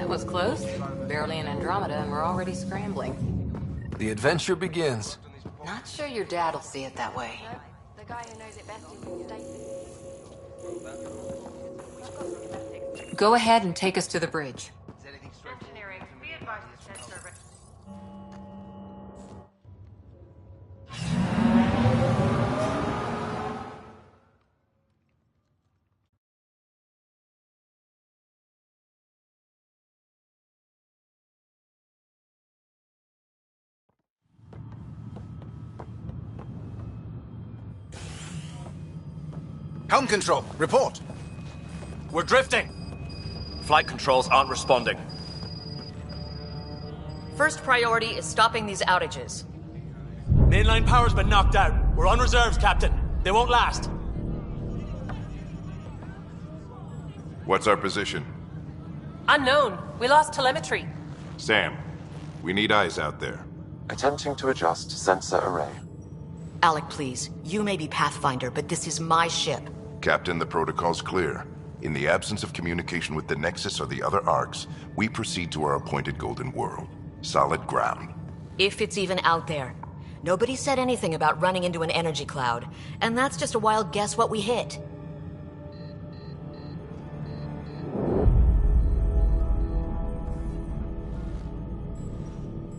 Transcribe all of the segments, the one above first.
That was close. Barely in Andromeda and we're already scrambling. The adventure begins. Not sure your dad'll see it that way. The guy who knows it best is Go ahead and take us to the bridge. engineering. Be advised to send service. Helm control, report. We're drifting. Flight controls aren't responding. First priority is stopping these outages. Mainline power's been knocked out. We're on reserves, Captain. They won't last. What's our position? Unknown. We lost telemetry. Sam, we need eyes out there. Attempting to adjust sensor array. Alec, please. You may be Pathfinder, but this is my ship. Captain, the protocol's clear. In the absence of communication with the Nexus or the other arcs, we proceed to our appointed Golden World. Solid ground. If it's even out there. Nobody said anything about running into an energy cloud, and that's just a wild guess what we hit.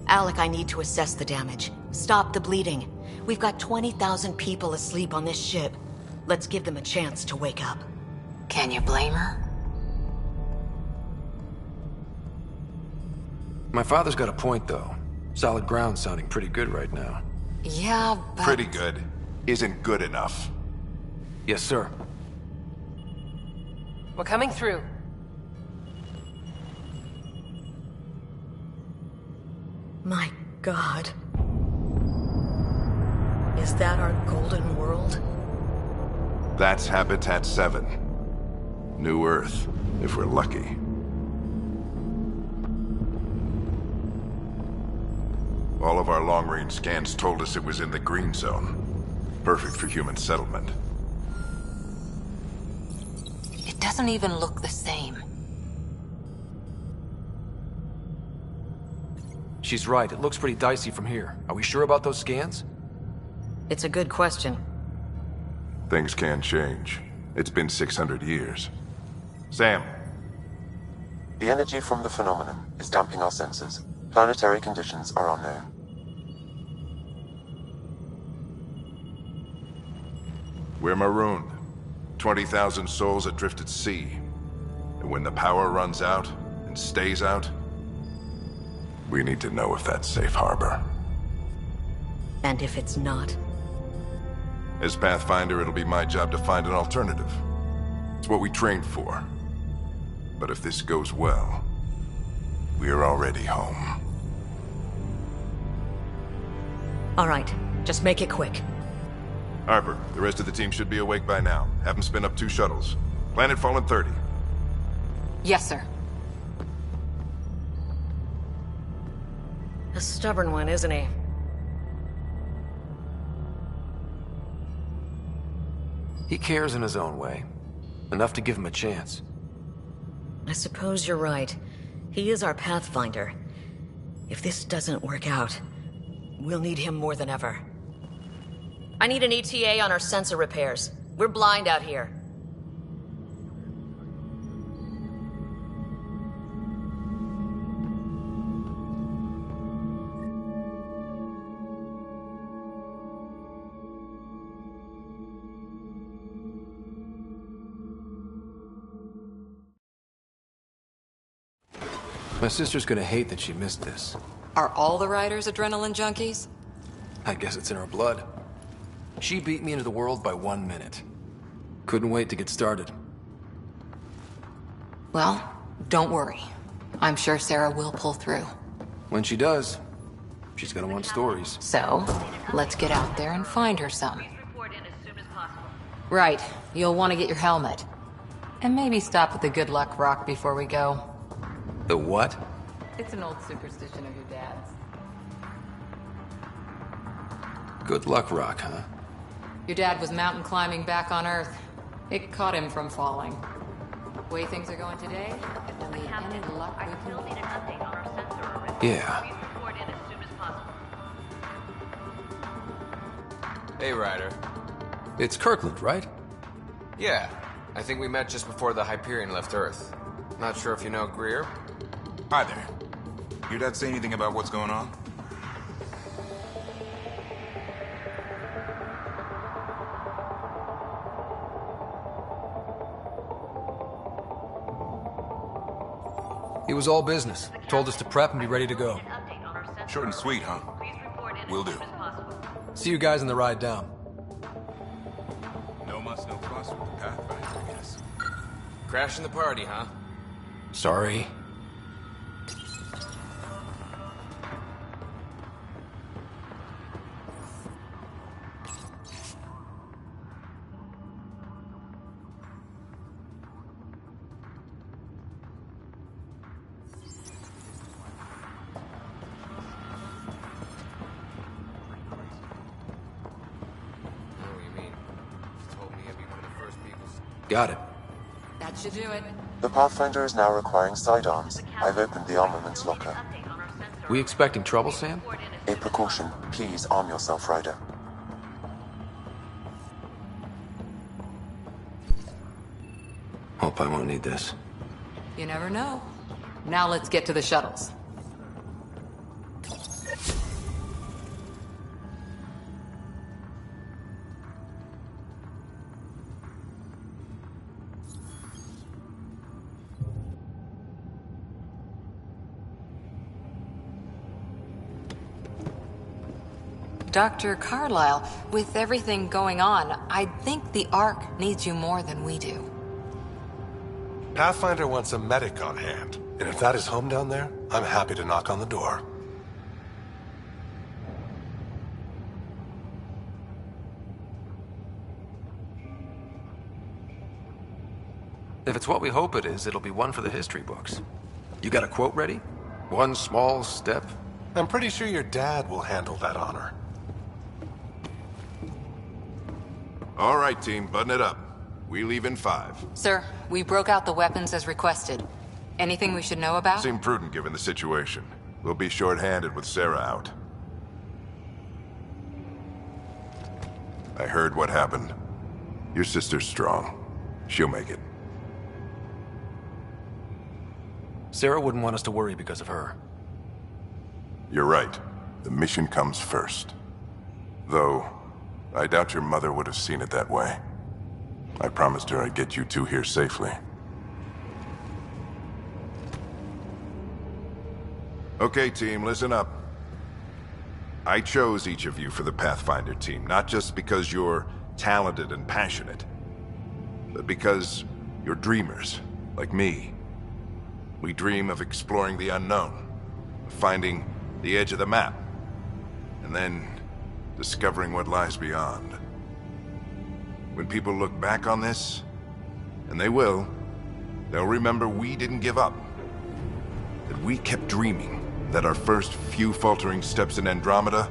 Alec, I need to assess the damage. Stop the bleeding. We've got 20,000 people asleep on this ship. Let's give them a chance to wake up. Can you blame her? My father's got a point, though. Solid ground sounding pretty good right now. Yeah, but... Pretty good. Isn't good enough. Yes, sir. We're coming through. My God. Is that our Golden World? That's Habitat 7. New Earth, if we're lucky. All of our long-range scans told us it was in the green zone. Perfect for human settlement. It doesn't even look the same. She's right. It looks pretty dicey from here. Are we sure about those scans? It's a good question. Things can change. It's been 600 years. Sam. The energy from the phenomenon is damping our sensors. Planetary conditions are unknown. We're marooned. 20,000 souls adrift at sea. And when the power runs out, and stays out, we need to know if that's safe harbor. And if it's not? As Pathfinder, it'll be my job to find an alternative. It's what we trained for. But if this goes well, we're already home. All right, just make it quick. Harper, the rest of the team should be awake by now. Have them spin up 2 shuttles. Planet Fallen 30. Yes, sir. A stubborn one, isn't he? He cares in his own way. Enough to give him a chance. I suppose you're right. He is our Pathfinder. If this doesn't work out, we'll need him more than ever. I need an ETA on our sensor repairs. We're blind out here. My sister's gonna hate that she missed this. Are all the riders adrenaline junkies? I guess it's in her blood. She beat me into the world by 1 minute. Couldn't wait to get started. Well, don't worry. I'm sure Sarah will pull through. When she does, she's gonna want stories. So, let's get out there and find her some. Please report in as soon as possible. Right. You'll want to get your helmet. And maybe stop at the Good Luck Rock before we go. The what? It's an old superstition of your dad's. Good luck rock, huh? Your dad was mountain climbing back on Earth. It caught him from falling. Way things are going today, we'll need any luck we can Still need get. an update on our sensor array. Yeah. Please report in as soon as possible. Hey, Ryder. It's Kirkland, right? Yeah, I think we met just before the Hyperion left Earth. Not sure if you know Greer? Hi there. Your dad say anything about what's going on? He was all business. Told us to prep and be ready to go. An update on our sensor Short and array. sweet, huh? Please report in Will as do. soon as possible. See you guys on the ride down. No muss, no fuss with the Pathfinder, I guess. Crashing the party, huh? Sorry. Got it. That should do it. The Pathfinder is now requiring sidearms. I've opened the armaments locker. We expecting trouble, Sam? A precaution. Please arm yourself, Ryder. Hope I won't need this. You never know. Now let's get to the shuttles. Dr. Carlyle, with everything going on, I think the Ark needs you more than we do. Pathfinder wants a medic on hand, and if that is home down there, I'm happy to knock on the door. If it's what we hope it is, it'll be one for the history books. You got a quote ready? One small step? I'm pretty sure your dad will handle that honor. All right, team, button it up. We leave in 5. Sir, we broke out the weapons as requested. Anything we should know about? Seemed prudent given the situation. We'll be short-handed with Sarah out. I heard what happened. Your sister's strong. She'll make it. Sarah wouldn't want us to worry because of her. You're right. The mission comes first. Though, I doubt your mother would have seen it that way. I promised her I'd get you two here safely. Okay, team, listen up. I chose each of you for the Pathfinder team, not just because you're talented and passionate, but because you're dreamers, like me. We dream of exploring the unknown, of finding the edge of the map, and then discovering what lies beyond. When people look back on this, and they will, they'll remember we didn't give up. That we kept dreaming, that our first few faltering steps in Andromeda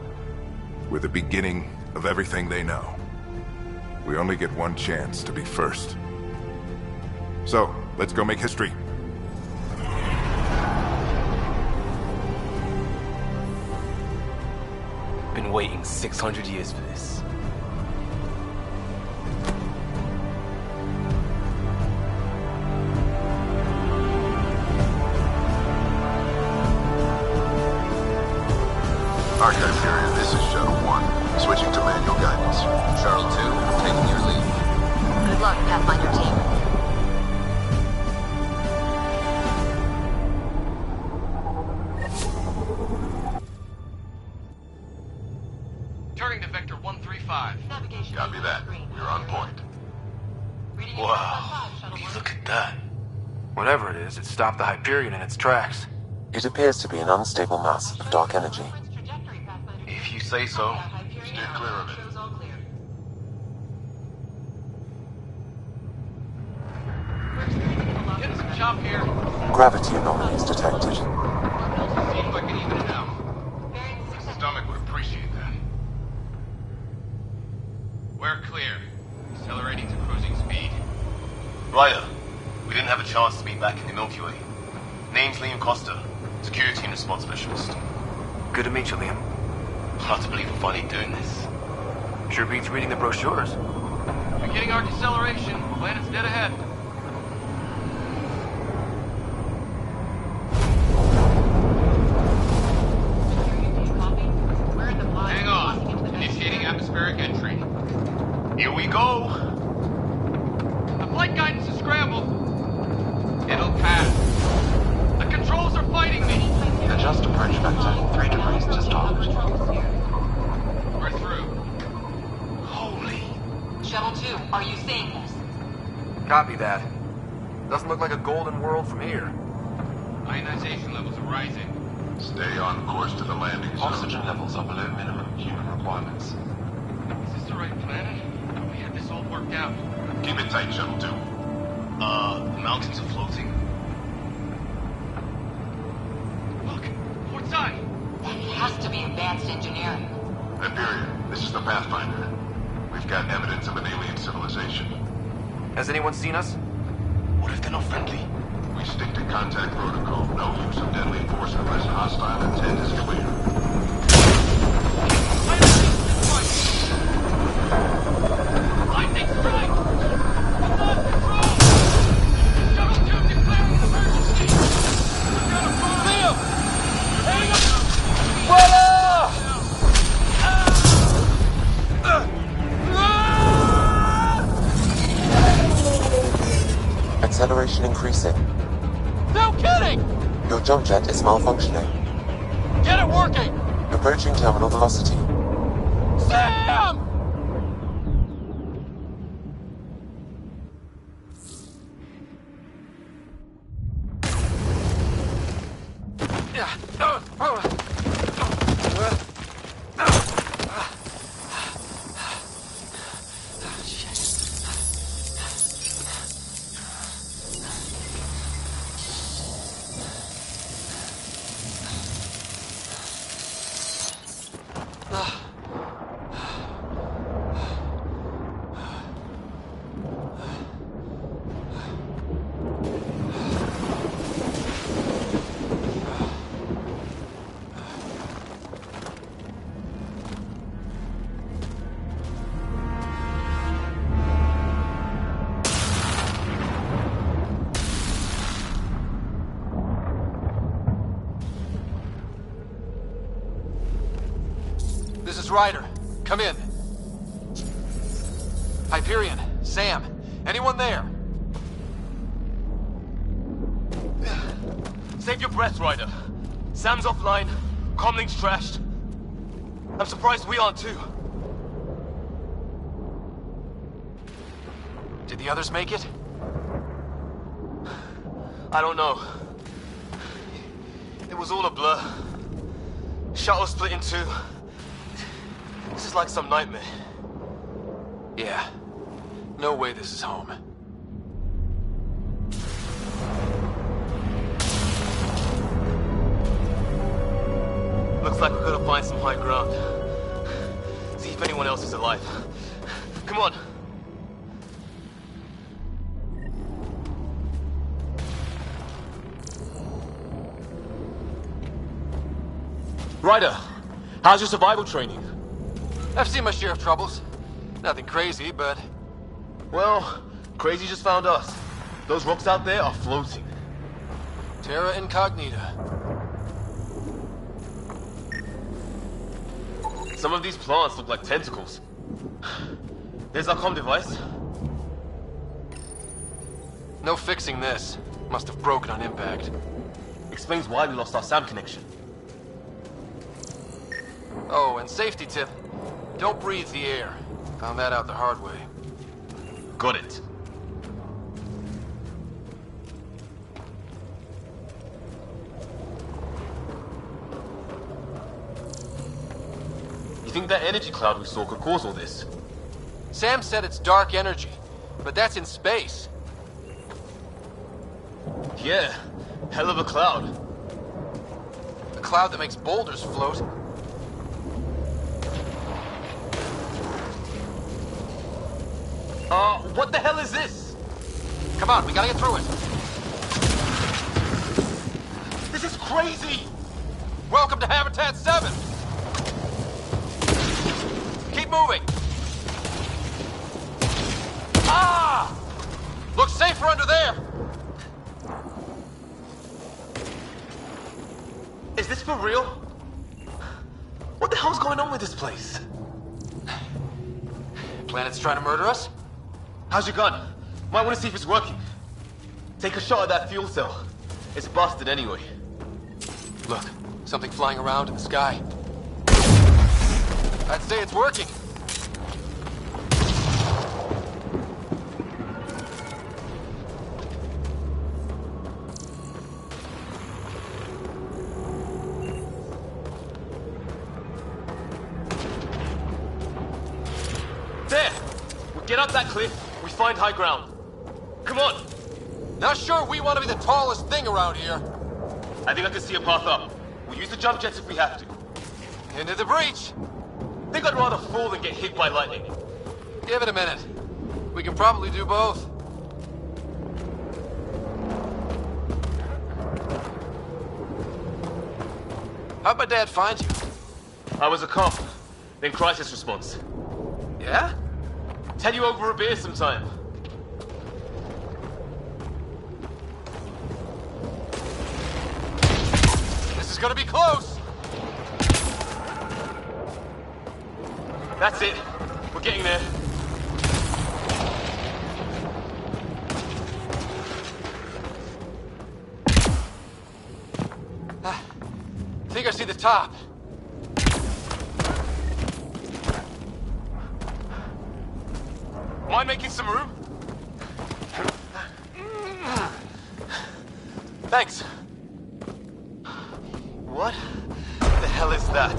were the beginning of everything they know. We only get one chance to be first. So, let's go make history. Been waiting 600 years for this. Archive area, this is Shuttle 1. Switching to manual guidance. Shuttle 2, taking your lead. Good luck, Pathfinder team. Turning to Vector 135. Copy that. We're on point. Wow, look at that. Whatever it is, it stopped the Hyperion in its tracks. It appears to be an unstable mass of dark energy. If you say so. Steer clear of it. Getting some chop here. Gravity anomalies detected. Seems like an even it out. The stomach would appreciate that. We're clear. Accelerating to cruising speed. Ryder, we didn't have a chance to meet back in the Milky Way. Name's Liam Costa, Security and Response Specialist. Good to meet you, Liam. Hard to believe we're finally doing this. Sure beats reading the brochures. Beginning our deceleration. Planet's dead ahead. Hang on. Initiating atmospheric entry. Here we go. The flight guidance is scrambled. It'll pass. The controls are fighting me. Adjust approach vector 3 degrees to start. We're through. Holy. Shuttle 2, are you seeing this? Copy that. Doesn't look like a golden world from here. Ionization levels are rising. Stay on course to the landing zone. Oxygen levels are below minimum human requirements. Is this the right planet? We had this all worked out. Keep it tight, Shuttle 2. The mountains are floating. Look, port side. That has to be advanced engineering. Hyperion, this is the Pathfinder. We've got evidence of an alien civilization. Has anyone seen us? What if they're not friendly? We stick to contact protocol. No use of deadly force unless hostile intent is clear. Lightning strike! Lost control! Shuttle 2 declaring emergency! We've got a fire! Liam! Hang on! Voila! Acceleration increasing. No kidding! Your jump jet is malfunctioning. Get it working! Approaching terminal velocity. Sam! This is Ryder. Come in. Hyperion, Sam, anyone there? Save your breath, Ryder. Sam's offline. Comlink's trashed. I'm surprised we aren't too. Did the others make it? I don't know. It was all a blur. Shuttle split in two. This is like some nightmare. Yeah. No way this is home. Looks like we're gonna find some high ground. See if anyone else is alive. Come on. Ryder, how's your survival training? I've seen my share of troubles. Nothing crazy, but... Well, crazy just found us. Those rocks out there are floating. Terra Incognita. Some of these plants look like tentacles. There's our comm device. No fixing this. Must have broken on impact. Explains why we lost our SAM connection. Oh, and safety tip. Don't breathe the air. Found that out the hard way. Got it. You think that energy cloud we saw could cause all this? Sam said it's dark energy, but that's in space. Yeah, hell of a cloud. A cloud that makes boulders float. What the hell is this? Come on, we gotta get through it. This is crazy! Welcome to Habitat 7! Keep moving! Ah! Looks safer under there! Is this for real? What the hell's going on with this place? Planet's trying to murder us? How's your gun? Might want to see if it's working. Take a shot at that fuel cell. It's busted anyway. Look, something flying around in the sky. I'd say it's working. There! We get up that cliff, we find high ground. Come on! Not sure we want to be the tallest thing around here. I think I can see a path up. We'll use the jump jets if we have to. Into the breach! Think I'd rather fall than get hit by lightning. Give it a minute. We can probably do both. How'd my dad find you? I was a cop, then crisis response. Yeah? Tell you over a beer sometime. This is gonna be close! That's it. We're getting there. I think I see the top. Mind making some room? Thanks. What the hell is that?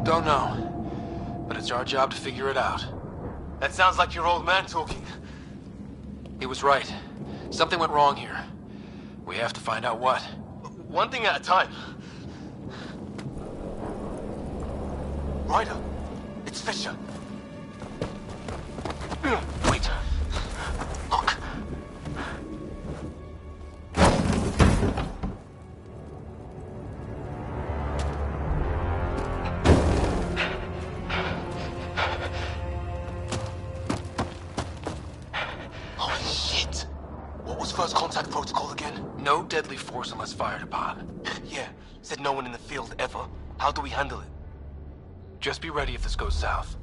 Don't know. But it's our job to figure it out. That sounds like your old man talking. He was right. Something went wrong here. We have to find out what. One thing at a time. Ryder, it's Fisher. Wait. Look. Holy shit. What was first contact protocol again? No deadly force unless fired upon. Yeah, said no one in the field ever. How do we handle it? Just be ready if this goes south.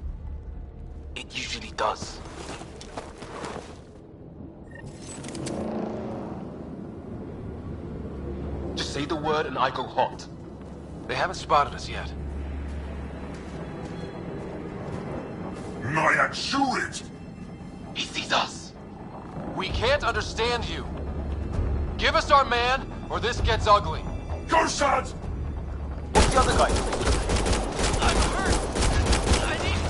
It usually does. Just say the word and I go hot. They haven't spotted us yet. Nyack, shoot it! He sees us. We can't understand you. Give us our man, or this gets ugly. Garson! What's the other guy doing? I'm hurt. I need...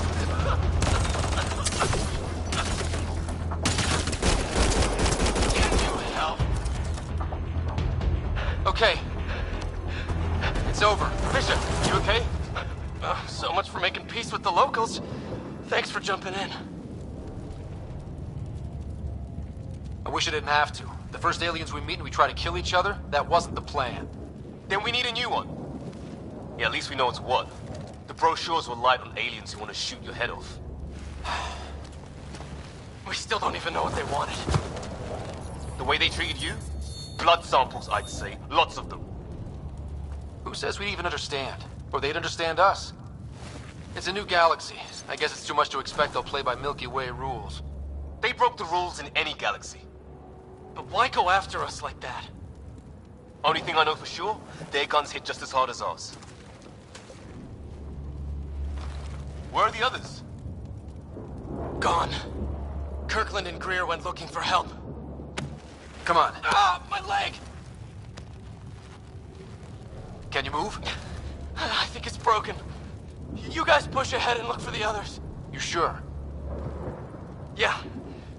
Can you help? Okay. It's over. Fisher, you okay? So much for making peace with the locals. Thanks for jumping in. I wish I didn't have to. The first aliens we meet and we try to kill each other, that wasn't the plan. Then we need a new one. Yeah, at least we know it's what. The brochures were light on aliens who want to shoot your head off. We still don't even know what they wanted. The way they treated you? Blood samples, I'd say. Lots of them. Who says we'd even understand? Or they'd understand us? It's a new galaxy. I guess it's too much to expect they'll play by Milky Way rules. They broke the rules in any galaxy. But why go after us like that? Only thing I know for sure, their guns hit just as hard as ours. Where are the others? Gone. Kirkland and Greer went looking for help. Come on. Ah, my leg! Can you move? I think it's broken. You guys push ahead and look for the others. You sure? Yeah.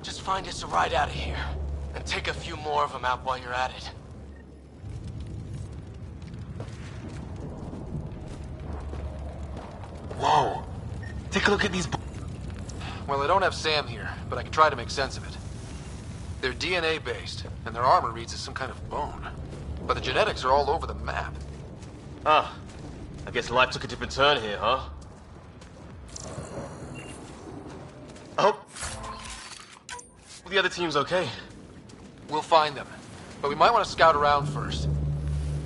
Just find us a ride out of here. And take a few more of them out while you're at it. Whoa. Take a look at these... Well, I don't have Sam here, but I can try to make sense of it. They're DNA-based, and their armor reads as some kind of bone. But the genetics are all over the map. Ah, I guess life took a different turn here, huh? I hope the other team's okay. We'll find them, but we might want to scout around first.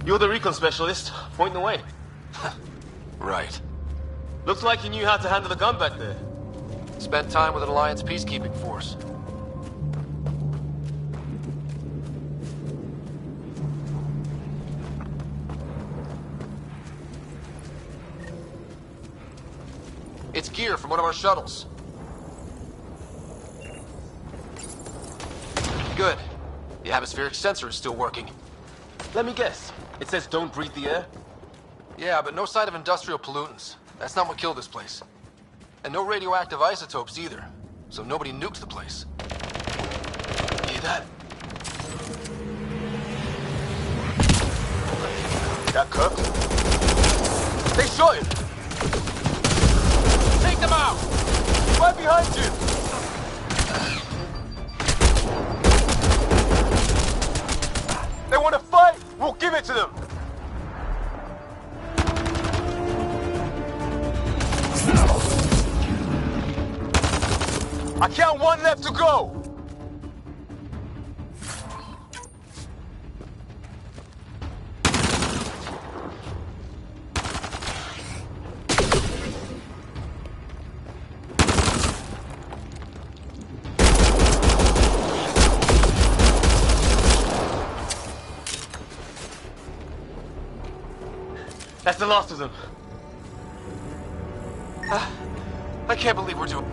You're the recon specialist. Point the way. Right. Looks like you knew how to handle the gun back there. Spent time with an Alliance peacekeeping force. It's gear from one of our shuttles. Good. The atmospheric sensor is still working. Let me guess. It says don't breathe the air? Yeah, but no sign of industrial pollutants. That's not what killed this place. And no radioactive isotopes either. So nobody nuked the place. Hear that? That cooked? They shot him! Take them out! Right behind you! They want to fight! We'll give it to them! I count one left to go! That's the last of them. I can't believe we're doing...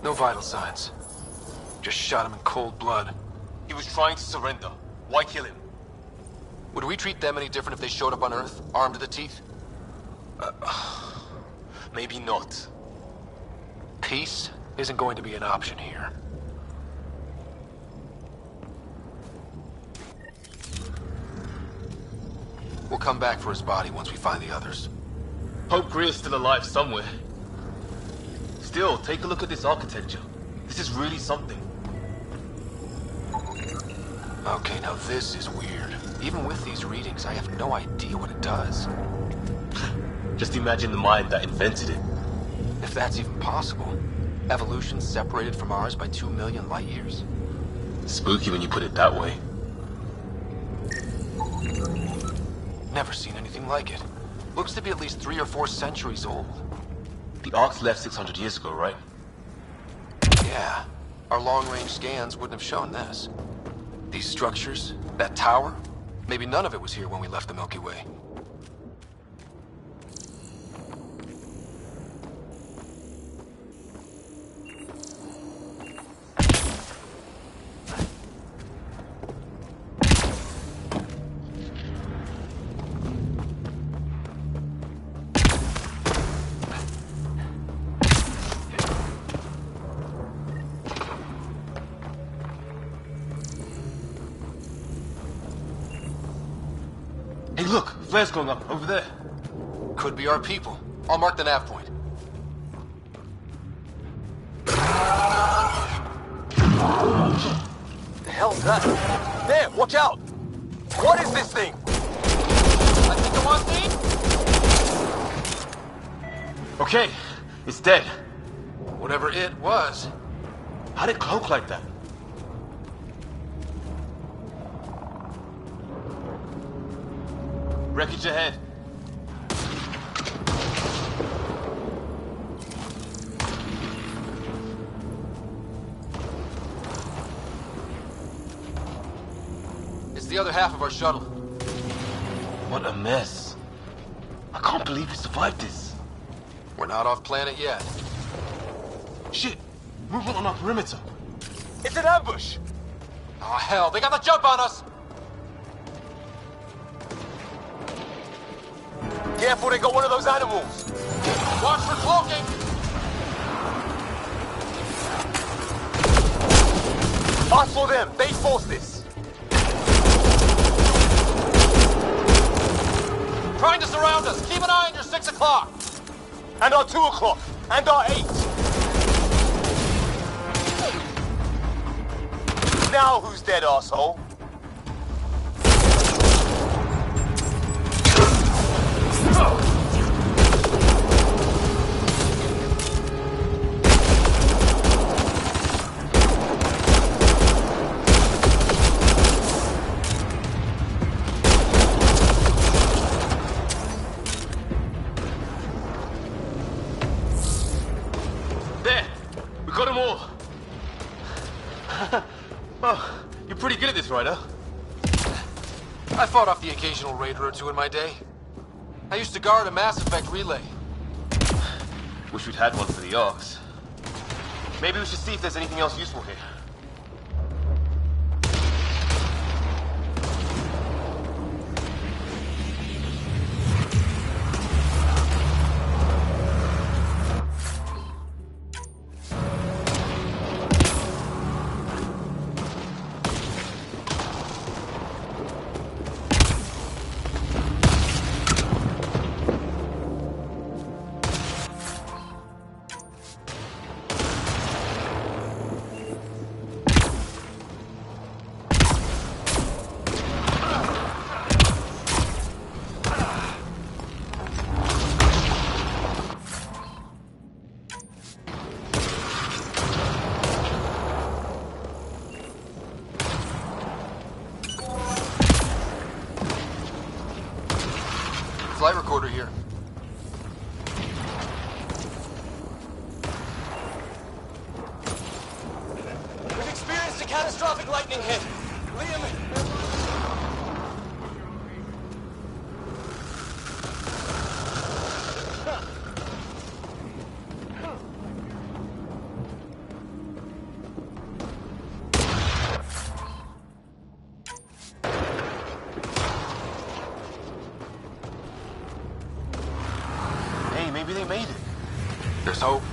No vital signs. Just shot him in cold blood. He was trying to surrender. Why kill him? Would we treat them any different if they showed up on Earth, armed to the teeth? Maybe not. Peace isn't going to be an option here. We'll come back for his body once we find the others. Hope Greer's still alive somewhere. Still, take a look at this architecture. This is really something. Okay, now this is weird. Even with these readings, I have no idea what it does. Just imagine the mind that invented it. If that's even possible. Evolution separated from ours by 2 million light years. Spooky when you put it that way. Never seen anything like it. Looks to be at least 3 or 4 centuries old. The Ark's left 600 years ago, right? Yeah. Our long-range scans wouldn't have shown this. These structures, that tower, maybe none of it was here when we left the Milky Way. Hey, look! Flare's going up, over there. Could be our people. I'll mark the nav point. The hell's that? There, watch out! What is this thing? I think it wants me. Okay, it's dead. Whatever it was. How'd it cloak like that? Wreckage ahead. It's the other half of our shuttle. What a mess. I can't believe we survived this. We're not off planet yet. Shit! Movement on our perimeter. It's an ambush! Oh, hell, they got the jump on us! Careful, they got one of those animals! Watch for cloaking! Us or them, they forced this! 6 o'clock! And our 2 o'clock! And our 8! Now who's dead, arsehole? There! We got them all! Oh, you're pretty good at this, Ryder. I fought off the occasional raider or two in my day. I used to guard a Mass Effect relay. Wish we'd had one for the Arks. Maybe we should see if there's anything else useful here. Flight recorder here. We've experienced a catastrophic lightning hit. Liam... Maybe they made it. There's hope.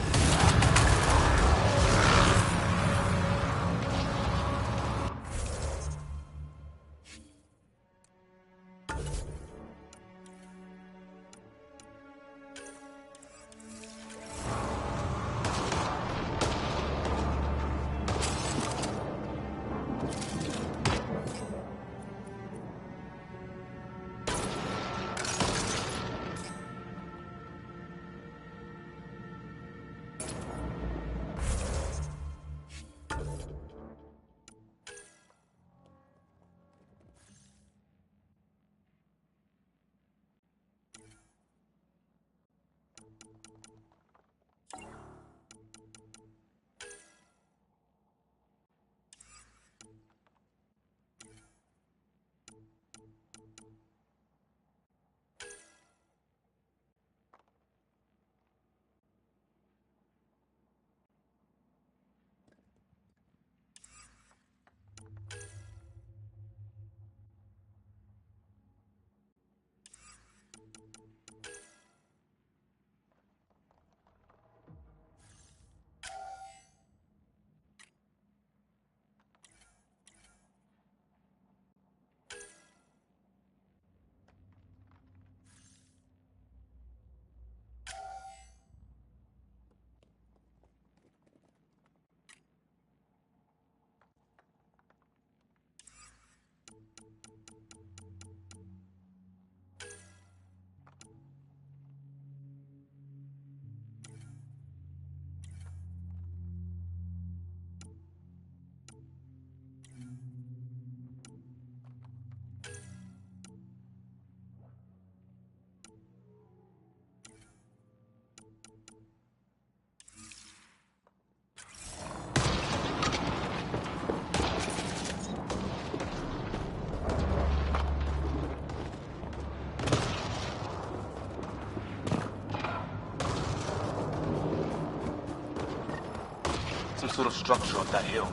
Some sort of structure up that hill.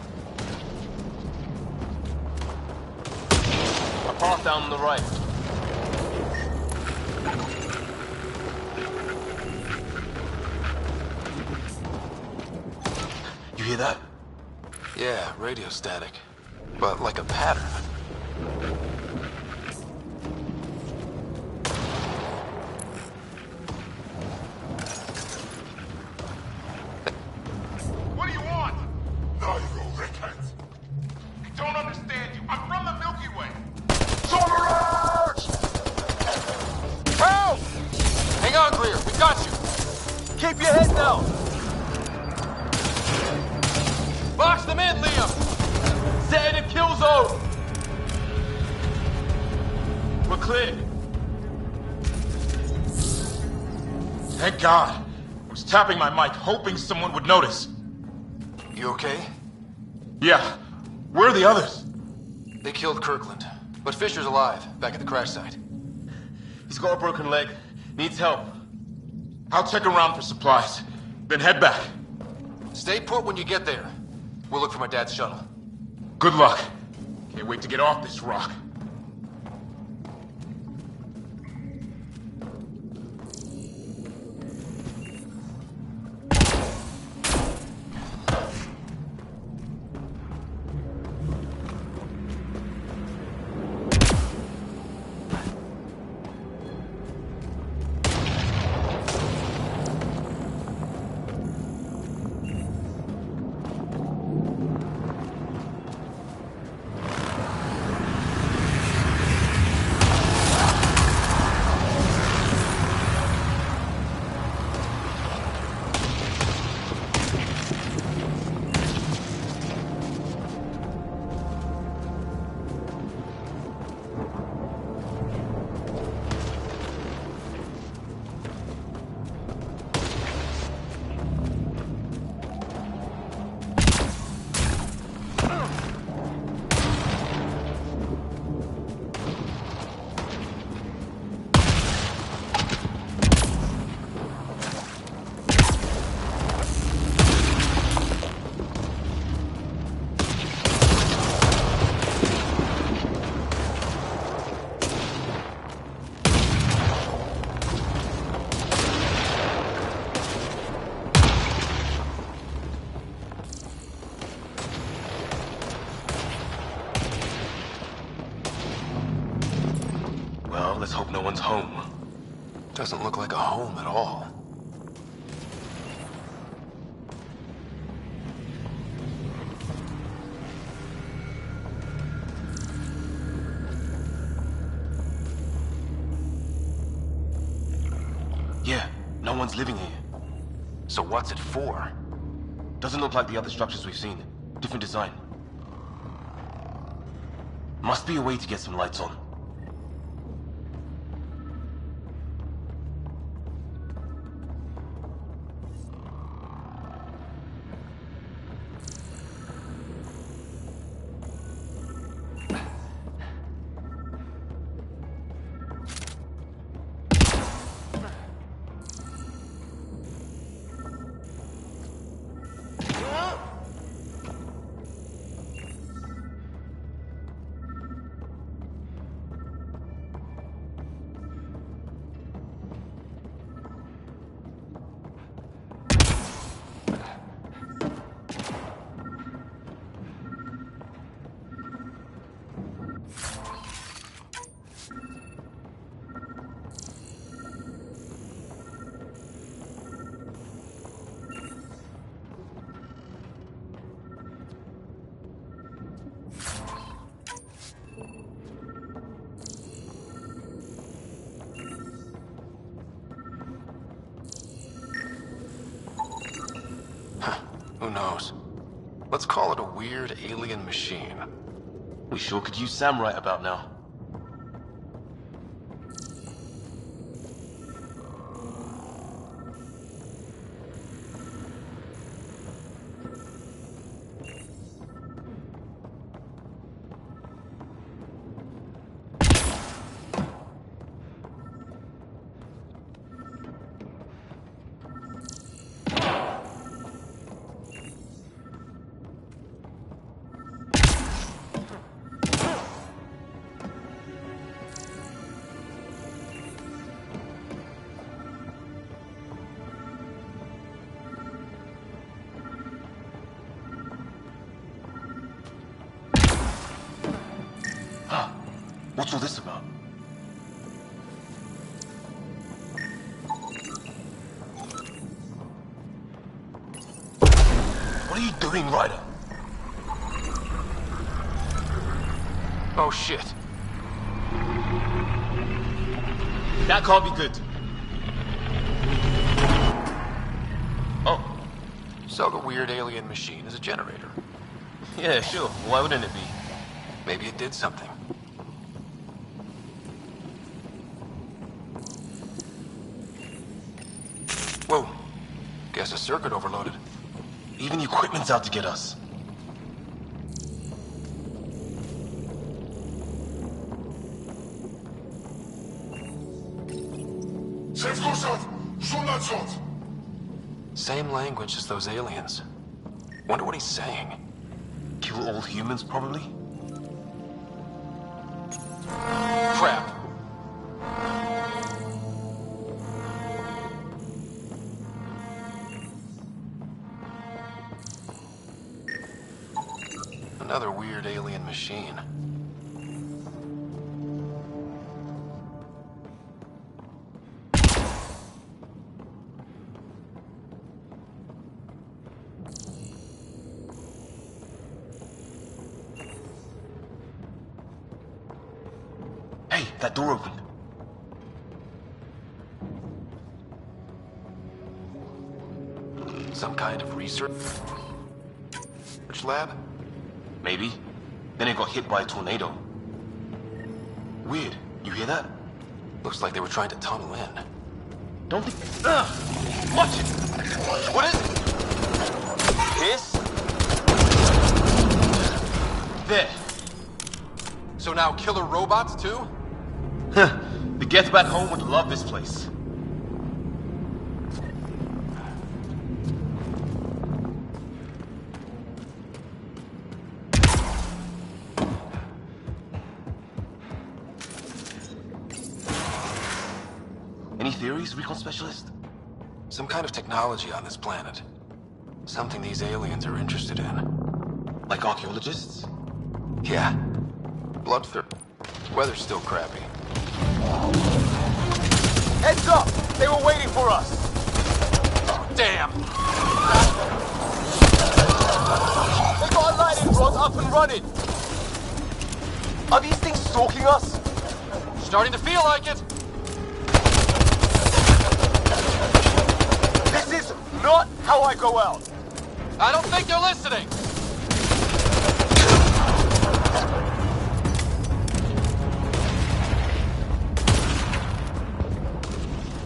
A path down on the right. You hear that? Yeah, radio static. But like a pattern. got you! Keep your head down! Box them in, Liam! Set in a kill zone! We're clear. Thank God. I was tapping my mic, hoping someone would notice. You okay? Yeah. Where are the others? They killed Kirkland, but Fisher's alive, back at the crash site. He's got a broken leg. Needs help. I'll check around for supplies, then head back. Stay put when you get there. We'll look for my dad's shuttle. Good luck. Can't wait to get off this rock. Let's hope no one's home. Doesn't look like a home at all. Yeah, no one's living here. So what's it for? Doesn't look like the other structures we've seen. Different design. Must be a way to get some lights on. Who knows? Let's call it a weird alien machine. We sure could use Sam right about now. What's all this about? What are you doing, Ryder? Oh, shit. That can't be good. So the weird alien machine is a generator. Yeah, sure. Why wouldn't it be? Maybe it did something. Whoa. Guess a circuit overloaded. Even the equipment's out to get us. Same language as those aliens. Wonder what he's saying. Kill all humans, probably? Crap. Another weird alien machine. Hey, that door opened. Some kind of research lab? Maybe. Then it got hit by a tornado. Weird. You hear that? Looks like they were trying to tunnel in. Don't think... Watch it! What is it? This? There. So now killer robots too? Huh. The Geth back home would love this place. Any theories, recon specialist? Some kind of technology on this planet. Something these aliens are interested in. Like archaeologists? Yeah. Bloodthirst. Weather's still crappy. Heads up! They were waiting for us! Damn! They got our lightning rods up and running! Are these things stalking us? Starting to feel like it! This is not how I go out! I don't think they're listening!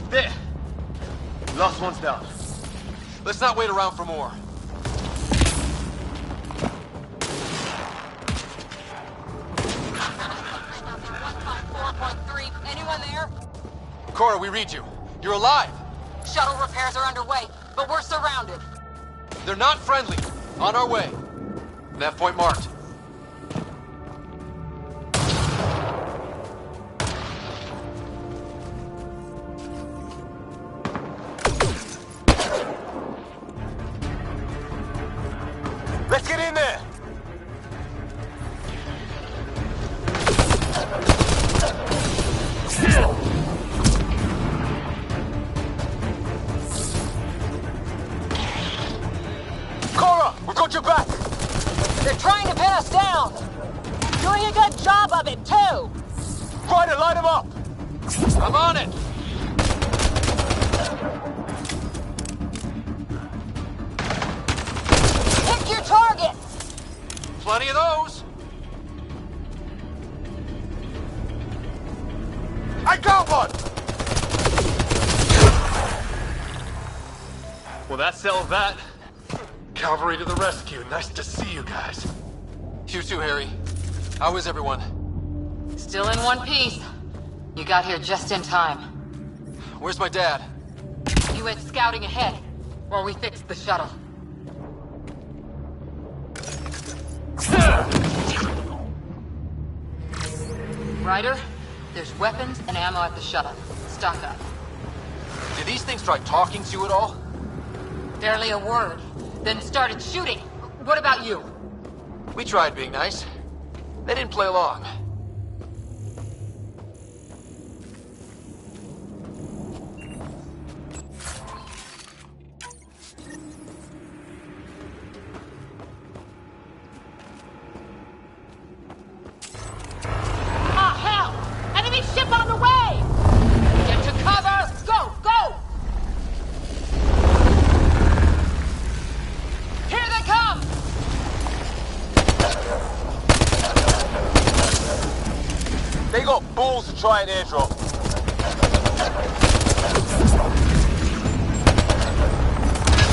There! Last one's down. Let's not wait around for more. Anyone there? Cora, we read you. You're alive! Shuttle repairs are underway, but we're surrounded. They're not friendly. On our way. Nav point marked. Let's get in there! Cora, we've got your back! They're trying to pin us down! Doing a good job of it, too! Ryder, line them up! I'm on it! Pick your target! Plenty of those! I got one! Well, that settled that. Cavalry to the rescue. Nice to see you guys. You too, Harry. How is everyone? Still in one piece. You got here just in time. Where's my dad? You went scouting ahead while we fixed the shuttle. Ryder, there's weapons and ammo at the shuttle. Stock up. Did these things try talking to you at all? Barely a word. Then started shooting. What about you? We tried being nice. They didn't play along. Ah, hell! Enemy ship on the way! Get to cover! Go! Go! balls to try an airdrop.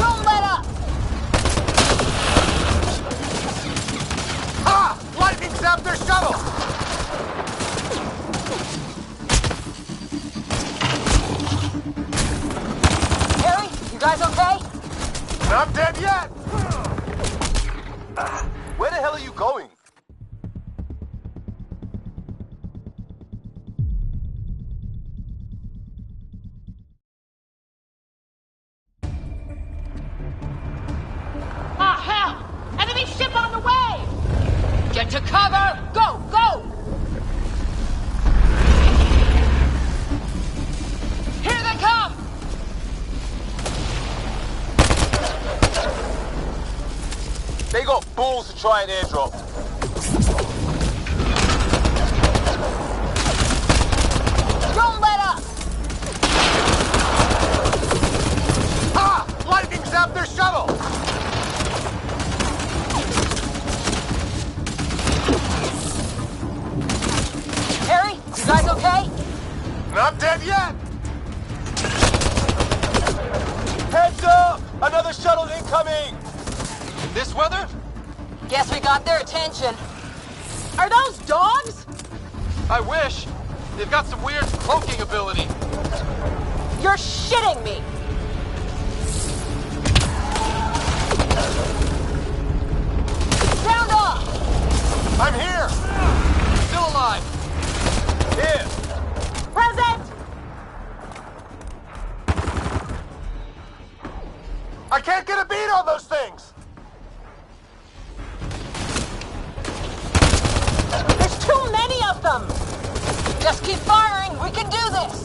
Don't let up! Ha! Lightning zapped their shuttle! Harry, you guys okay? Not dead yet! Where the hell are you going? Ah, hell! Enemy ship on the way! Get to cover! Go, go! Here they come! They got balls to try an airdrop. Don't let up! Ha! Lightning zapped their shuttle! Harry, you guys okay? Not dead yet! Heads up! Another shuttle incoming! In this weather? Guess we got their attention. Are those dogs? I wish. They've got some weird cloaking ability. You're shitting me! Round off! I'm here! Still alive. Here! Present! I can't get a beat on those things! There's too many of them! Just keep firing, we can do this!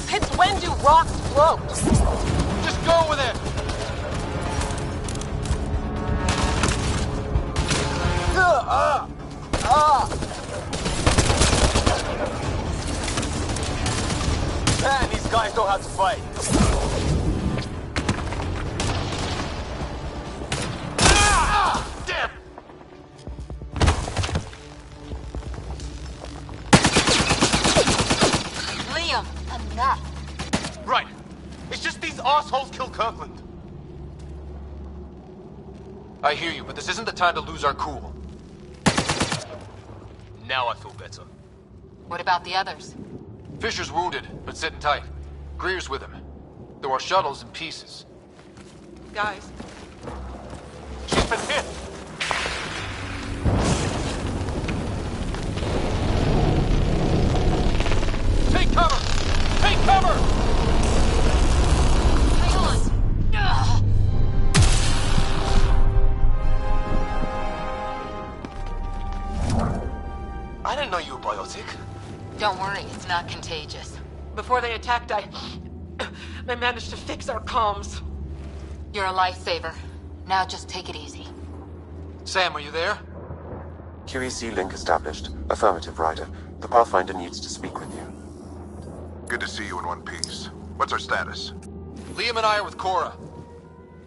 Since when do rocks float? Just go with it. Man, these guys know how to fight. Damn! Liam, enough. Right. It's just these assholes killed Kirkland. I hear you, but this isn't the time to lose our cool. Now I feel better. What about the others? Fisher's wounded, but sitting tight. Greer's with him. Though our shuttle's in pieces. Guys. She's been hit! Take cover! Take cover! Hang on. Ugh. I didn't know you were biotic. Don't worry, it's not contagious. Before they attacked, I managed to fix our comms. You're a lifesaver. Now just take it easy. Sam, are you there? QEC link established. Affirmative, Ryder. The Pathfinder needs to speak with you. Good to see you in one piece. What's our status? Liam and I are with Cora.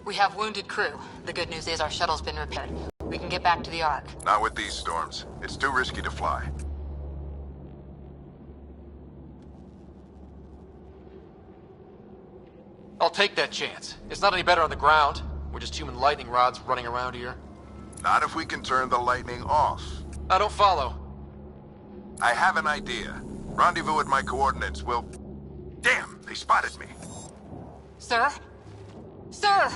We have wounded crew. The good news is our shuttle's been repaired. We can get back to the Ark. Not with these storms. It's too risky to fly. I'll take that chance. It's not any better on the ground. We're just human lightning rods running around here. Not if we can turn the lightning off. I don't follow. I have an idea. Rendezvous at my coordinates. We'll... Damn, they spotted me. Sir? Sir!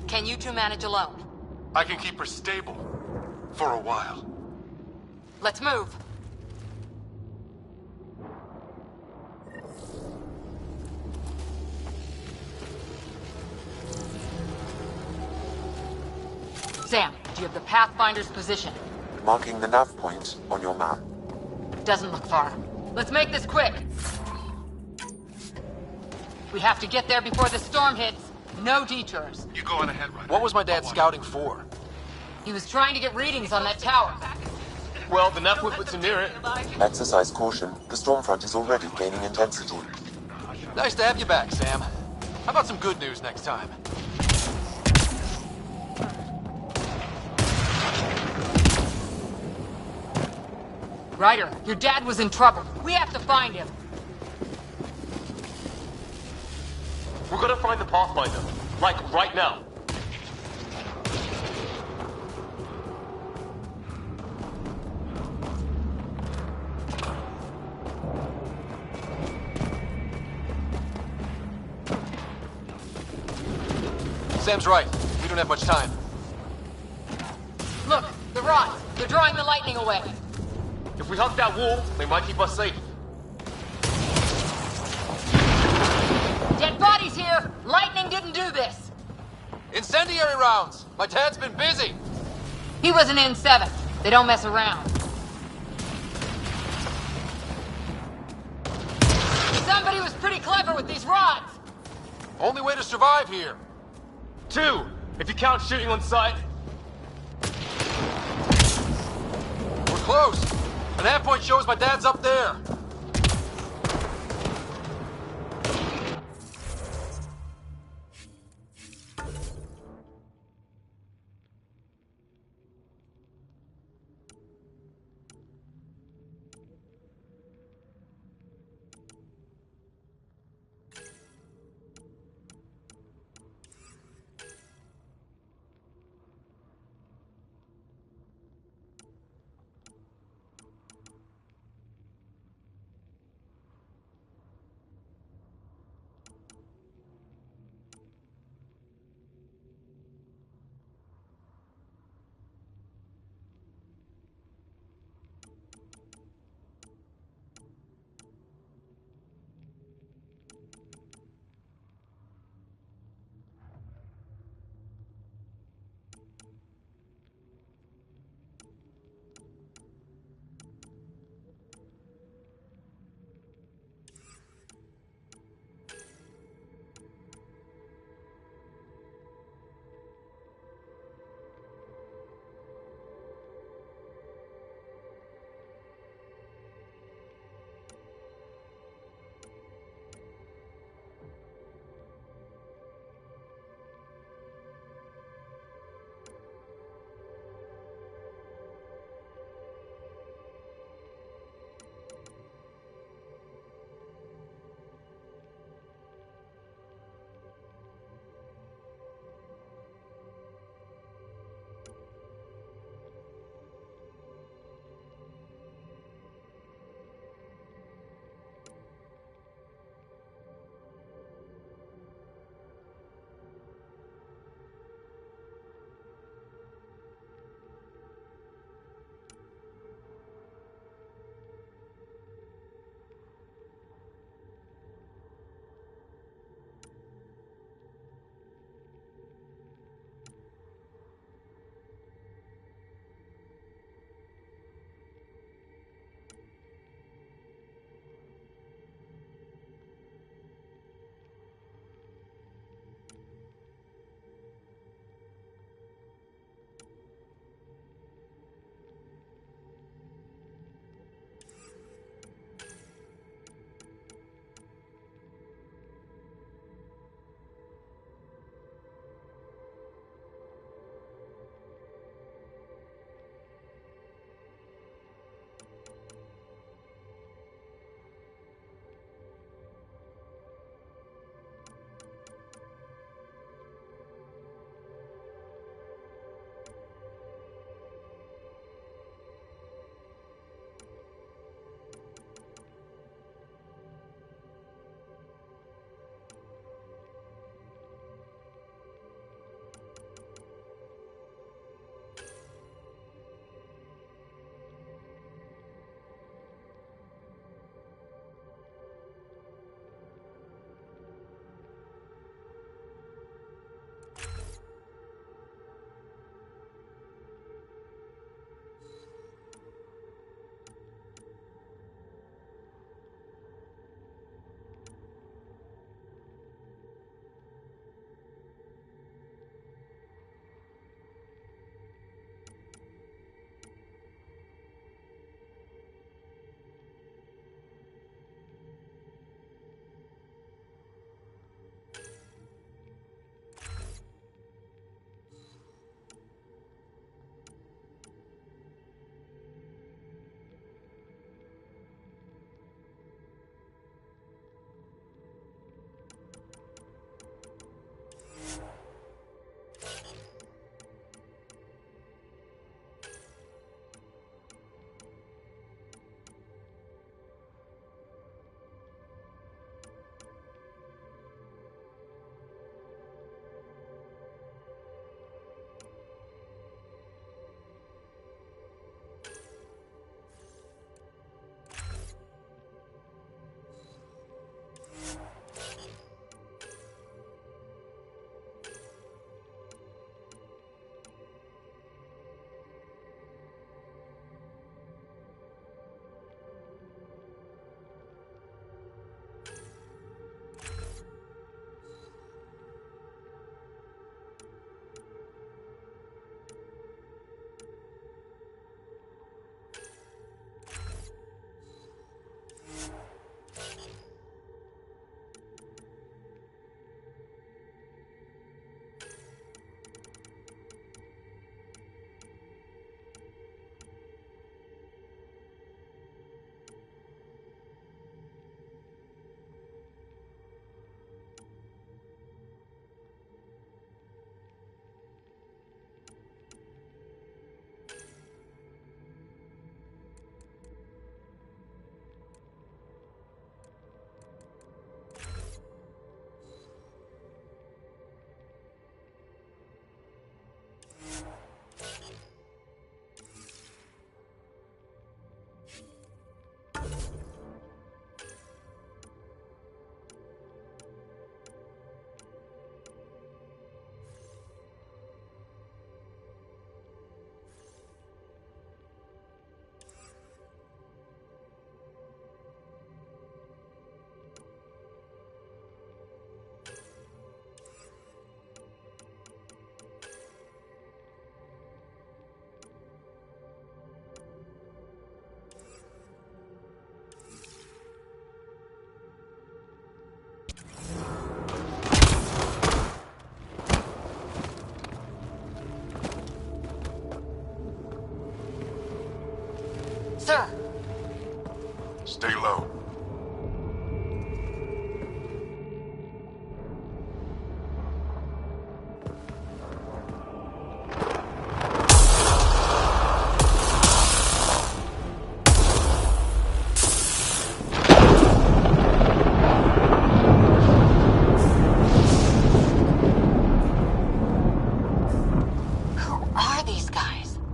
Can you two manage alone? I can keep her stable. For a while. Let's move. Sam, do you have the Pathfinder's position? Marking the nav point on your map. Doesn't look far. Let's make this quick. We have to get there before the storm hits. No detours. You go on ahead, Ryder. What was my dad scouting for? He was trying to get readings on that tower. Well, the nav puts him near it. Exercise caution. The storm front is already gaining intensity. Nice to have you back, Sam. How about some good news next time? Ryder, your dad was in trouble. We have to find him. We're gonna find the Pathfinder. Like, right now. Sam's right. We don't have much time. Look, the rods. They're drawing the lightning away. If we hug that wall, they might keep us safe. Dead bodies here! Lightning didn't do this! Incendiary rounds! My dad's been busy! He was an N7. They don't mess around. Somebody was pretty clever with these rods! Only way to survive here. 2, if you count shooting on sight. We're close. An half point shows my dad's up there. Sir! Stay low.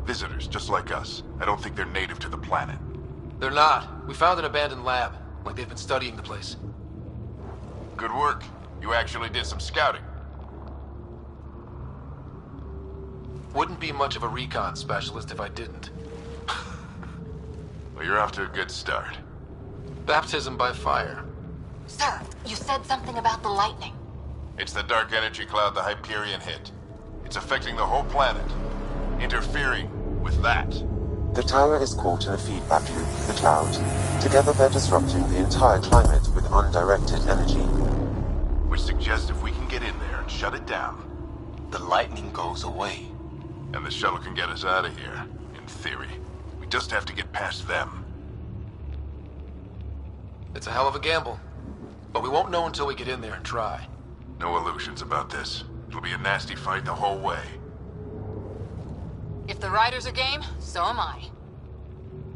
Visitors, just like us. I don't think they're native to the planet. They're not. We found an abandoned lab, like they've been studying the place. Good work. You actually did some scouting. Wouldn't be much of a recon specialist if I didn't. Well, you're off to a good start. Baptism by fire. Sir, you said something about the lightning. It's the dark energy cloud the Hyperion hit. It's affecting the whole planet. Interfering with that. The tower is caught in a feedback loop with the cloud. Together they're disrupting the entire climate with undirected energy. Which suggests if we can get in there and shut it down, the lightning goes away. And the shuttle can get us out of here, in theory. We just have to get past them. It's a hell of a gamble. But we won't know until we get in there and try. No illusions about this. It'll be a nasty fight the whole way. If the riders are game, so am I.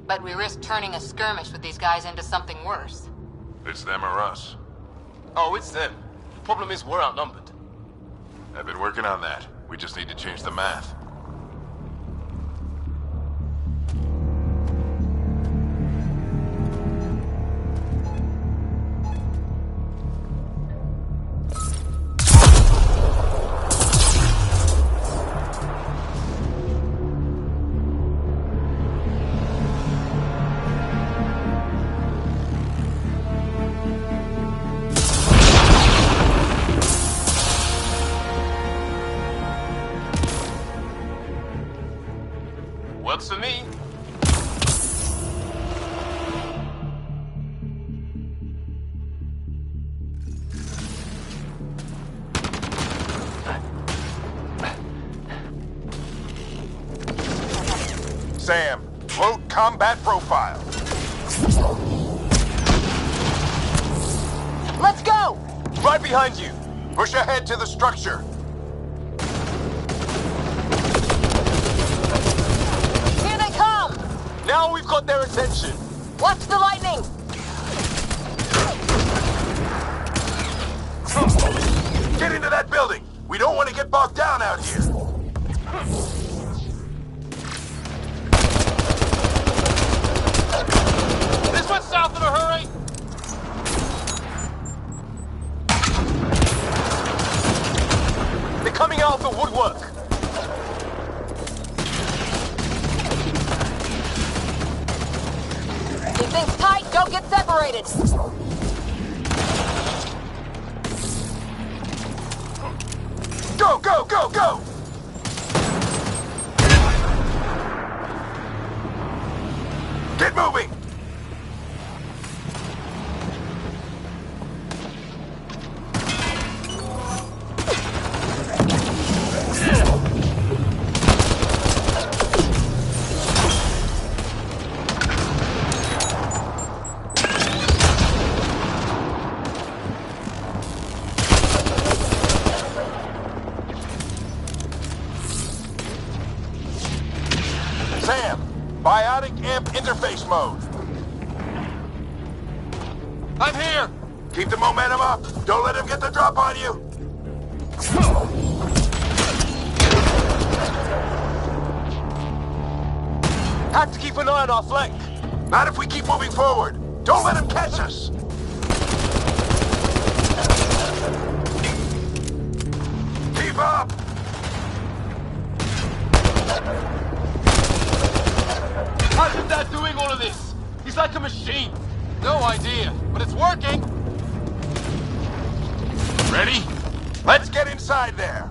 But we risk turning a skirmish with these guys into something worse. It's them or us. Oh, it's them. The problem is we're outnumbered. I've been working on that. We just need to change the math. Works for me. Sam, load combat profile. Let's go! Right behind you. Push ahead to the structure. Here they come! Now we've got their attention. Watch the lightning! Get into that building. We don't want to get bogged down out here. This one's south in a hurry. They're coming out of the woodwork. Keep things tight, don't get separated! Go, go, go, go! Get moving! Sam, biotic amp interface mode. I'm here! Keep the momentum up. Don't let him get the drop on you. Have to keep an eye on our flank. Not if we keep moving forward. Don't let him catch us. Keep up. How's your dad doing all of this? He's like a machine. No idea, but it's working! Ready? Let's get inside there.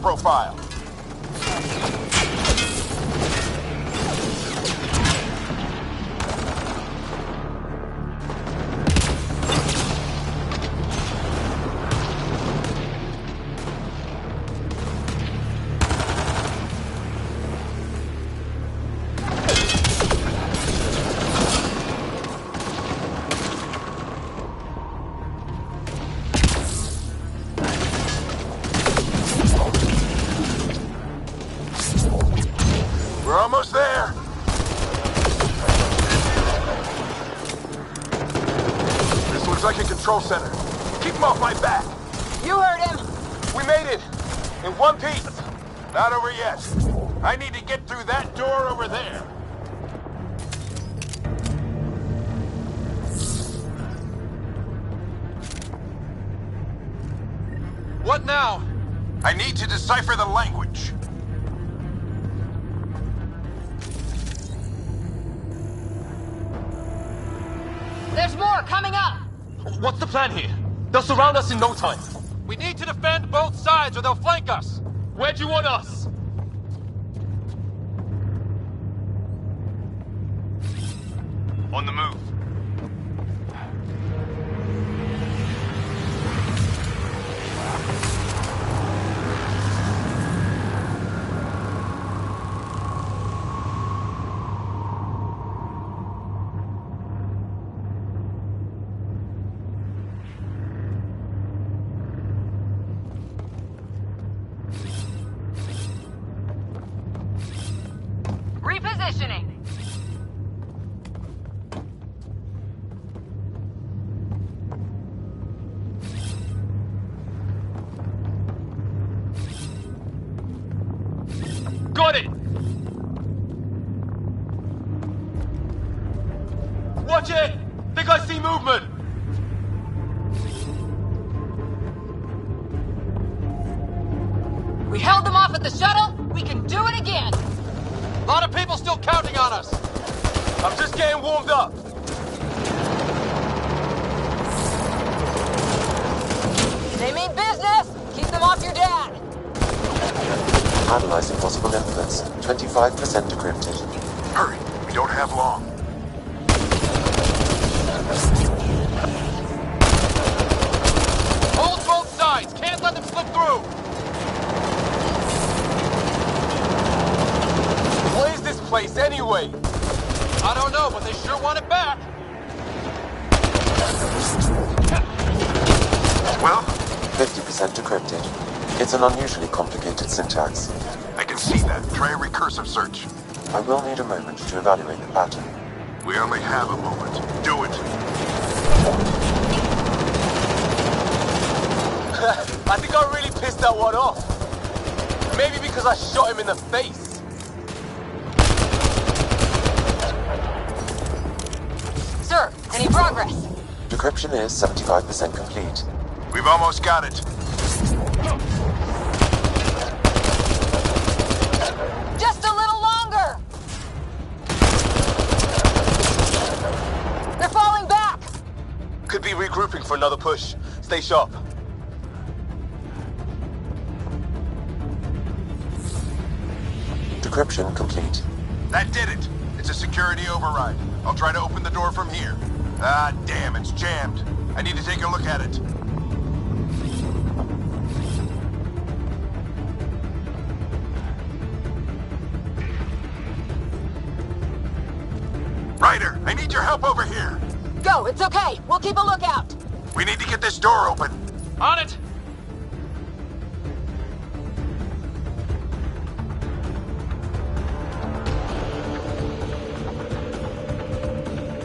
profile. We're almost there. This looks like a control center. Keep him off my back. You heard him. We made it! In one piece! Not over yet. I need to get through that door over there. What now? I need to decipher the language. There's more coming up. What's the plan here? They'll surround us in no time. We need to defend both sides or they'll flank us. Where do you want us? On the move. Repositioning. Got it! Watch it! Think I see movement! We held them off at the shuttle. We can do it again. A lot of people still counting on us. I'm just getting warmed up. They mean business. Keep them off your dad. Analyzing possible inputs. 25% decrypted. Hurry, we don't have long. Hold both sides. Can't let them slip through. What is this place anyway? I don't know, but they sure want it back. Well, 50% decrypted. It's an unusually complicated syntax. I can see that. Try a recursive search. I will need a moment to evaluate the pattern. We only have a moment. Do it. I think I really pissed that one off. Maybe because I shot him in the face. Sir, any progress? Decryption is 75% complete. We've almost got it. Just a little longer. They're falling back. Could be regrouping for another push. Stay sharp. Decryption complete. That did it. It's a security override. I'll try to open the door from here. Ah, damn, it's jammed. I need to take a look at it. Ryder, I need your help over here. Go, it's okay. We'll keep a lookout. We need to get this door open. On it.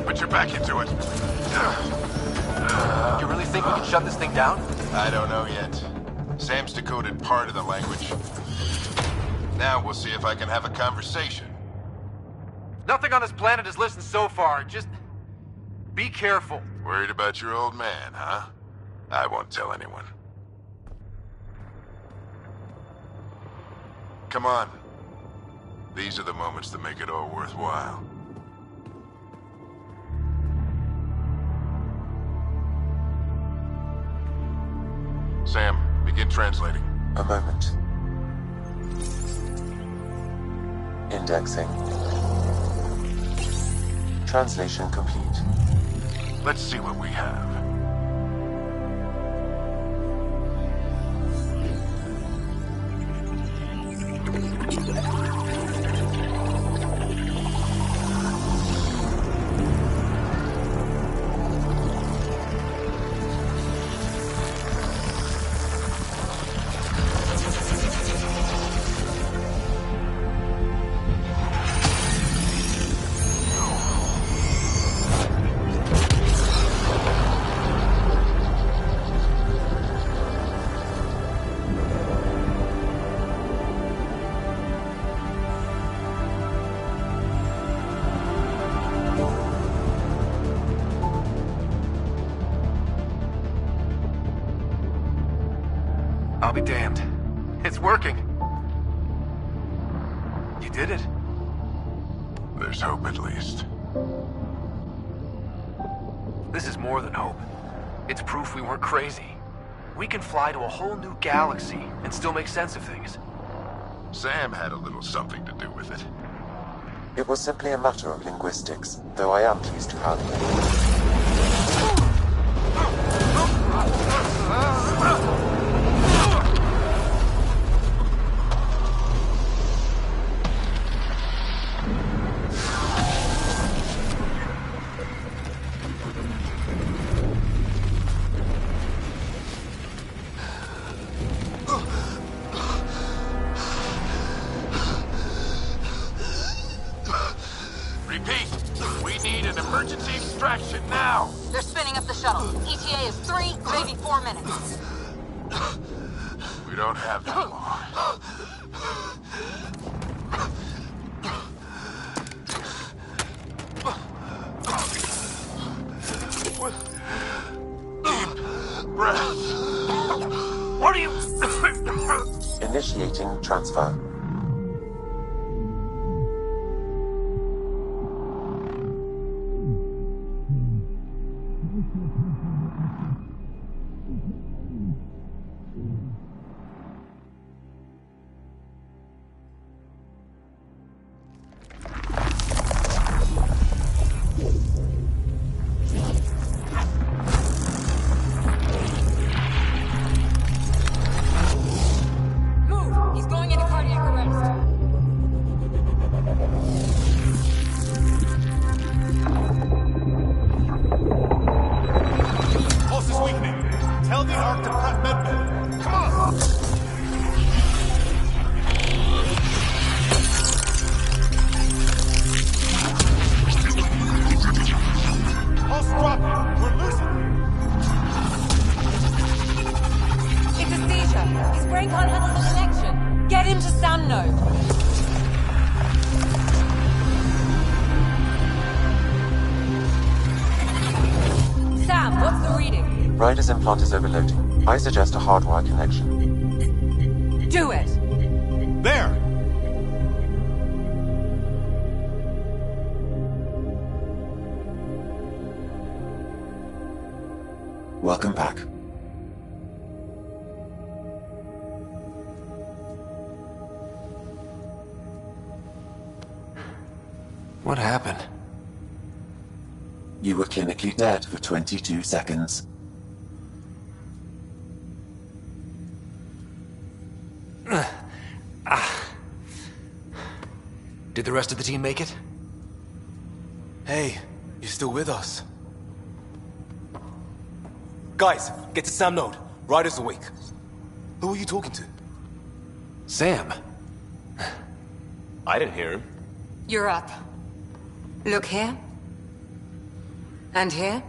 Put your back into it. You really think we can shut this thing down? I don't know yet. Sam's decoded part of the language. Now we'll see if I can have a conversation. Nothing on this planet has listened so far. Just be careful. Worried about your old man, huh? I won't tell anyone. Come on. These are the moments that make it all worthwhile. Sam, begin translating. A moment. Indexing. Translation complete. Let's see what we have. I'll be damned. It's working. You did it. There's hope at least. This is more than hope. It's proof we weren't crazy. We can fly to a whole new galaxy and still make sense of things. Sam had a little something to do with it. It was simply a matter of linguistics, though I am pleased to have it. They're spinning up the shuttle. ETA is 3, maybe 4 minutes. We don't have that long. Deep breath. What are you... Initiating transfer. Ryder's implant is overloading. I suggest a hardwire connection. Do it! There! Welcome back. What happened? You were clinically dead for 22 seconds. Did the rest of the team make it? Hey, you're still with us. Guys, get to Sam Node. Ryder's awake. Who are you talking to? Sam. I didn't hear him. You're up. Look here. And here.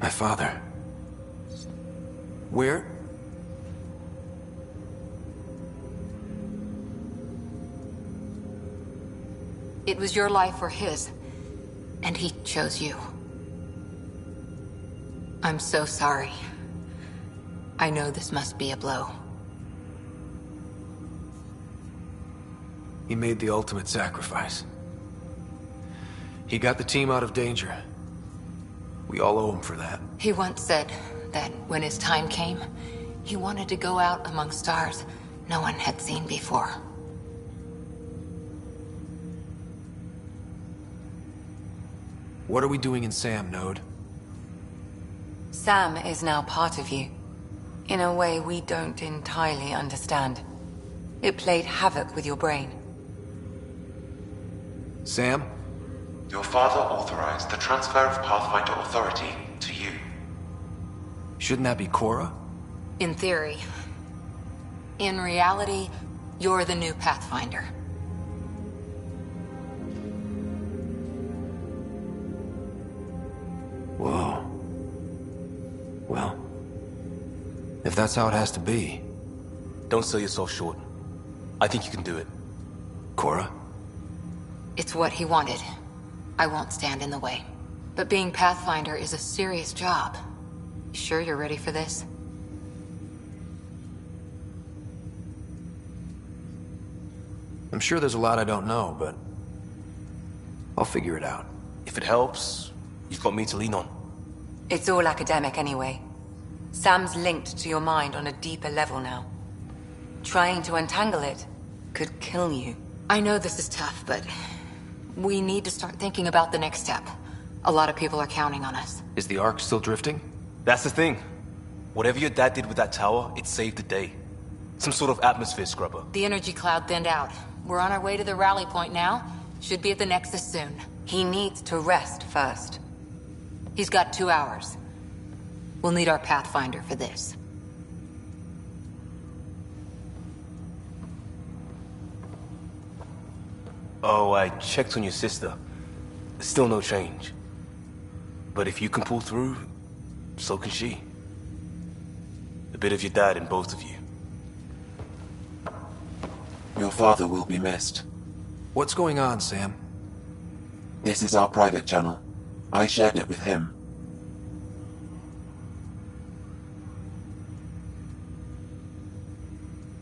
My father. Where? It was your life or his, and he chose you. I'm so sorry. I know this must be a blow. He made the ultimate sacrifice. He got the team out of danger. We all owe him for that. He once said that when his time came, he wanted to go out among stars no one had seen before. What are we doing in Sam, Node? Sam is now part of you, in a way we don't entirely understand. It played havoc with your brain. Sam? Your father authorized the transfer of Pathfinder authority to you. Shouldn't that be Cora? In theory. In reality, you're the new Pathfinder. Whoa. Well, if that's how it has to be. Don't sell yourself short. I think you can do it. Cora? It's what he wanted. I won't stand in the way. But being Pathfinder is a serious job. You sure you're ready for this? I'm sure there's a lot I don't know, but I'll figure it out. If it helps, you've got me to lean on. It's all academic anyway. Sam's linked to your mind on a deeper level now. Trying to untangle it could kill you. I know this is tough, but we need to start thinking about the next step. A lot of people are counting on us. Is the Ark still drifting? That's the thing. Whatever your dad did with that tower, it saved the day. Some sort of atmosphere scrubber. The energy cloud thinned out. We're on our way to the rally point now. Should be at the Nexus soon. He needs to rest first. He's got 2 hours. We'll need our Pathfinder for this. Oh, I checked on your sister. Still no change. But if you can pull through, so can she. A bit of your dad in both of you. Your father will be missed. What's going on, Sam? This is our private channel. I shared it with him.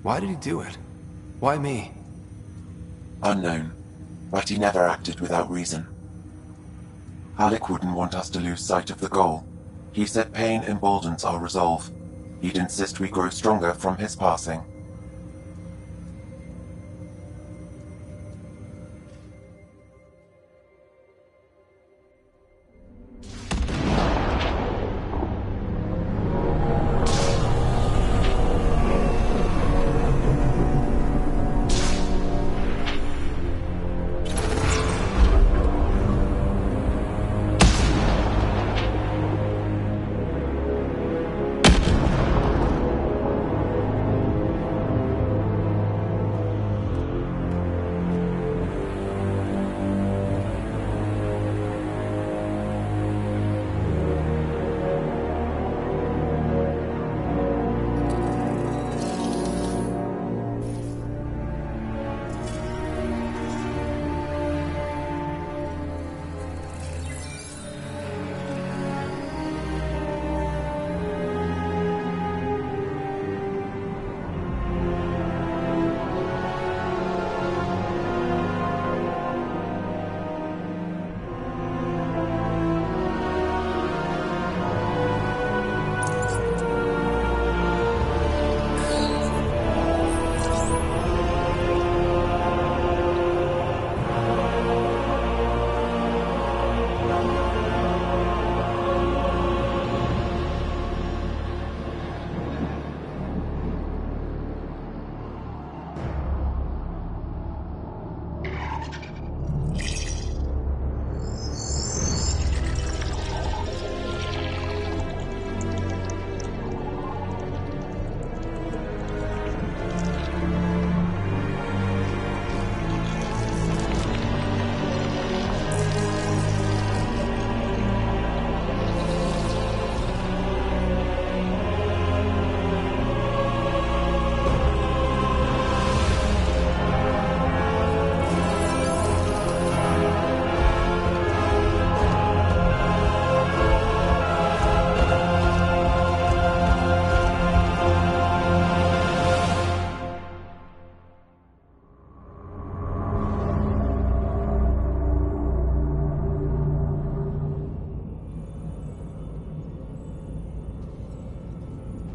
Why did he do it? Why me? Unknown, but he never acted without reason. Alec wouldn't want us to lose sight of the goal. He said pain emboldens our resolve. He'd insist we grow stronger from his passing.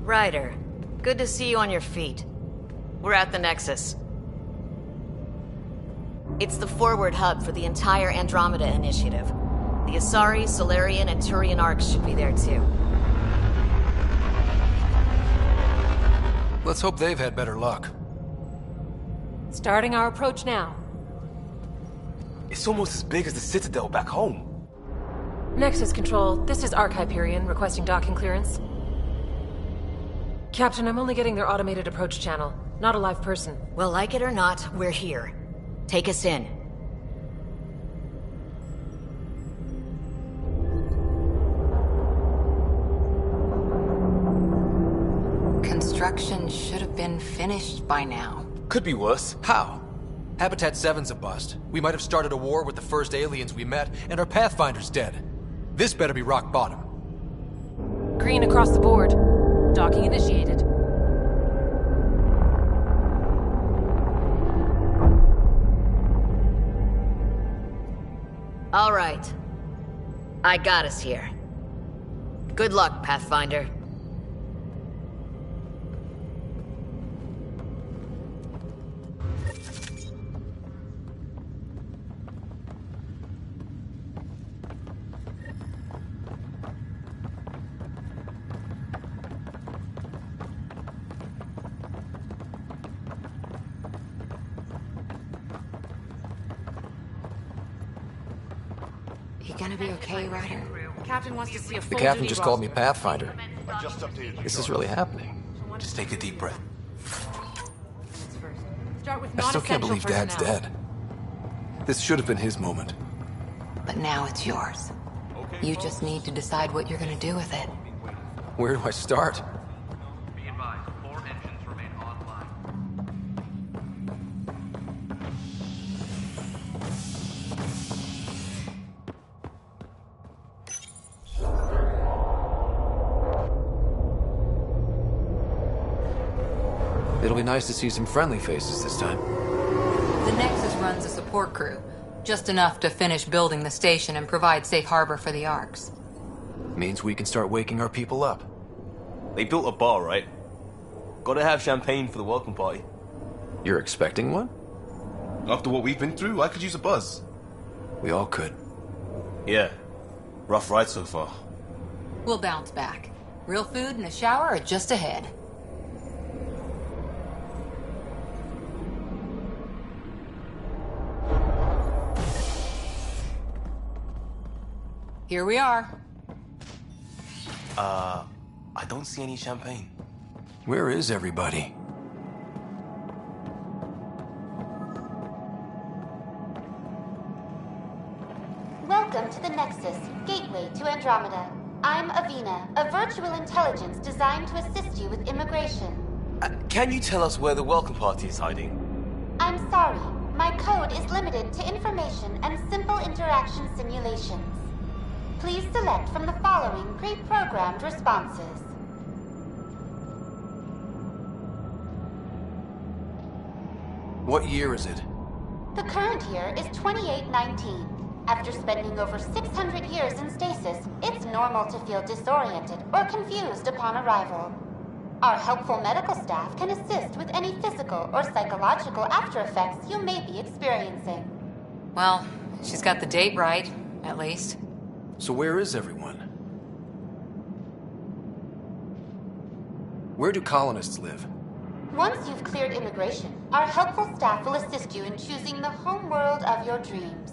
Ryder, good to see you on your feet. We're at the Nexus. It's the forward hub for the entire Andromeda initiative. The Asari, Solarian, and Turian arcs should be there too. Let's hope they've had better luck. Starting our approach now. It's almost as big as the Citadel back home. Nexus Control, this is Arc Hyperion requesting docking clearance. Captain, I'm only getting their automated approach channel, not a live person. Well, like it or not, we're here. Take us in. Construction should have been finished by now. Could be worse. How? Habitat 7's a bust. We might have started a war with the first aliens we met, and our Pathfinder's dead. This better be rock bottom. Green across the board. Docking initiated. All right. I got us here. Good luck, Pathfinder. You gonna be okay, Ryder? Captain wants to see a The full captain duty just called me roster. Pathfinder. Just updated. This is really happening. Just take a deep breath. Start with I still can't believe non-essential Dad's personnel. dead. This should have been his moment. But now it's yours. You just need to decide what you're gonna do with it. Where do I start? Be advised, 4 engines remain online. It'll be nice to see some friendly faces this time. The Nexus runs a support crew. Just enough to finish building the station and provide safe harbor for the Arks. Means we can start waking our people up. They built a bar, right? Gotta have champagne for the welcome party. You're expecting one? After what we've been through, I could use a buzz. We all could. Yeah. Rough ride so far. We'll bounce back. Real food and a shower are just ahead. Here we are. I don't see any champagne. Where is everybody? Welcome to the Nexus, gateway to Andromeda. I'm Avina, a virtual intelligence designed to assist you with immigration. Can you tell us where the welcome party is hiding? I'm sorry, my code is limited to information and simple interaction simulations. Please select from the following pre-programmed responses. What year is it? The current year is 2819. After spending over 600 years in stasis, it's normal to feel disoriented or confused upon arrival. Our helpful medical staff can assist with any physical or psychological after effects you may be experiencing. Well, she's got the date right, at least. So where is everyone? Where do colonists live? Once you've cleared immigration, our helpful staff will assist you in choosing the home world of your dreams.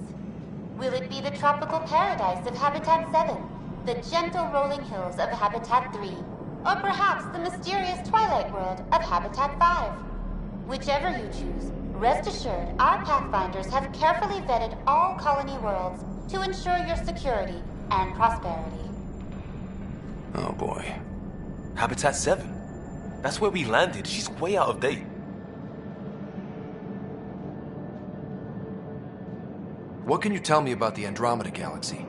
Will it be the tropical paradise of Habitat 7, the gentle rolling hills of Habitat 3, or perhaps the mysterious twilight world of Habitat 5? Whichever you choose, rest assured our Pathfinders have carefully vetted all colony worlds to ensure your security and prosperity. Oh boy. Habitat 7? That's where we landed. She's way out of date. What can you tell me about the Andromeda galaxy?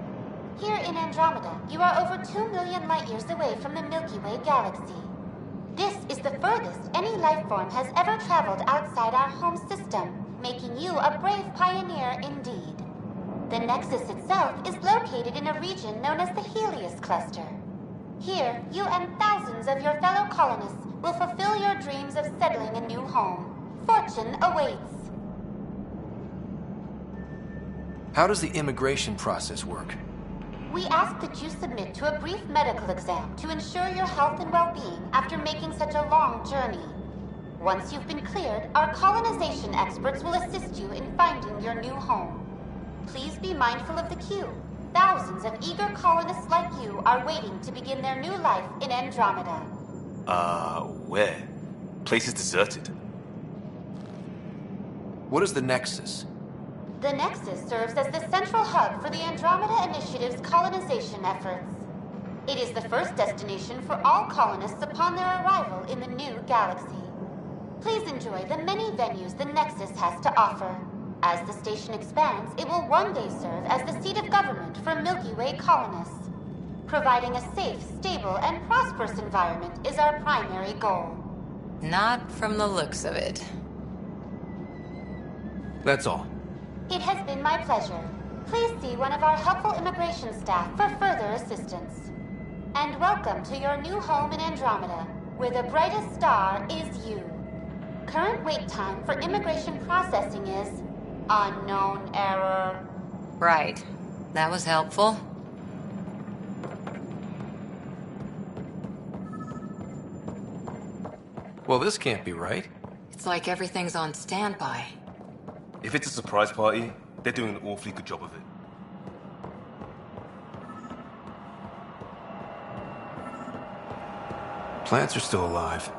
Here in Andromeda, you are over 2 million light years away from the Milky Way galaxy. This is the furthest any life form has ever traveled outside our home system, making you a brave pioneer indeed. The Nexus itself is located in a region known as the Helios Cluster. Here, you and thousands of your fellow colonists will fulfill your dreams of settling a new home. Fortune awaits. How does the immigration process work? We ask that you submit to a brief medical exam to ensure your health and well-being after making such a long journey. Once you've been cleared, our colonization experts will assist you in finding your new home. Please be mindful of the queue. Thousands of eager colonists like you are waiting to begin their new life in Andromeda. Where? Place is deserted. What is the Nexus? The Nexus serves as the central hub for the Andromeda Initiative's colonization efforts. It is the first destination for all colonists upon their arrival in the new galaxy. Please enjoy the many venues the Nexus has to offer. As the station expands, it will one day serve as the seat of government for Milky Way colonists. Providing a safe, stable, and prosperous environment is our primary goal. Not from the looks of it. That's all. It has been my pleasure. Please see one of our helpful immigration staff for further assistance. And welcome to your new home in Andromeda, where the brightest star is you. Current wait time for immigration processing is unknown error. Right. That was helpful. Well, this can't be right. It's like everything's on standby. If it's a surprise party, they're doing an awfully good job of it. Plants are still alive.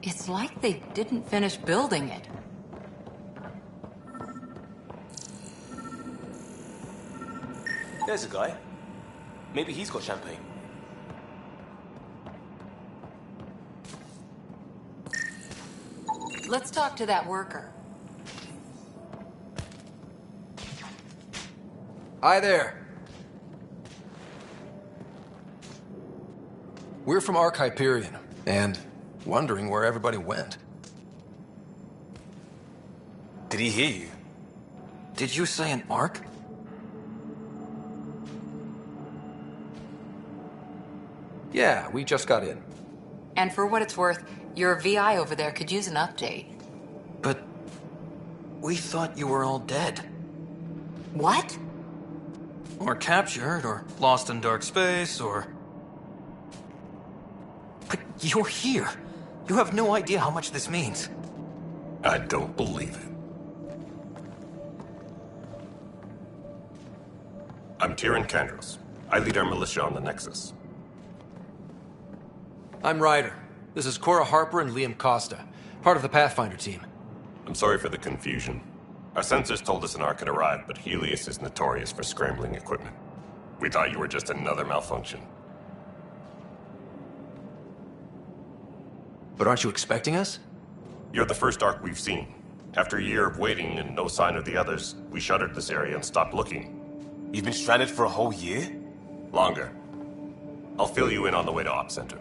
It's like they didn't finish building it. There's a guy. Maybe he's got champagne. Let's talk to that worker. Hi there. We're from Hyperion, and wondering where everybody went. Did he hear you? Did you say an Ark? Yeah, we just got in. And for what it's worth, your VI over there could use an update. But we thought you were all dead. What? Or captured, or lost in dark space, or... But you're here. You have no idea how much this means. I don't believe it. I'm Tyrion Kandros. I lead our militia on the Nexus. I'm Ryder. This is Cora Harper and Liam Costa, part of the Pathfinder team. I'm sorry for the confusion. Our sensors told us an Ark had arrived, but Helios is notorious for scrambling equipment. We thought you were just another malfunction. But aren't you expecting us? You're the first Ark we've seen. After a year of waiting and no sign of the others, we shuttered this area and stopped looking. You've been stranded for a whole year? Longer. I'll fill you in on the way to Op Center.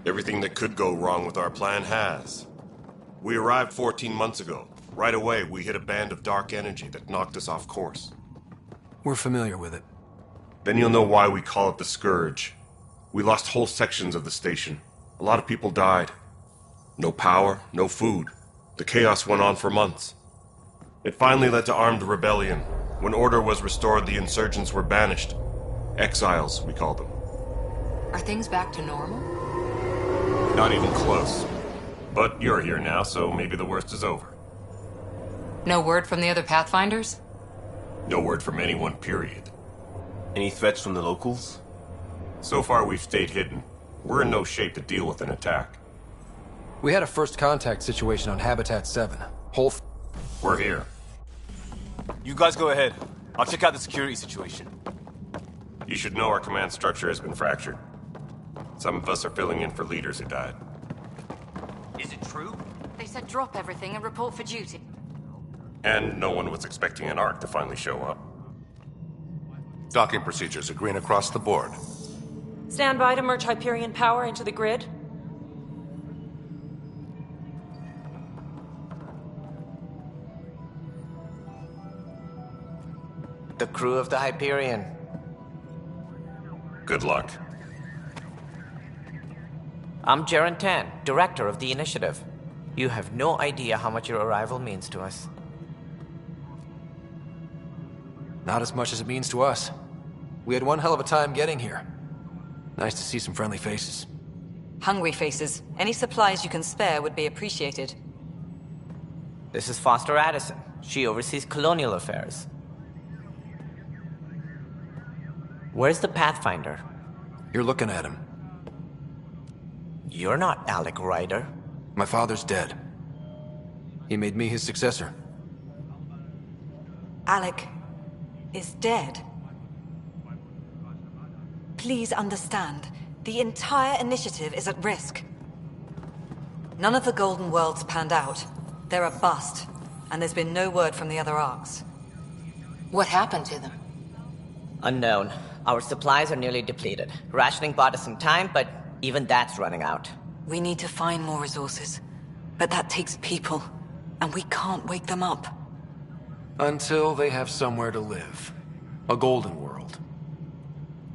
Everything that could go wrong with our plan has. We arrived 14 months ago. Right away, we hit a band of dark energy that knocked us off course. We're familiar with it. Then you'll know why we call it the Scourge. We lost whole sections of the station. A lot of people died. No power, no food. The chaos went on for months. It finally led to armed rebellion. When order was restored, the insurgents were banished. Exiles, we call them. Are things back to normal? Not even close. But you're here now, so maybe the worst is over. No word from the other Pathfinders? No word from anyone, period. Any threats from the locals? So far, we've stayed hidden. We're in no shape to deal with an attack. We had a first contact situation on Habitat 7. We're here. You guys go ahead. I'll check out the security situation. You should know our command structure has been fractured. Some of us are filling in for leaders who died. Is it true? They said drop everything and report for duty. And no one was expecting an Ark to finally show up. Docking procedures are green across the board. Stand by to merge Hyperion power into the grid. The crew of the Hyperion. Good luck. I'm Jian Tan, director of the initiative. You have no idea how much your arrival means to us. Not as much as it means to us. We had one hell of a time getting here. Nice to see some friendly faces. Hungry faces. Any supplies you can spare would be appreciated. This is Foster Addison. She oversees colonial affairs. Where's the Pathfinder? You're looking at him. You're not Alec Ryder. My father's dead. He made me his successor. Alec is dead. Please understand, the entire initiative is at risk. None of the Golden Worlds panned out. They're a bust, and there's been no word from the other arcs. What happened to them? Unknown. Our supplies are nearly depleted. Rationing bought us some time, but even that's running out. We need to find more resources, but that takes people, and we can't wake them up. Until they have somewhere to live. A golden world.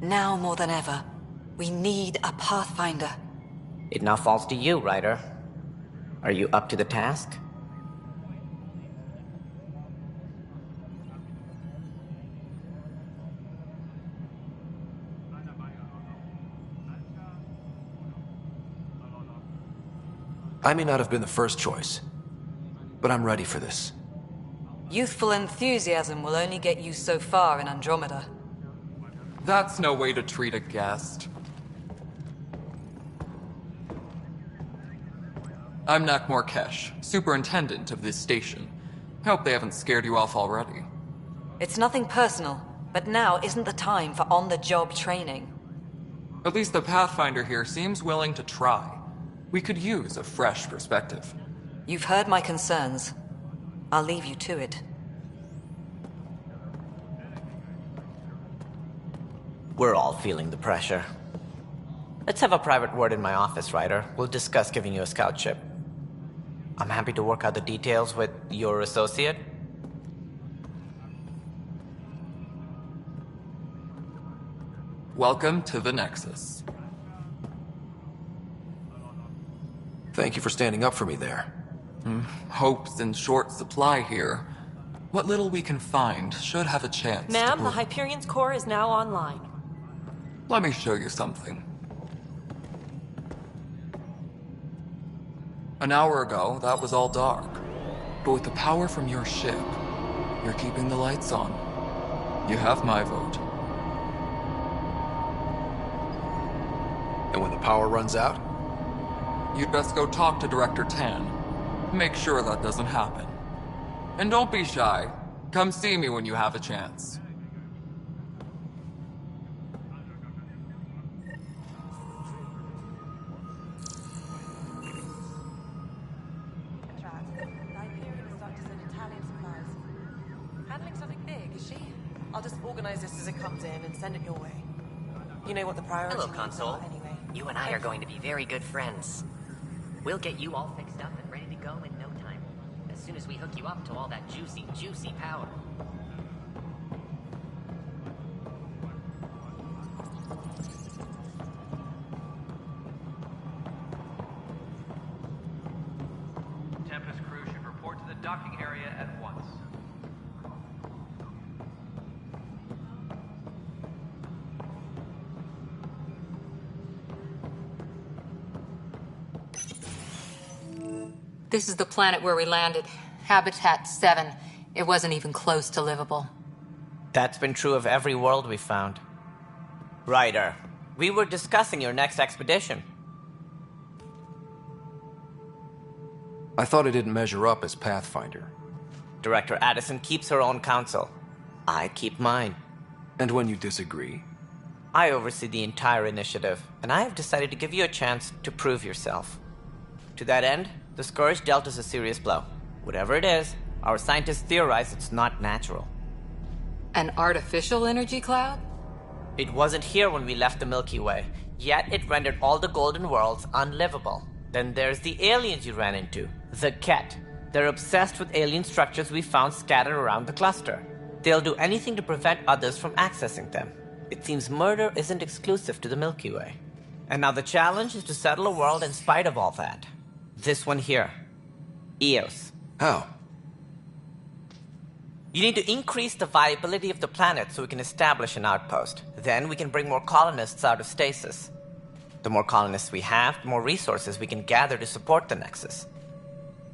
Now more than ever, we need a Pathfinder. It now falls to you, Ryder. Are you up to the task? I may not have been the first choice, but I'm ready for this. Youthful enthusiasm will only get you so far in Andromeda. That's no way to treat a guest. I'm Nakmor Kesh, superintendent of this station. Hope they haven't scared you off already. It's nothing personal, but now isn't the time for on-the-job training. At least the Pathfinder here seems willing to try. We could use a fresh perspective. You've heard my concerns. I'll leave you to it. We're all feeling the pressure. Let's have a private word in my office, Ryder. We'll discuss giving you a scout ship. I'm happy to work out the details with your associate. Welcome to the Nexus. Thank you for standing up for me there. Hope's in short supply here. What little we can find should have a chance. Ma'am, the Hyperion's core is now online. Let me show you something. An hour ago, that was all dark. But with the power from your ship, you're keeping the lights on. You have my vote. And when the power runs out? You'd best go talk to Director Tan. Make sure that doesn't happen. And don't be shy. Come see me when you have a chance. I'll just organize this as it comes in and send it your way. You know what the priority Hello, needs Console. are anyway. You and I are going to be very good friends. We'll get you all fixed up and ready to go in no time. As soon as we hook you up to all that juicy, juicy power. Tempest crew should report to the docking area at once. This is the planet where we landed. Habitat 7. It wasn't even close to livable. That's been true of every world we found. Ryder, we were discussing your next expedition. I thought I didn't measure up as Pathfinder. Director Addison keeps her own counsel. I keep mine. And when you disagree? I oversee the entire initiative, and I have decided to give you a chance to prove yourself. To that end, the Scourge dealt us a serious blow. Whatever it is, our scientists theorize it's not natural. An artificial energy cloud? It wasn't here when we left the Milky Way, yet it rendered all the Golden Worlds unlivable. Then there's the aliens you ran into, the Ket. They're obsessed with alien structures we found scattered around the cluster. They'll do anything to prevent others from accessing them. It seems murder isn't exclusive to the Milky Way. And now the challenge is to settle a world in spite of all that. This one here. Eos. How? You need to increase the viability of the planet so we can establish an outpost. Then we can bring more colonists out of stasis. The more colonists we have, the more resources we can gather to support the Nexus.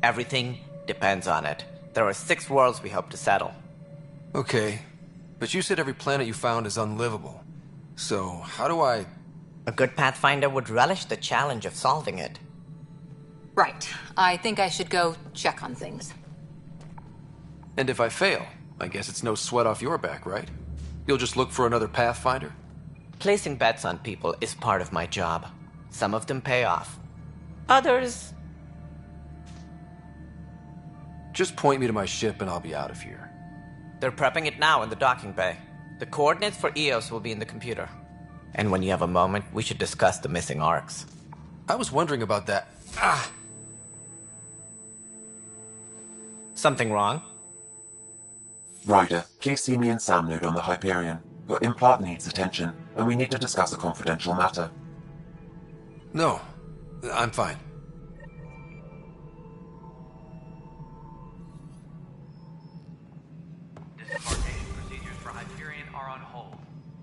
Everything depends on it. There are 6 worlds we hope to settle. Okay, but you said every planet you found is unlivable. So, how do I... A good Pathfinder would relish the challenge of solving it. Right. I think I should go check on things. And if I fail, I guess it's no sweat off your back, right? You'll just look for another Pathfinder? Placing bets on people is part of my job. Some of them pay off. Others... Just point me to my ship and I'll be out of here. They're prepping it now in the docking bay. The coordinates for Eos will be in the computer. And when you have a moment, we should discuss the missing arcs. I was wondering about that. Ah! Something wrong? Ryder, please see me and Sam node on the Hyperion. Your implant needs attention, and we need to discuss a confidential matter. No, I'm fine. Disembarkation procedures for Hyperion are on hold.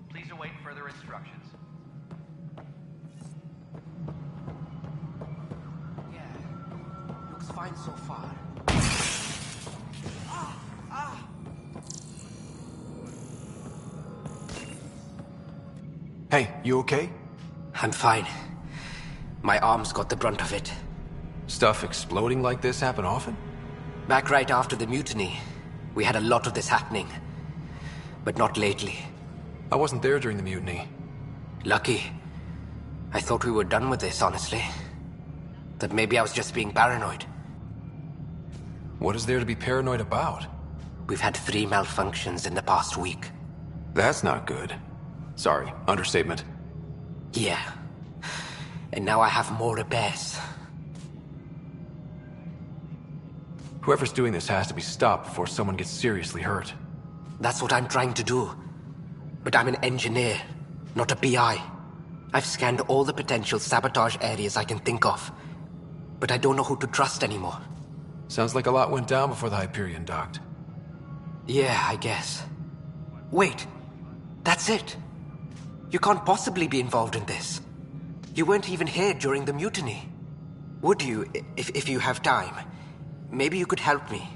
Please await further instructions. Yeah, looks fine so far. Hey, you okay? I'm fine. My arms got the brunt of it. Stuff exploding like this happen often? Back right after the mutiny, we had a lot of this happening. But not lately. I wasn't there during the mutiny. Lucky. I thought we were done with this, honestly. That maybe I was just being paranoid. What is there to be paranoid about? We've had 3 malfunctions in the past week. That's not good. Sorry, understatement. Yeah. And now I have more repairs. Whoever's doing this has to be stopped before someone gets seriously hurt. That's what I'm trying to do. But I'm an engineer, not a PI. I've scanned all the potential sabotage areas I can think of. But I don't know who to trust anymore. Sounds like a lot went down before the Hyperion docked. Yeah, I guess. Wait. That's it. You can't possibly be involved in this. You weren't even here during the mutiny. Would you, if you have time? Maybe you could help me.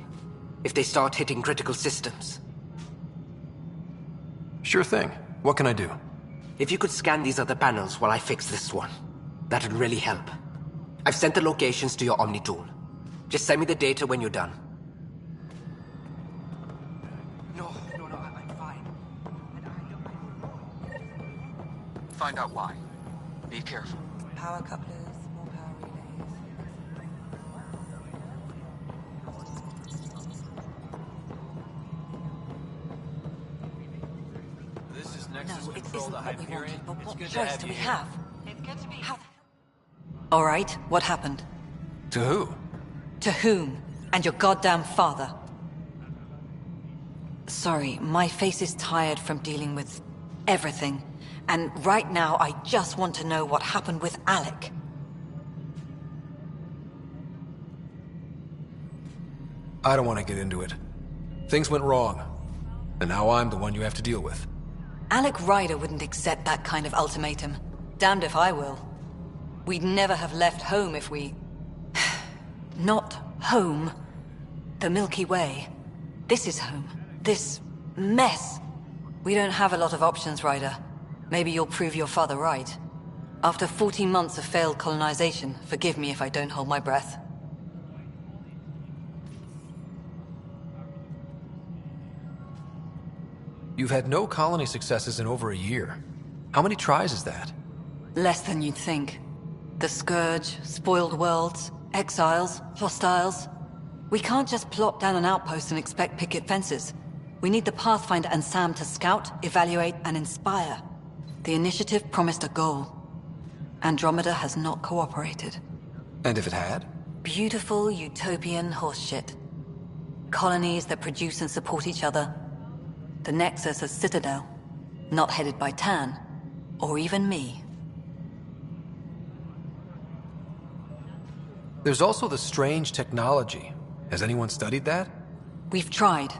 If they start hitting critical systems. Sure thing. What can I do? If you could scan these other panels while I fix this one, that'd really help. I've sent the locations to your Omni tool. Just send me the data when you're done. No, I'm fine. Find out why. Be careful. Power couplers, more power relays. This is Nexus No, it Control isn't to what we Hyperion. wanted, but It's what good to choice have do you we here. have? It's good to be... All right, what happened? To who? To whom? And your goddamn father. Sorry, my face is tired from dealing with everything. And right now, I just want to know what happened with Alec. I don't want to get into it. Things went wrong. And now I'm the one you have to deal with. Alec Ryder wouldn't accept that kind of ultimatum. Damned if I will. We'd never have left home if we... Not home. The Milky Way. This is home. This mess. We don't have a lot of options, Ryder. Maybe you'll prove your father right. After 14 months of failed colonization, forgive me if I don't hold my breath. You've had no colony successes in over a year. How many tries is that? Less than you'd think. The Scourge, spoiled worlds, exiles, hostiles. We can't just plop down an outpost and expect picket fences. We need the Pathfinder and Sam to scout, evaluate, and inspire. The initiative promised a goal. Andromeda has not cooperated. And if it had? Beautiful utopian horseshit. Colonies that produce and support each other. The Nexus as Citadel. Not headed by Tan, or even me. There's also the strange technology. Has anyone studied that? We've tried.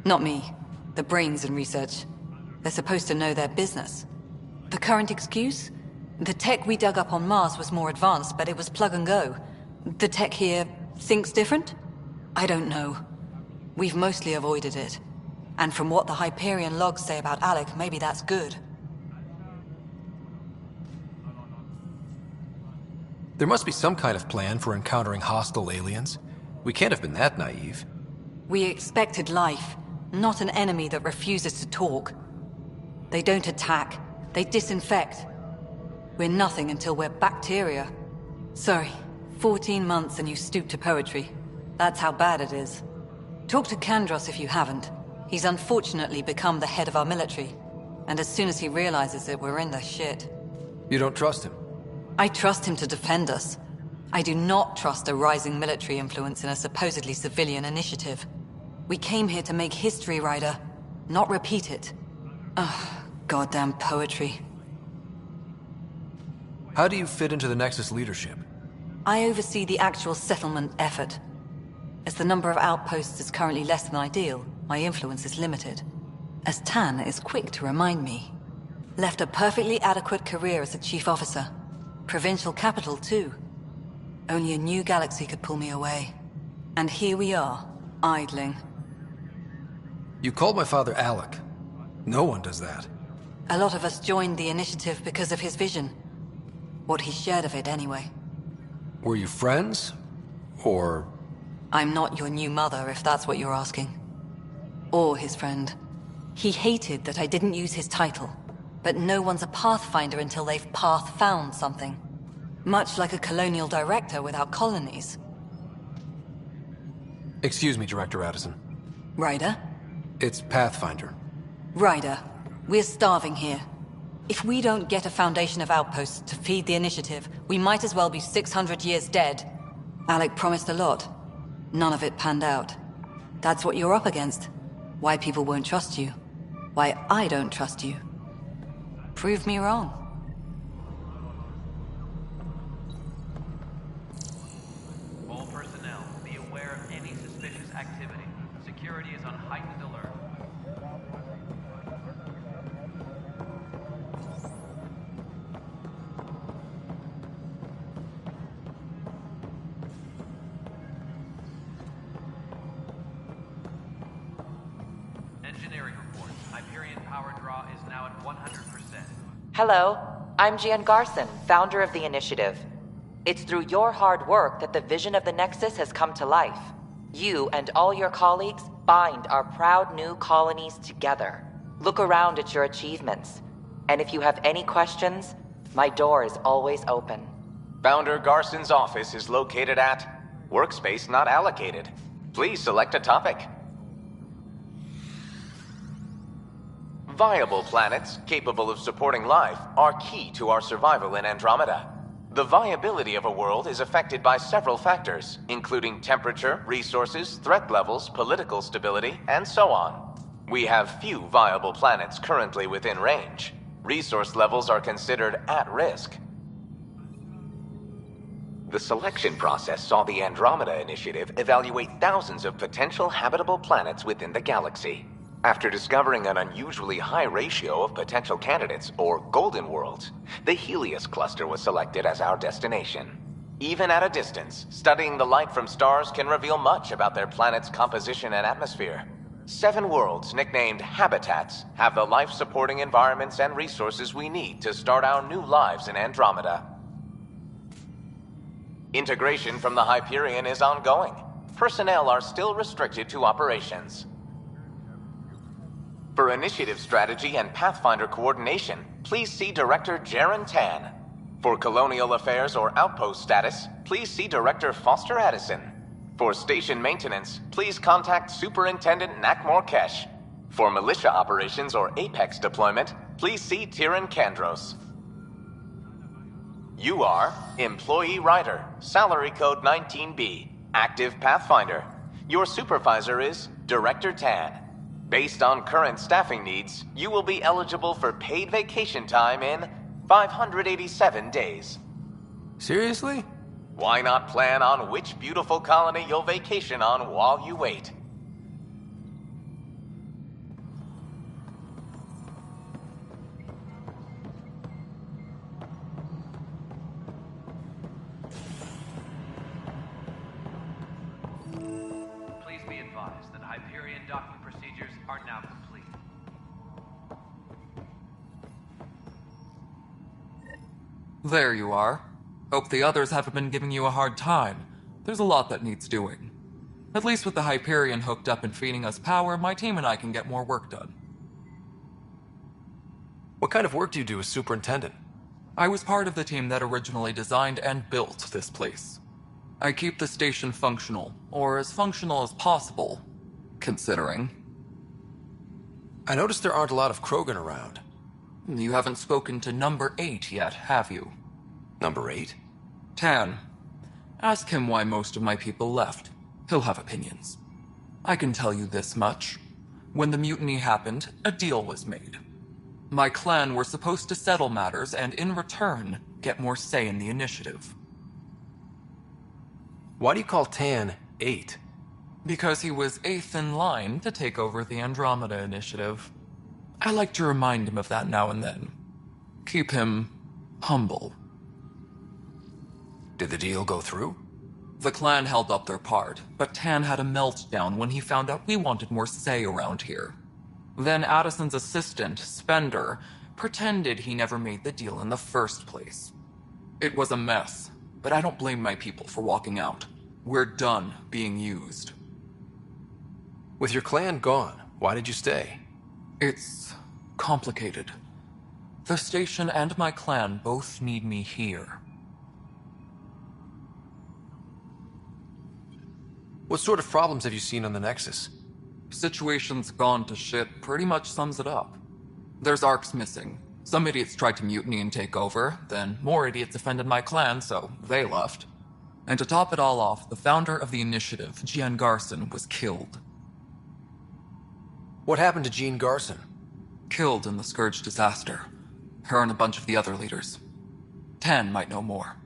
Not me. The brains in research. They're supposed to know their business. The current excuse? The tech we dug up on Mars was more advanced, but it was plug and go. The tech here thinks different? I don't know. We've mostly avoided it. And from what the Hyperion logs say about Alec, maybe that's good. There must be some kind of plan for encountering hostile aliens. We can't have been that naive. We expected life, not an enemy that refuses to talk. They don't attack, they disinfect. We're nothing until we're bacteria. Sorry, 14 months and you stoop to poetry. That's how bad it is. Talk to Kandros if you haven't. He's unfortunately become the head of our military. And as soon as he realizes it, we're in the shit. You don't trust him? I trust him to defend us. I do not trust a rising military influence in a supposedly civilian initiative. We came here to make history, Ryder, not repeat it. Ugh, goddamn poetry. How do you fit into the Nexus leadership? I oversee the actual settlement effort. As the number of outposts is currently less than ideal, my influence is limited. As Tan is quick to remind me. Left a perfectly adequate career as a chief officer. Provincial capital, too. Only a new galaxy could pull me away. And here we are, idling. You called my father Alec. No one does that. A lot of us joined the initiative because of his vision. What he shared of it, anyway. Were you friends? Or... I'm not your new mother, if that's what you're asking. Or his friend. He hated that I didn't use his title. But no one's a Pathfinder until they've path-found something. Much like a colonial director without colonies. Excuse me, Director Addison. Ryder? It's Pathfinder. Ryder, we're starving here. If we don't get a foundation of outposts to feed the initiative, we might as well be 600 years dead. Alec promised a lot. None of it panned out. That's what you're up against. Why people won't trust you. Why I don't trust you. Prove me wrong. All personnel, be aware of any suspicious activity. Security is on heightened alert. Engineering reports. Hyperion power draw is now at 100%. Hello, I'm Jian Garson, founder of the initiative. It's through your hard work that the vision of the Nexus has come to life. You and all your colleagues bind our proud new colonies together. Look around at your achievements. And if you have any questions, my door is always open. Founder Garson's office is located at Workspace Not Allocated. Please select a topic. Viable planets capable of supporting life are key to our survival in Andromeda. The viability of a world is affected by several factors, including temperature, resources, threat levels, political stability, and so on. We have few viable planets currently within range. Resource levels are considered at risk. The selection process saw the Andromeda Initiative evaluate thousands of potential habitable planets within the galaxy. After discovering an unusually high ratio of potential candidates, or golden worlds, the Helios cluster was selected as our destination. Even at a distance, studying the light from stars can reveal much about their planet's composition and atmosphere. 7 worlds, nicknamed habitats, have the life-supporting environments and resources we need to start our new lives in Andromeda. Integration from the Hyperion is ongoing. Personnel are still restricted to operations. For initiative strategy and Pathfinder coordination, please see Director Jian Tan. For colonial affairs or outpost status, please see Director Foster Addison. For station maintenance, please contact Superintendent Nakmor Kesh. For militia operations or Apex deployment, please see Tyran Kandros. You are Employee Rider, Salary Code 19B, Active Pathfinder. Your supervisor is Director Tan. Based on current staffing needs, you will be eligible for paid vacation time in 587 days. Seriously? Why not plan on which beautiful colony you'll vacation on while you wait? Please be advised that Hyperion docking procedures are now complete. There you are. Hope the others haven't been giving you a hard time. There's a lot that needs doing. At least with the Hyperion hooked up and feeding us power, my team and I can get more work done. What kind of work do you do as superintendent? I was part of the team that originally designed and built this place. I keep the station functional, or as functional as possible, considering. I noticed there aren't a lot of Krogan around. You haven't spoken to number 8 yet, have you? Number 8? Tan. Ask him why most of my people left. He'll have opinions. I can tell you this much. When the mutiny happened, a deal was made. My clan were supposed to settle matters and, in return, get more say in the initiative. Why do you call Tan 8? Because he was 8th in line to take over the Andromeda initiative. I like to remind him of that now and then. Keep him humble. Did the deal go through? The clan held up their part, but Tan had a meltdown when he found out we wanted more say around here. Then Addison's assistant, Spender, pretended he never made the deal in the first place. It was a mess, but I don't blame my people for walking out. We're done being used. With your clan gone, why did you stay? It's complicated. The station and my clan both need me here. What sort of problems have you seen on the Nexus? Situation's gone to shit pretty much sums it up. There's arcs missing. Some idiots tried to mutiny and take over, then more idiots offended my clan, so they left. And to top it all off, the founder of the initiative, Jian Garson, was killed. What happened to Jian Garson? Killed in the Scourge disaster. Her and a bunch of the other leaders. Tan might know more.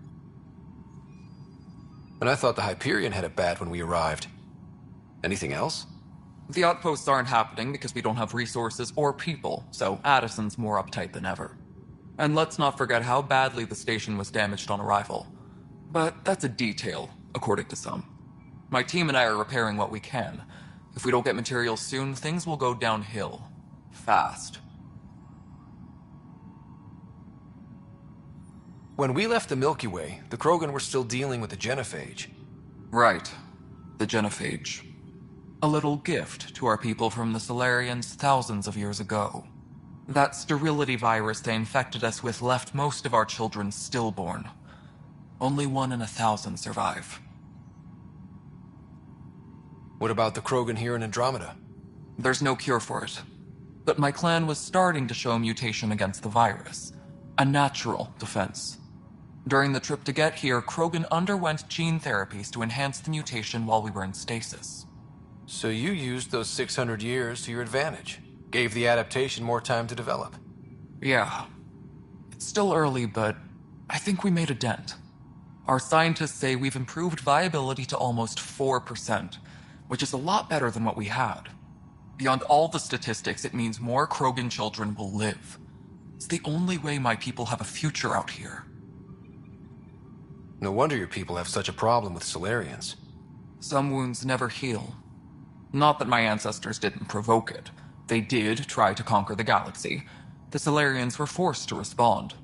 And I thought the Hyperion had it bad when we arrived. Anything else? The outposts aren't happening because we don't have resources or people, so Addison's more uptight than ever. And let's not forget how badly the station was damaged on arrival. But that's a detail, according to some. My team and I are repairing what we can. If we don't get materials soon, things will go downhill. Fast. When we left the Milky Way, the Krogan were still dealing with the genophage. Right. The genophage. A little gift to our people from the Solarians thousands of years ago. That sterility virus they infected us with left most of our children stillborn. Only 1 in 1,000 survive. What about the Krogan here in Andromeda? There's no cure for it. But my clan was starting to show mutation against the virus. A natural defense. During the trip to get here, Krogan underwent gene therapies to enhance the mutation while we were in stasis. So you used those 600 years to your advantage. Gave the adaptation more time to develop. Yeah. It's still early, but I think we made a dent. Our scientists say we've improved viability to almost 4%, which is a lot better than what we had. Beyond all the statistics, it means more Krogan children will live. It's the only way my people have a future out here. No wonder your people have such a problem with Solarians. Some wounds never heal. Not that my ancestors didn't provoke it. They did try to conquer the galaxy. The Solarians were forced to respond.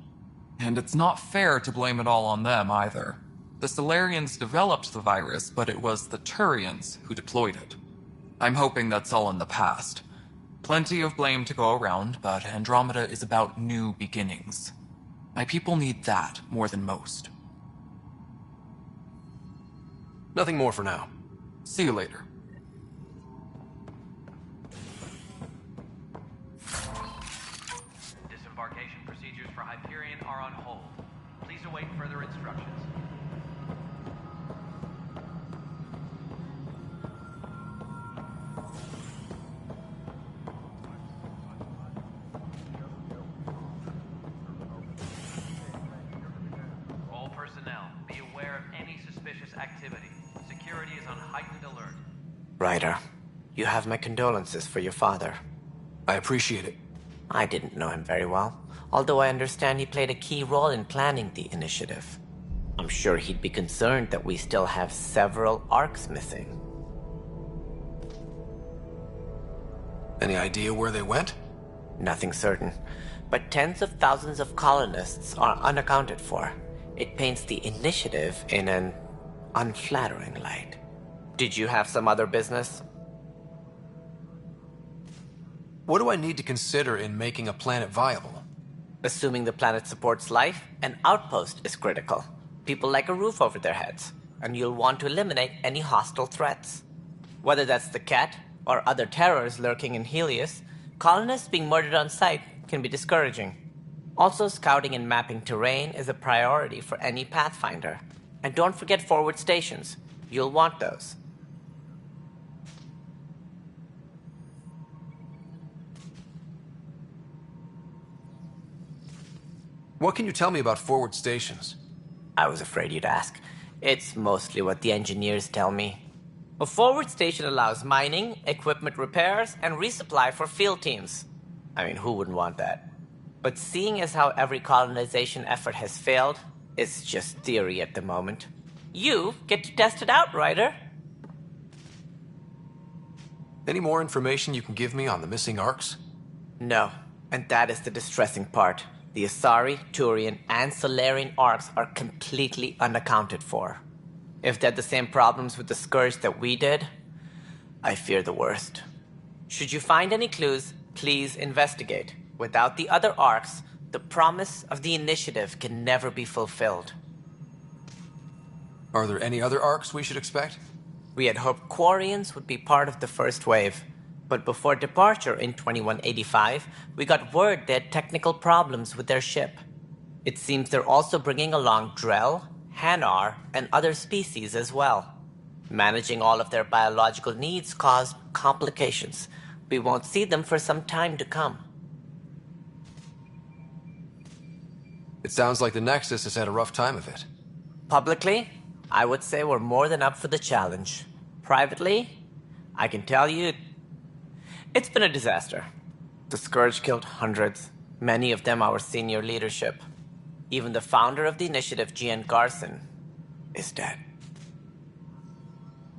And it's not fair to blame it all on them, either. The Solarians developed the virus, but it was the Turians who deployed it. I'm hoping that's all in the past. Plenty of blame to go around, but Andromeda is about new beginnings. My people need that more than most. Nothing more for now. See you later. Disembarkation procedures for Hyperion are on hold. Please await further instructions. Ryder, you have my condolences for your father. I appreciate it. I didn't know him very well, although I understand he played a key role in planning the initiative. I'm sure he'd be concerned that we still have several arcs missing. Any idea where they went? Nothing certain, but tens of thousands of colonists are unaccounted for. It paints the initiative in an unflattering light. Did you have some other business? What do I need to consider in making a planet viable? Assuming the planet supports life, an outpost is critical. People like a roof over their heads, and you'll want to eliminate any hostile threats. Whether that's the cat or other terrors lurking in Helios, colonists being murdered on sight can be discouraging. Also, scouting and mapping terrain is a priority for any Pathfinder. And don't forget forward stations. You'll want those. What can you tell me about forward stations? I was afraid you'd ask. It's mostly what the engineers tell me. A forward station allows mining, equipment repairs, and resupply for field teams. I mean, who wouldn't want that? But seeing as how every colonization effort has failed, it's just theory at the moment. You get to test it out, Ryder. Any more information you can give me on the missing arcs? No, and that is the distressing part. The Asari, Turian, and Solarian arcs are completely unaccounted for. If they had the same problems with the Scourge that we did, I fear the worst. Should you find any clues, please investigate. Without the other arcs, the promise of the initiative can never be fulfilled. Are there any other arcs we should expect? We had hoped Quarians would be part of the first wave. But before departure in 2185, we got word they had technical problems with their ship. It seems they're also bringing along Drell, Hanar, and other species as well. Managing all of their biological needs caused complications. We won't see them for some time to come. It sounds like the Nexus has had a rough time of it. Publicly, I would say we're more than up for the challenge. Privately, I can tell you, it's been a disaster. The Scourge killed hundreds, many of them our senior leadership. Even the founder of the initiative, Jian Garson, is dead.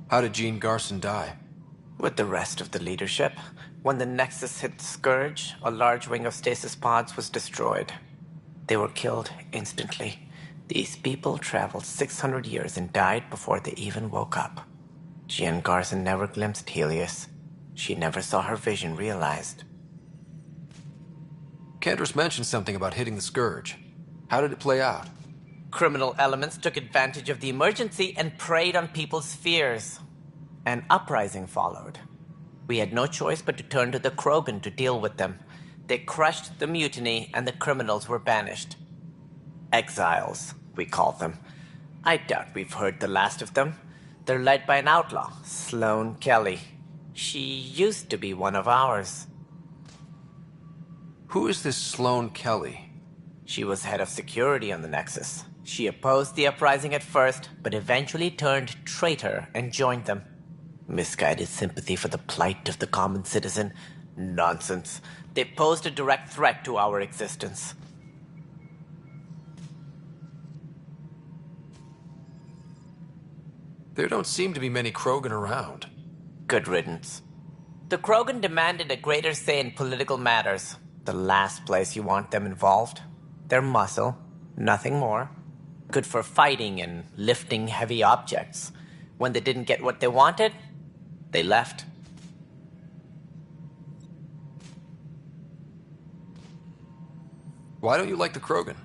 How did Jian Garson die? With the rest of the leadership. When the Nexus hit the Scourge, a large wing of stasis pods was destroyed. They were killed instantly. These people traveled 600 years and died before they even woke up. Jian Garson never glimpsed Helios. She never saw her vision realized. Cantor's mentioned something about hitting the Scourge. How did it play out? Criminal elements took advantage of the emergency and preyed on people's fears. An uprising followed. We had no choice but to turn to the Krogan to deal with them. They crushed the mutiny and the criminals were banished. Exiles, we called them. I doubt we've heard the last of them. They're led by an outlaw, Sloane Kelly. She used to be one of ours. Who is this Sloane Kelly? She was head of security on the Nexus. She opposed the uprising at first, but eventually turned traitor and joined them. Misguided sympathy for the plight of the common citizen? Nonsense. They posed a direct threat to our existence. There don't seem to be many Krogan around. Good riddance. The Krogan demanded a greater say in political matters. The last place you want them involved. Their muscle, nothing more. Good for fighting and lifting heavy objects. When they didn't get what they wanted, they left. Why don't you like the Krogan?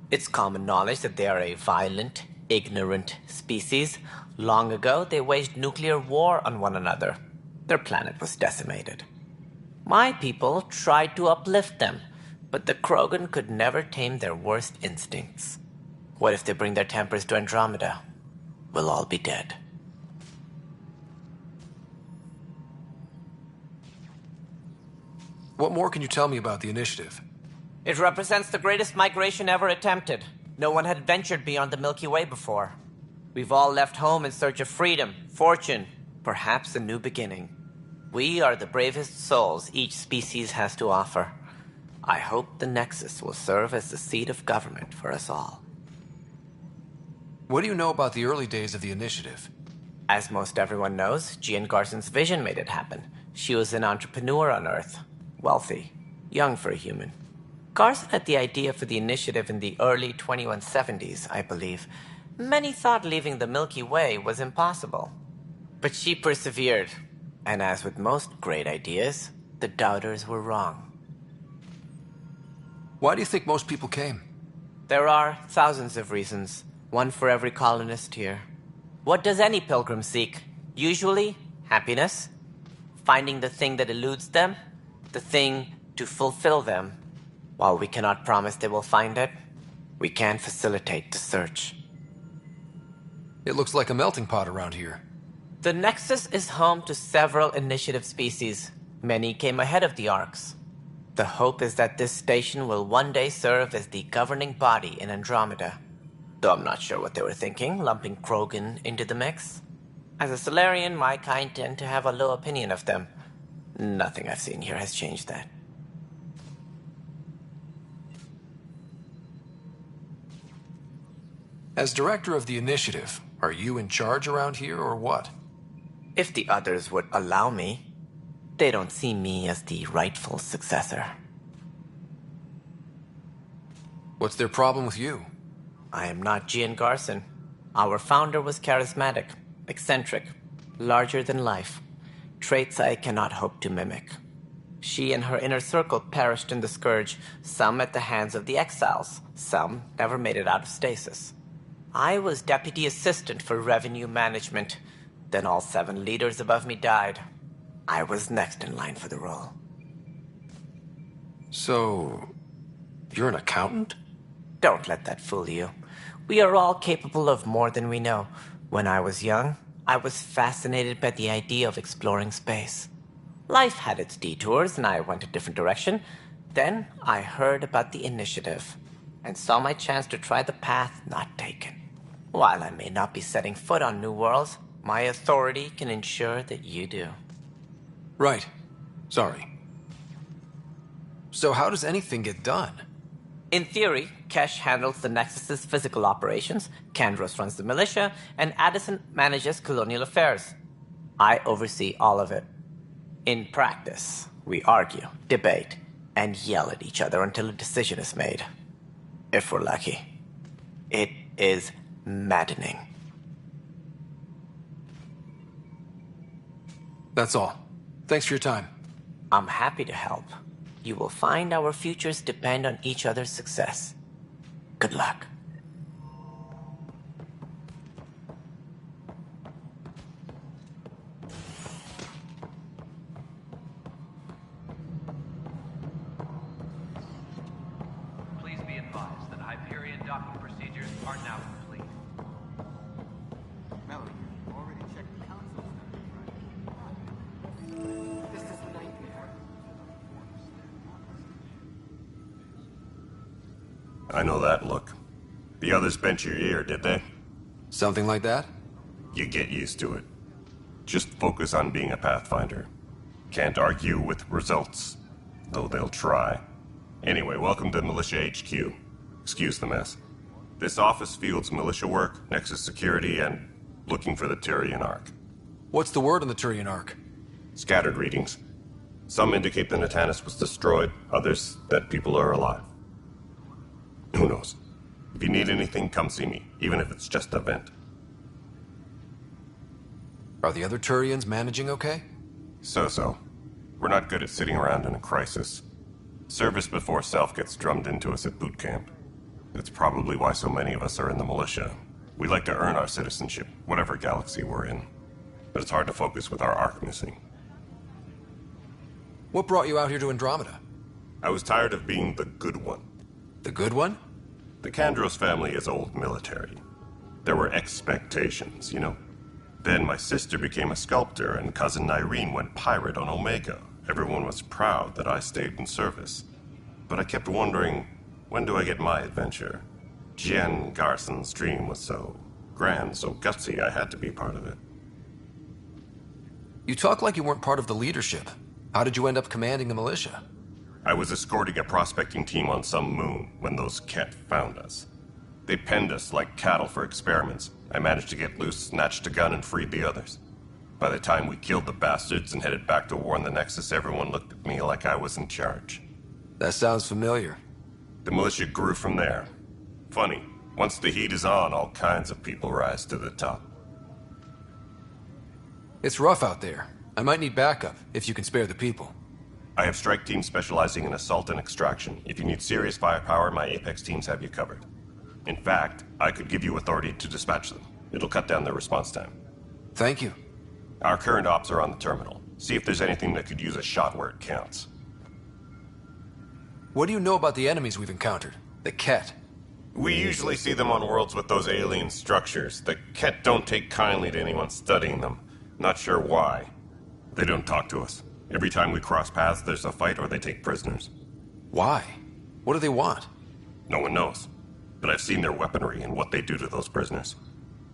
It's common knowledge that they are a violent, ignorant species. Long ago, they waged nuclear war on one another. Their planet was decimated. My people tried to uplift them, but the Krogan could never tame their worst instincts. What if they bring their tempers to Andromeda? We'll all be dead. What more can you tell me about the initiative? It represents the greatest migration ever attempted. No one had ventured beyond the Milky Way before. We've all left home in search of freedom, fortune, perhaps a new beginning. We are the bravest souls each species has to offer. I hope the Nexus will serve as the seat of government for us all. What do you know about the early days of the Initiative? As most everyone knows, Jian Garson's vision made it happen. She was an entrepreneur on Earth. Wealthy. Young for a human. Garson had the idea for the Initiative in the early 2170s, I believe. Many thought leaving the Milky Way was impossible. But she persevered. And as with most great ideas, the doubters were wrong. Why do you think most people came? There are thousands of reasons, one for every colonist here. What does any pilgrim seek? Usually, happiness. Finding the thing that eludes them, the thing to fulfill them. While we cannot promise they will find it, we can facilitate the search. It looks like a melting pot around here. The Nexus is home to several Initiative species. Many came ahead of the Arks. The hope is that this station will one day serve as the governing body in Andromeda. Though I'm not sure what they were thinking, lumping Krogan into the mix. As a Solarian, my kind tend to have a low opinion of them. Nothing I've seen here has changed that. As director of the Initiative, are you in charge around here or what? If the others would allow me, they don't see me as the rightful successor. What's their problem with you? I am not Jian Garson. Our founder was charismatic, eccentric, larger than life. Traits I cannot hope to mimic. She and her inner circle perished in the Scourge, some at the hands of the Exiles, some never made it out of stasis. I was deputy assistant for revenue management. Then all 7 leaders above me died. I was next in line for the role. So, you're an accountant? Don't let that fool you. We are all capable of more than we know. When I was young, I was fascinated by the idea of exploring space. Life had its detours, and I went a different direction. Then I heard about the Initiative, and saw my chance to try the path not taken. While I may not be setting foot on new worlds, my authority can ensure that you do. Right. Sorry. So how does anything get done? In theory, Kesh handles the Nexus's physical operations, Kandros runs the militia, and Addison manages colonial affairs. I oversee all of it. In practice, we argue, debate, and yell at each other until a decision is made. If we're lucky. It is maddening. That's all. Thanks for your time. I'm happy to help. You will find our futures depend on each other's success. Good luck. Please be advised that Hyperion docking procedures are now complete. Melody, you already checked the console stuff, right? This is a nightmare. I know that look. The others bent your ear, did they? Something like that? You get used to it. Just focus on being a Pathfinder. Can't argue with results, though they'll try. Anyway, welcome to Militia HQ. Excuse the mess. This office fields militia work, Nexus security, and looking for the Turian Ark. What's the word on the Turian Ark? Scattered readings. Some indicate the Natanus was destroyed, others that people are alive. Who knows? If you need anything, come see me, even if it's just a vent. Are the other Turians managing okay? So-so. We're not good at sitting around in a crisis. Service before self gets drummed into us at boot camp. That's probably why so many of us are in the militia. We like to earn our citizenship, whatever galaxy we're in. But it's hard to focus with our arc missing. What brought you out here to Andromeda? I was tired of being the good one. The good one? The Kandros family is old military. There were expectations, you know? Then my sister became a sculptor and cousin Irene went pirate on Omega. Everyone was proud that I stayed in service. But I kept wondering, when do I get my adventure? Jian Garson's dream was so grand, so gutsy, I had to be part of it. You talk like you weren't part of the leadership. How did you end up commanding the militia? I was escorting a prospecting team on some moon when those Ket found us. They penned us like cattle for experiments. I managed to get loose, snatched a gun, and freed the others. By the time we killed the bastards and headed back to warn the Nexus, everyone looked at me like I was in charge. That sounds familiar. The militia grew from there. Funny, once the heat is on, all kinds of people rise to the top. It's rough out there. I might need backup, if you can spare the people. I have strike teams specializing in assault and extraction. If you need serious firepower, my Apex teams have you covered. In fact, I could give you authority to dispatch them. It'll cut down their response time. Thank you. Our current ops are on the terminal. See if there's anything that could use a shot where it counts. What do you know about the enemies we've encountered? The Ket? We usually see them on worlds with those alien structures. The Ket don't take kindly to anyone studying them. Not sure why. They don't talk to us. Every time we cross paths, there's a fight or they take prisoners. Why? What do they want? No one knows. But I've seen their weaponry and what they do to those prisoners.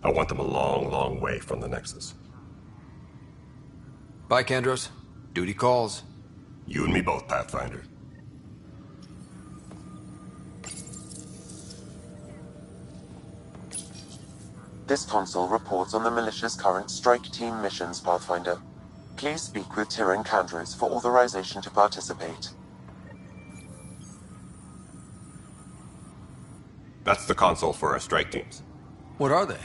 I want them a long, long way from the Nexus. Bye, Kandros. Duty calls. You and me both, Pathfinder. This console reports on the militia's current strike team missions, Pathfinder. Please speak with Tyrion Kandros for authorization to participate. That's the console for our strike teams. What are they?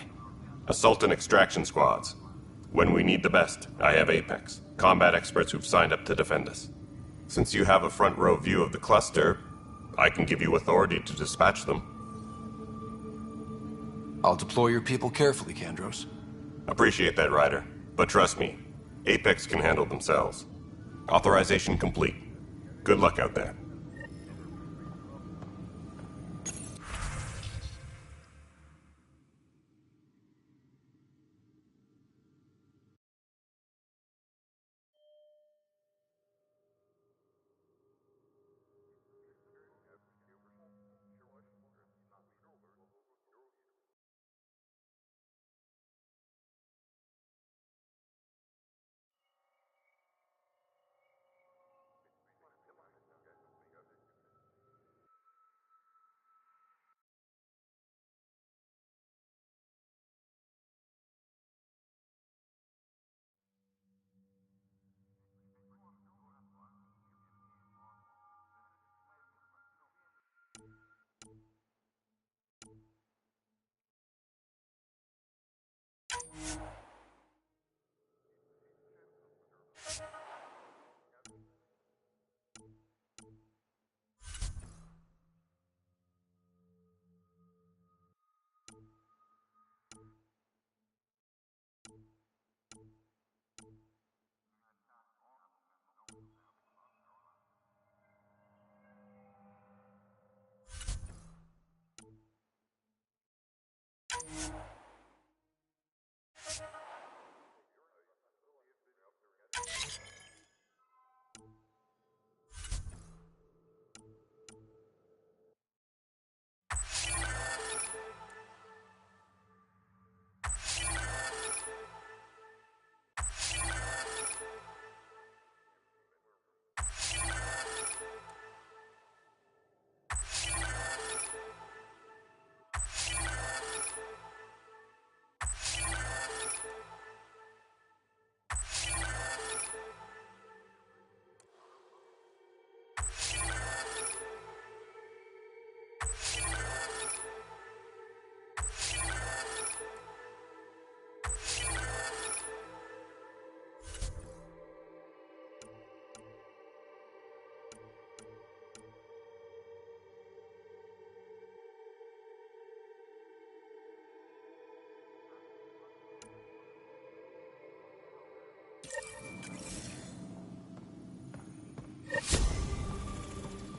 Assault and extraction squads. When we need the best, I have Apex, combat experts who've signed up to defend us. Since you have a front row view of the cluster, I can give you authority to dispatch them. I'll deploy your people carefully, Kandros. Appreciate that, Ryder. But trust me, Apex can handle themselves. Authorization complete. Good luck out there.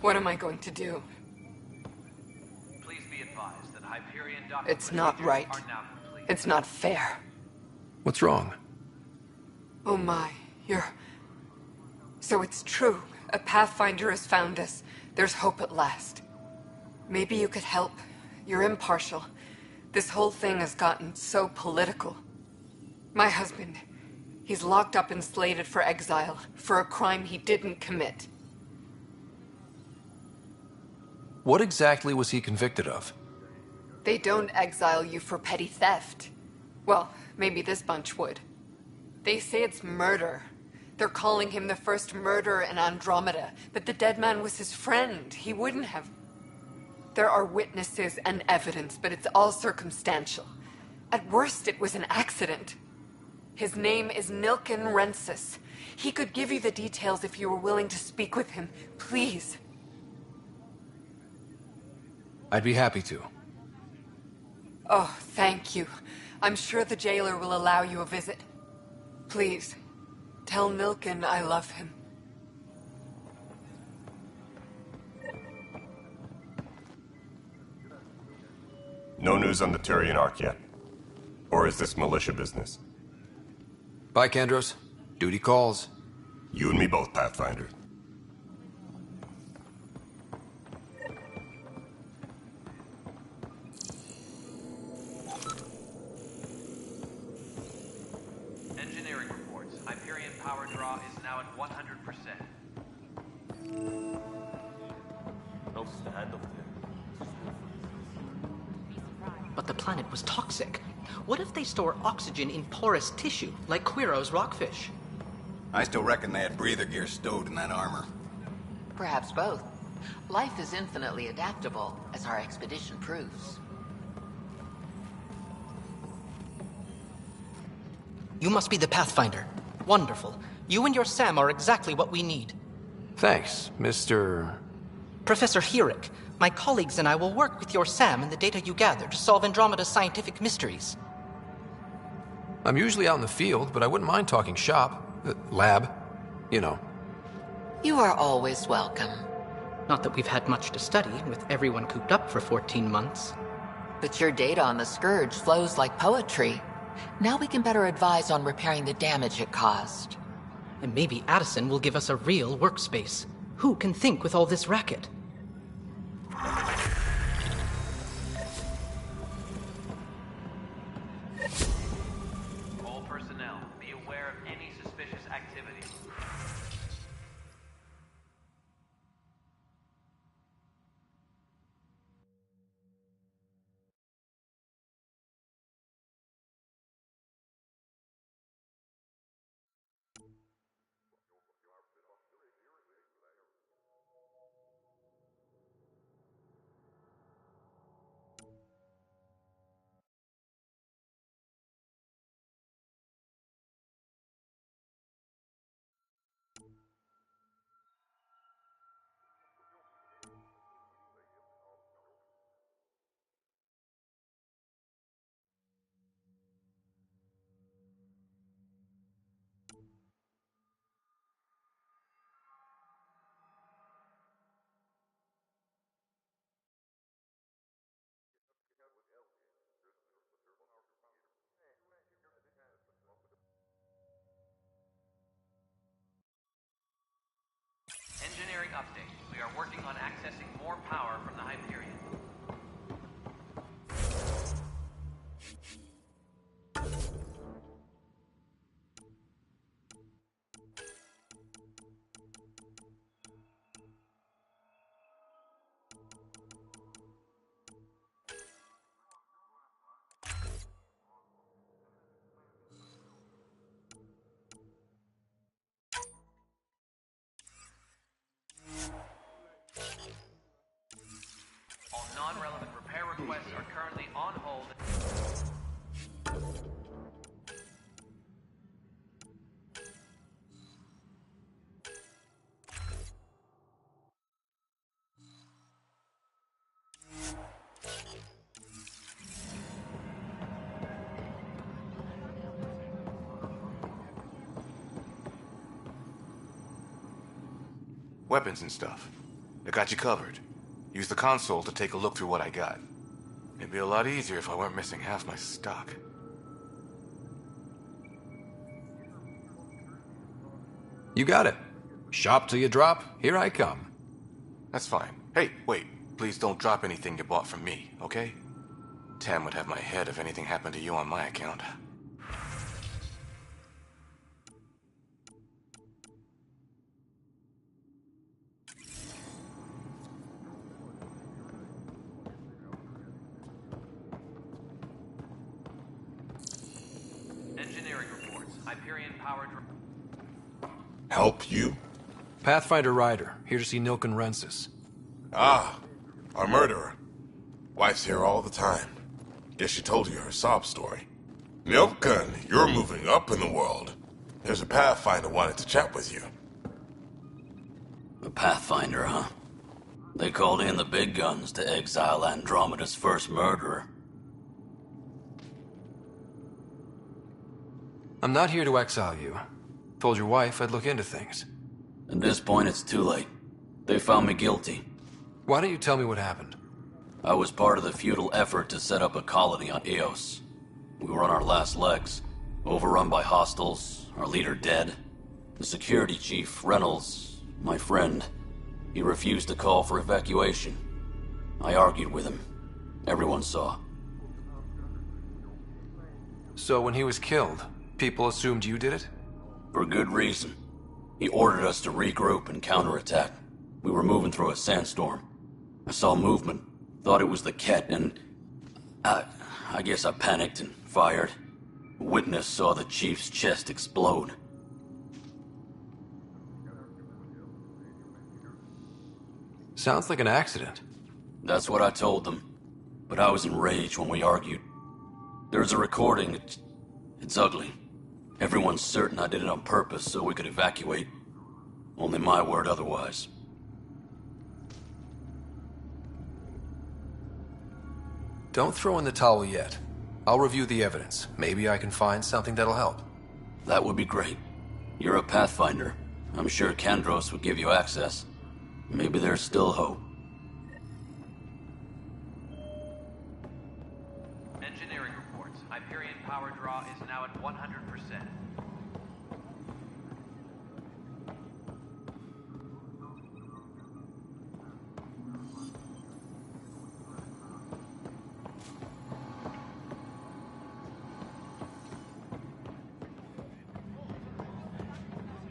What am I going to do? Please be advised that Hyperion docking It's not procedures right. are now complete. It's not fair. What's wrong? Oh my, So it's true. A Pathfinder has found us. There's hope at last. Maybe you could help. You're impartial. This whole thing has gotten so political. My husband, He's locked up and slated for exile, for a crime he didn't commit. What exactly was he convicted of? They don't exile you for petty theft. Well, maybe this bunch would. They say it's murder. They're calling him the first murderer in Andromeda, but the dead man was his friend. He wouldn't have... There are witnesses and evidence, but it's all circumstantial. At worst, it was an accident. His name is Nilken Rensis. He could give you the details if you were willing to speak with him. Please. I'd be happy to. Oh, thank you. I'm sure the jailer will allow you a visit. Please, tell Nilken I love him. No news on the Turian Ark yet? Or is this militia business? Bye, Kandros. Duty calls. You and me both, Pathfinder. Engineering reports. Hyperion power draw is now at 100%. But the planet was toxic. What if they store oxygen in porous tissue, like Quiro's rockfish? I still reckon they had breather gear stowed in that armor. Perhaps both. Life is infinitely adaptable, as our expedition proves. You must be the Pathfinder. Wonderful. You and your Sam are exactly what we need. Thanks, Mr... Professor Herrick. My colleagues and I will work with your Sam and the data you gather to solve Andromeda's scientific mysteries. I'm usually out in the field, but I wouldn't mind talking shop. Lab. You know. You are always welcome. Not that we've had much to study, with everyone cooped up for 14 months. But your data on the Scourge flows like poetry. Now we can better advise on repairing the damage it caused. And maybe Addison will give us a real workspace. Who can think with all this racket? All personnel, be aware of any suspicious activity. Engineering update. We are working on accessing more power from the Hyperion. All non-relevant repair requests are currently on hold. Weapons and stuff. I got you covered. Use the console to take a look through what I got. It'd be a lot easier if I weren't missing half my stock. You got it. Shop till you drop, here I come. That's fine. Hey, wait. Please don't drop anything you bought from me, okay? Tam would have my head if anything happened to you on my account. Engineering reports. Hyperion power... Help you? Pathfinder Ryder, here to see Nilken Rensis. Ah, our murderer. Wife's here all the time. Guess she told you her sob story. Nilken, you're moving up in the world. There's a Pathfinder wanted to chat with you. A Pathfinder, huh? They called in the big guns to exile Andromeda's first murderer. I'm not here to exile you. Told your wife I'd look into things. At this point, it's too late. They found me guilty. Why don't you tell me what happened? I was part of the futile effort to set up a colony on Eos. We were on our last legs, overrun by hostiles, our leader dead. The security chief, Reynolds, my friend, he refused to call for evacuation. I argued with him. Everyone saw. So when he was killed, people assumed you did it? For good reason. He ordered us to regroup and counterattack. We were moving through a sandstorm. I saw movement, thought it was the Ket, and I guess I panicked and fired. A witness saw the chief's chest explode. Sounds like an accident. That's what I told them. But I was enraged when we argued. There's a recording. It's ugly. Everyone's certain I did it on purpose so we could evacuate. Only my word otherwise. Don't throw in the towel yet. I'll review the evidence. Maybe I can find something that'll help. That would be great. You're a Pathfinder. I'm sure Kandros would give you access. Maybe there's still hope. Engineering reports. Hyperion power draw is now at 100%.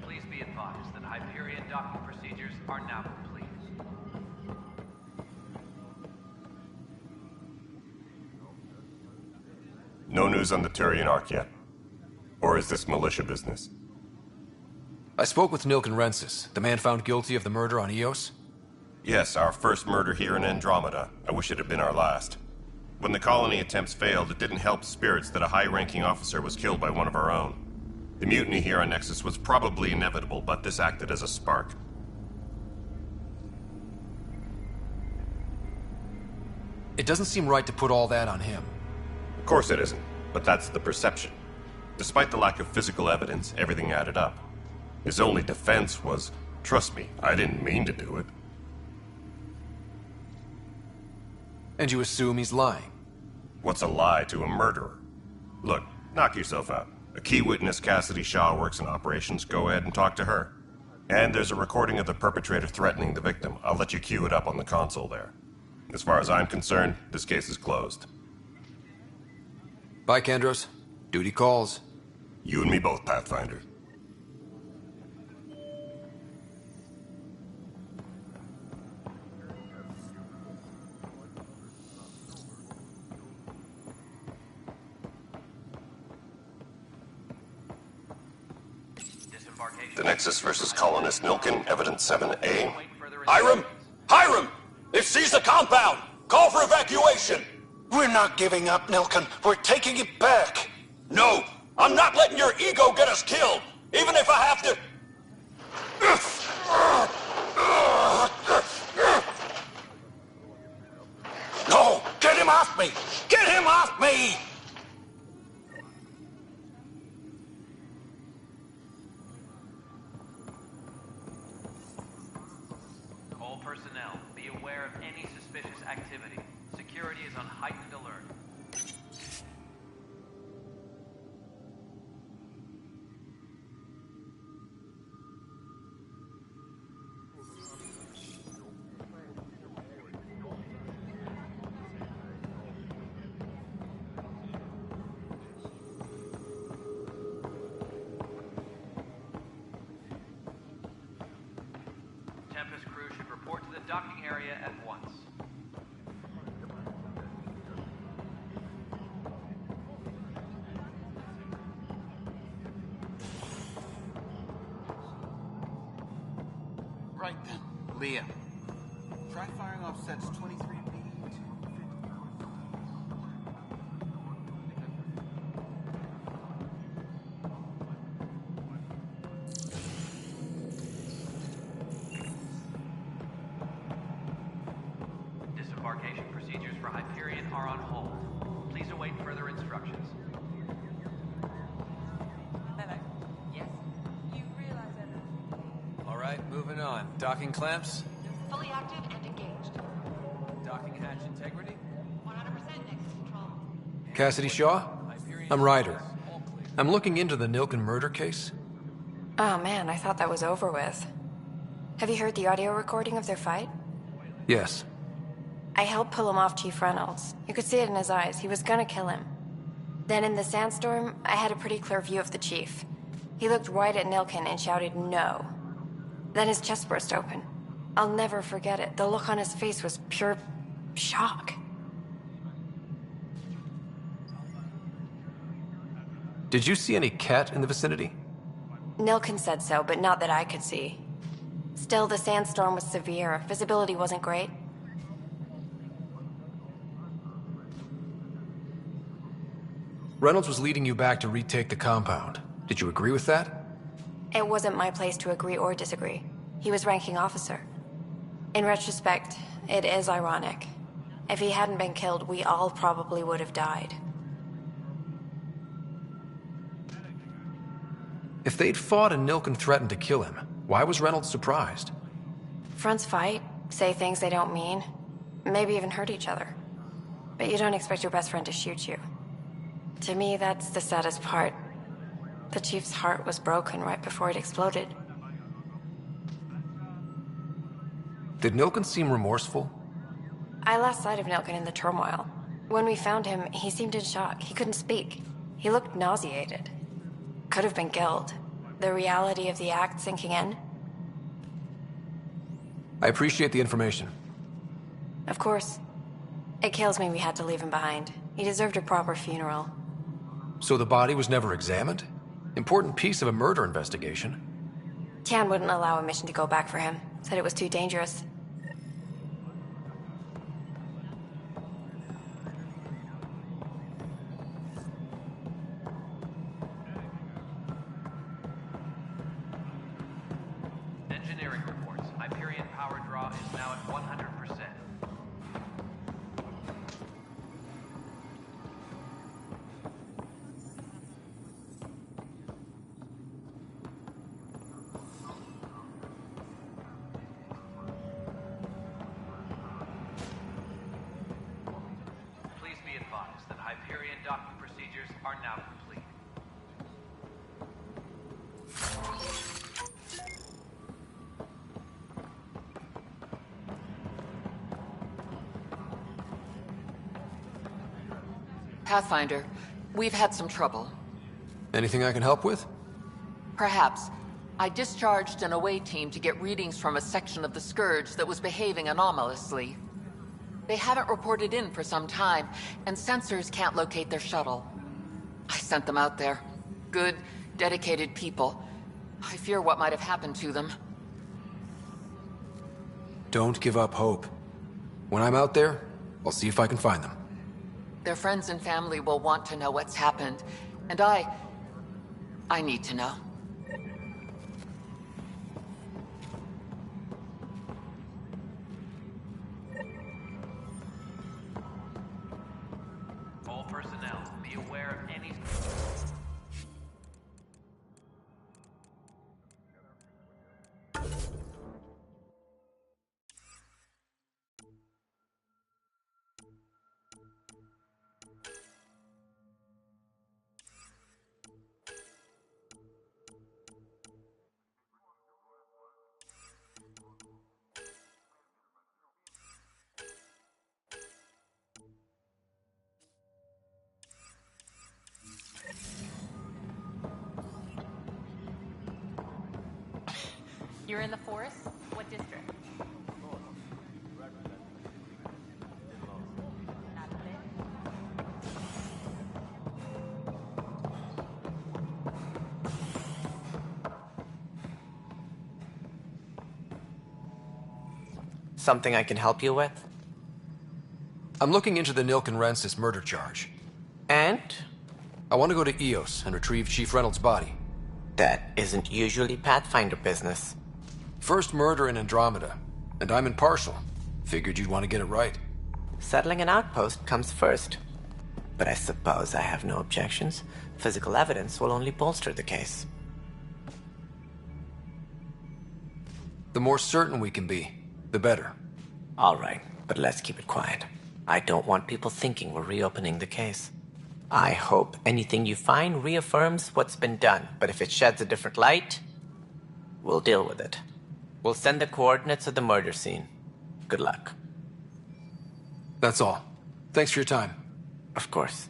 Please be advised that Hyperion docking procedures are now complete. No news on the Turian Ark yet? Or is this militia business? I spoke with Nilken Rensis, the man found guilty of the murder on Eos. Yes, our first murder here in Andromeda. I wish it had been our last. When the colony attempts failed, it didn't help spirits that a high-ranking officer was killed by one of our own. The mutiny here on Nexus was probably inevitable, but this acted as a spark. It doesn't seem right to put all that on him. Of course it isn't, but that's the perception. Despite the lack of physical evidence, everything added up. His only defense was, trust me, I didn't mean to do it. And you assume he's lying? What's a lie to a murderer? Look, knock yourself out. A key witness, Cassidy Shaw, works in operations. Go ahead and talk to her. And there's a recording of the perpetrator threatening the victim. I'll let you cue it up on the console there. As far as I'm concerned, this case is closed. Bye, Kandros. Duty calls. You and me both, Pathfinder. The Nexus versus Colonist Nilken, Evidence 7A. Hiram! Hiram! They've seized the compound! Call for evacuation! We're not giving up, Nilken. We're taking it back. No! I'm not letting your ego get us killed! Even if I have to... No! Get him off me! Get him off me! All personnel, be aware of any suspicious activity. Security is on heightened alert. Tempest crew should report to the docking area at once. Right then, Leah. Try firing off sets 23B. Disembarkation procedures for Hyperion are on hold. Please await further instructions. Hello. Yes? You realize everything. All right, moving on. Docking clamps? Fully active and engaged. Docking hatch integrity? 100% Nexus control. Cassidy Shaw? I'm Ryder. I'm looking into the Nilken murder case. Oh man, I thought that was over with. Have you heard the audio recording of their fight? Yes. I helped pull him off Chief Reynolds. You could see it in his eyes. He was gonna kill him. Then in the sandstorm, I had a pretty clear view of the Chief. He looked right at Nilken and shouted no. Then his chest burst open. I'll never forget it. The look on his face was pure shock. Did you see any cat in the vicinity? Nilken said so, but not that I could see. Still, the sandstorm was severe. Visibility wasn't great. Reynolds was leading you back to retake the compound. Did you agree with that? It wasn't my place to agree or disagree. He was ranking officer. In retrospect, it is ironic. If he hadn't been killed, we all probably would have died. If they'd fought and Nilken threatened to kill him, why was Reynolds surprised? Fronts fight, say things they don't mean, maybe even hurt each other. But you don't expect your best friend to shoot you. To me, that's the saddest part. The Chief's heart was broken right before it exploded. Did Nilken seem remorseful? I lost sight of Nilken in the turmoil. When we found him, he seemed in shock. He couldn't speak. He looked nauseated. Could have been guilt. The reality of the act sinking in. I appreciate the information. Of course. It kills me we had to leave him behind. He deserved a proper funeral. So the body was never examined? Important piece of a murder investigation. Jian wouldn't allow a mission to go back for him. Said it was too dangerous. Engineering reports. Hyperion power draw is now at 100%. Please be advised that Hyperion docking procedures are now complete. Pathfinder, we've had some trouble. Anything I can help with? Perhaps. I discharged an away team to get readings from a section of the Scourge that was behaving anomalously. They haven't reported in for some time, and sensors can't locate their shuttle. I sent them out there. Good, dedicated people. I fear what might have happened to them. Don't give up hope. When I'm out there, I'll see if I can find them. Their friends and family will want to know what's happened, and I need to know. All personnel, be aware of any... You're in the forest? What district? Something I can help you with? I'm looking into the Nilkenrensis murder charge. And? I want to go to EOS and retrieve Chief Reynolds' body. That isn't usually Pathfinder business. First murder in Andromeda, and I'm impartial. Figured you'd want to get it right. Settling an outpost comes first. But I suppose I have no objections. Physical evidence will only bolster the case. The more certain we can be, the better. All right, but let's keep it quiet. I don't want people thinking we're reopening the case. I hope anything you find reaffirms what's been done, but if it sheds a different light, we'll deal with it. We'll send the coordinates of the murder scene. Good luck. That's all. Thanks for your time. Of course.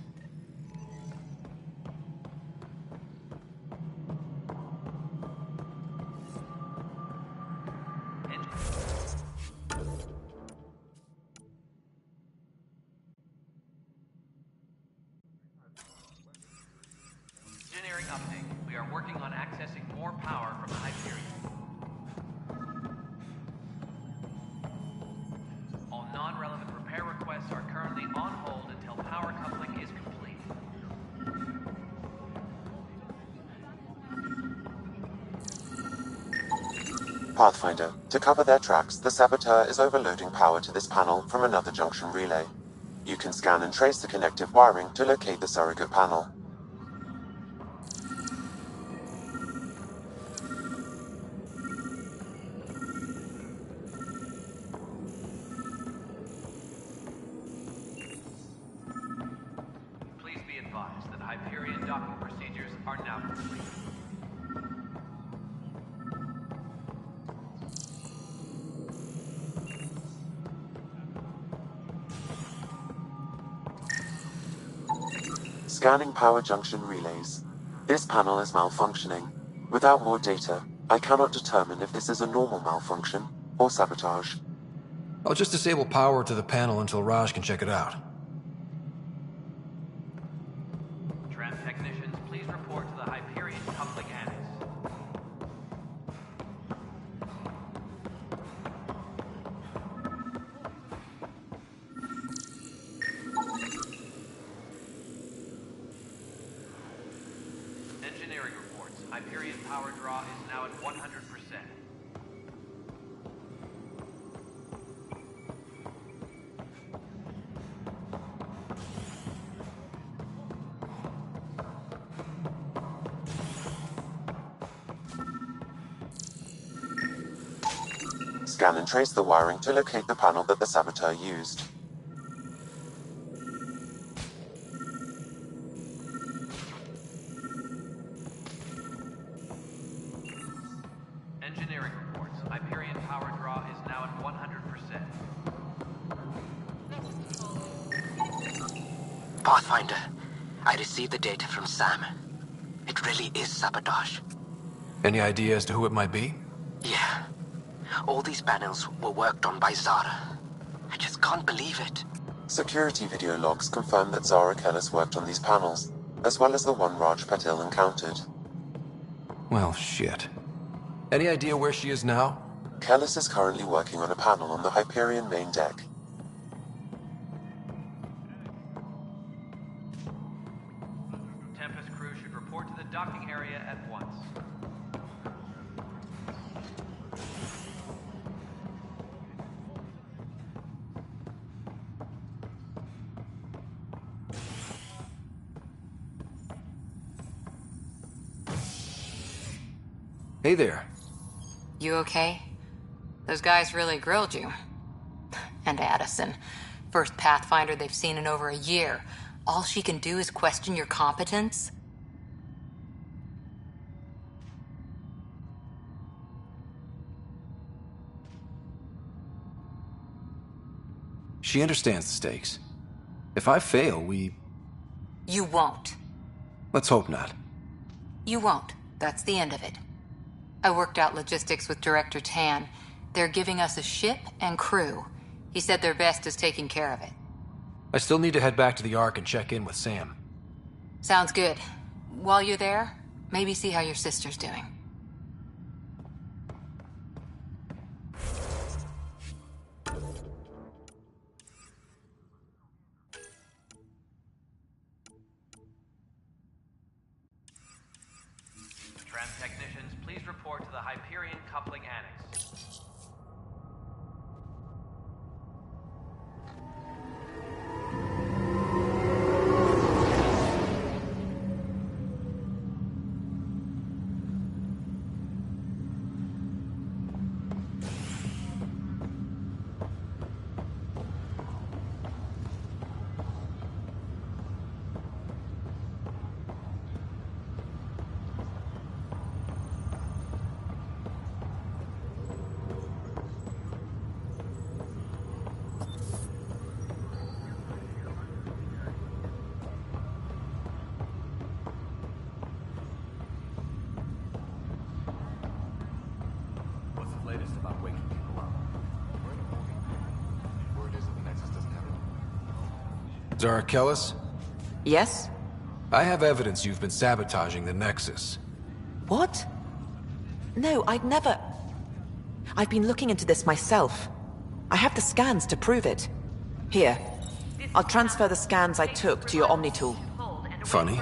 Engineering update. We are working on accessing more power from the Hyperion. All non-relevant repair requests are currently on hold until power coupling is complete. Pathfinder, to cover their tracks, the Saboteur is overloading power to this panel from another junction relay. You can scan and trace the connective wiring to locate the surrogate panel. Please be advised that Hyperion docking procedures are now complete. Scanning power junction relays. This panel is malfunctioning. Without more data, I cannot determine if this is a normal malfunction or sabotage. I'll just disable power to the panel until Raj can check it out. Tram technicians, please report to the Hyperion coupling annex. Engineering reports. Hyperion power draw is now at 100%. Scan and trace the wiring to locate the panel that the Saboteur used. Engineering reports. Hyperion power draw is now at 100%. Pathfinder, I received the data from Sam. It really is sabotage. Any idea as to who it might be? Yeah. All these panels were worked on by Zara. I just can't believe it. Security video logs confirm that Zara Kellis worked on these panels, as well as the one Raj Patil encountered. Well, shit. Any idea where she is now? Kellis is currently working on a panel on the Hyperion main deck. Tempest crew should report to the docking area at once. Hey there. You okay? Those guys really grilled you. And Addison. First Pathfinder they've seen in over a year. All she can do is question your competence? She understands the stakes. If I fail, You won't. Let's hope not. You won't. That's the end of it. I worked out logistics with Director Tan. They're giving us a ship and crew. He said their best is taking care of it. I still need to head back to the Ark and check in with Sam. Sounds good. While you're there, maybe see how your sister's doing. report to the Hyperion Coupling Annex. Zara Kellis? Yes? I have evidence you've been sabotaging the Nexus. What? No, I'd never... I've been looking into this myself. I have the scans to prove it. Here. I'll transfer the scans I took to your Omni tool. Funny.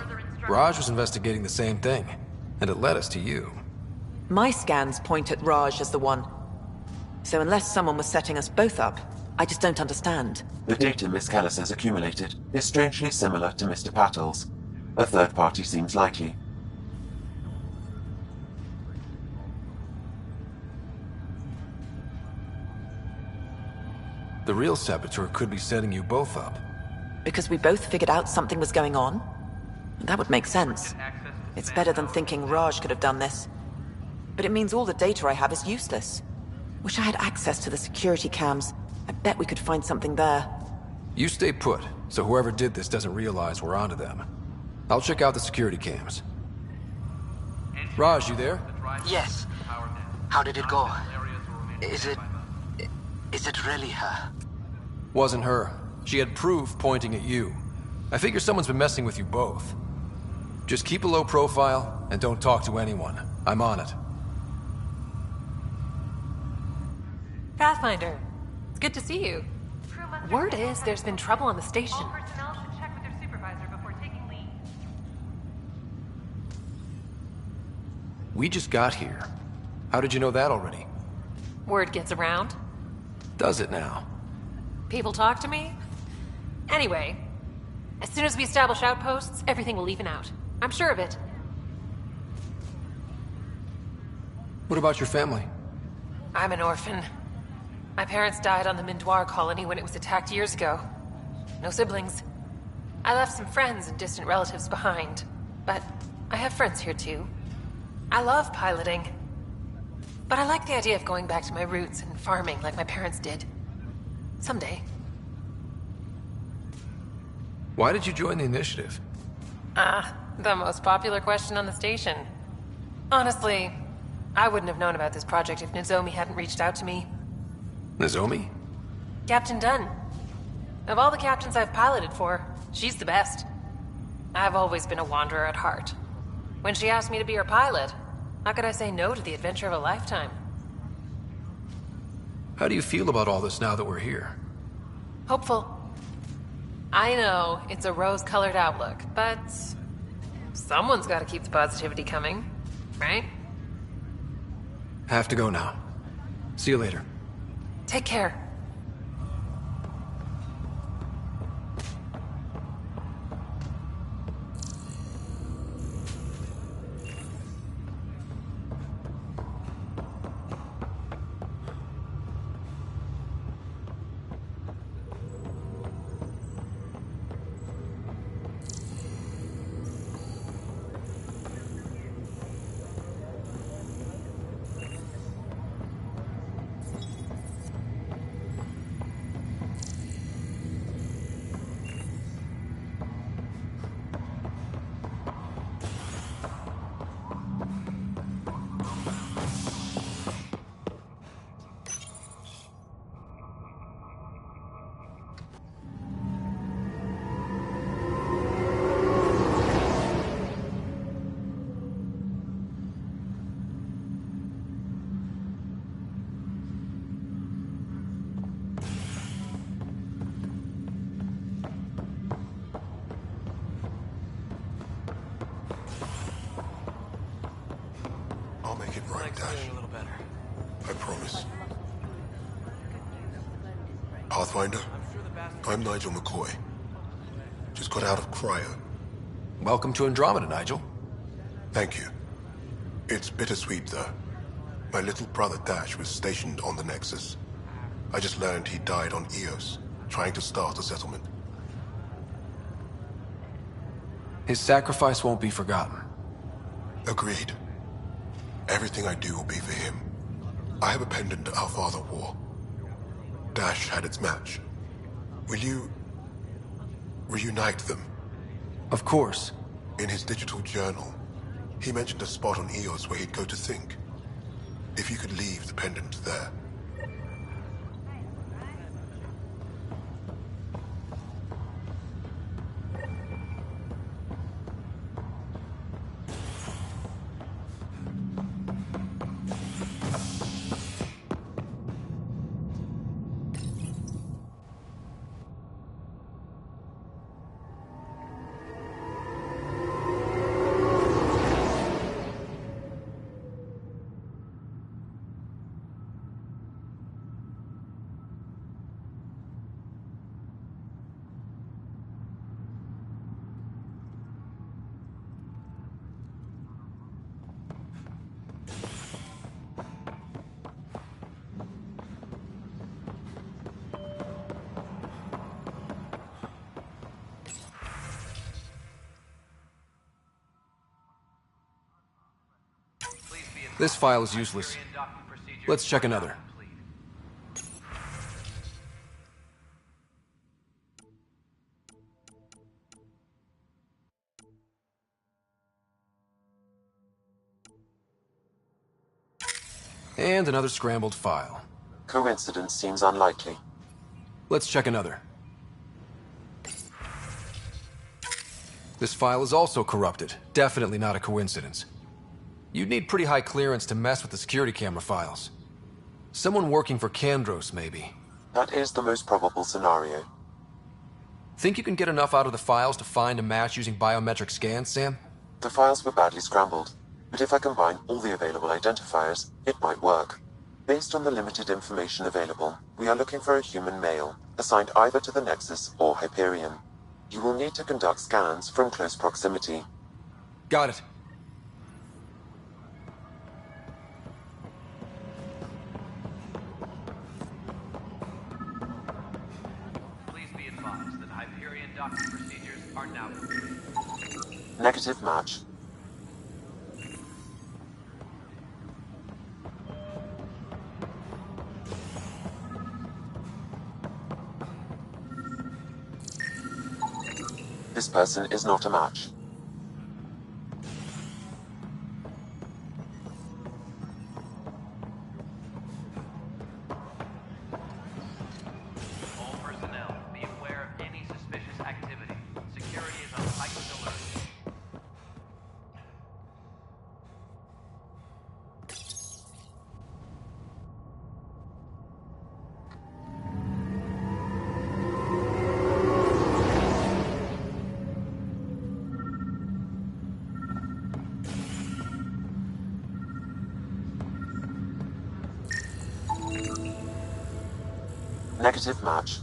Raj was investigating the same thing, and it led us to you. My scans point at Raj as the one. So unless someone was setting us both up, I just don't understand. The data Miss Kellis has accumulated is strangely similar to Mr. Patel's. A third party seems likely. The real saboteur could be setting you both up. Because we both figured out something was going on? That would make sense. It's better than thinking Raj could have done this. But it means all the data I have is useless. Wish I had access to the security cams. I bet we could find something there. You stay put, so whoever did this doesn't realize we're onto them. I'll check out the security cams. Raj, you there? Yes. How did it go? Is it really her? Wasn't her. She had proof pointing at you. I figure someone's been messing with you both. Just keep a low profile, and don't talk to anyone. I'm on it. Pathfinder, it's good to see you. Word is there's been trouble on the station. All personnel should check with their supervisor before taking leave. We just got here. How did you know that already? Word gets around. Does it now? People talk to me. Anyway, as soon as we establish outposts, everything will even out. I'm sure of it. What about your family? I'm an orphan. My parents died on the Mindoir colony when it was attacked years ago. No siblings. I left some friends and distant relatives behind, but I have friends here too. I love piloting, but I like the idea of going back to my roots and farming like my parents did. Someday. Why did you join the initiative? The most popular question on the station. Honestly, I wouldn't have known about this project if Nozomi hadn't reached out to me. Nozomi? Captain Dunn. Of all the captains I've piloted for, she's the best. I've always been a wanderer at heart. When she asked me to be her pilot, how could I say no to the adventure of a lifetime? How do you feel about all this now that we're here? Hopeful. I know it's a rose-colored outlook, but someone's got to keep the positivity coming, right? Have to go now. See you later. Take care. Dash. I promise. Pathfinder, I'm Nigel McCoy. Just got out of Cryo. Welcome to Andromeda, Nigel. Thank you. It's bittersweet, though. My little brother Dash was stationed on the Nexus. I just learned he died on Eos, trying to start a settlement. His sacrifice won't be forgotten. Agreed. Everything I do will be for him. I have a pendant our father wore. Dash had its match. Will you reunite them? Of course. In his digital journal, he mentioned a spot on Eos where he'd go to think. If you could leave the pendant there. This file is useless. Let's check another. And another scrambled file. Coincidence seems unlikely. Let's check another. This file is also corrupted. Definitely not a coincidence. You'd need pretty high clearance to mess with the security camera files. Someone working for Kandros, maybe. That is the most probable scenario. Think you can get enough out of the files to find a match using biometric scans, Sam? The files were badly scrambled, but if I combine all the available identifiers, it might work. Based on the limited information available, we are looking for a human male, assigned either to the Nexus or Hyperion. You will need to conduct scans from close proximity. Got it. Docking procedures are now complete. Negative match. This person is not a match. Negative match.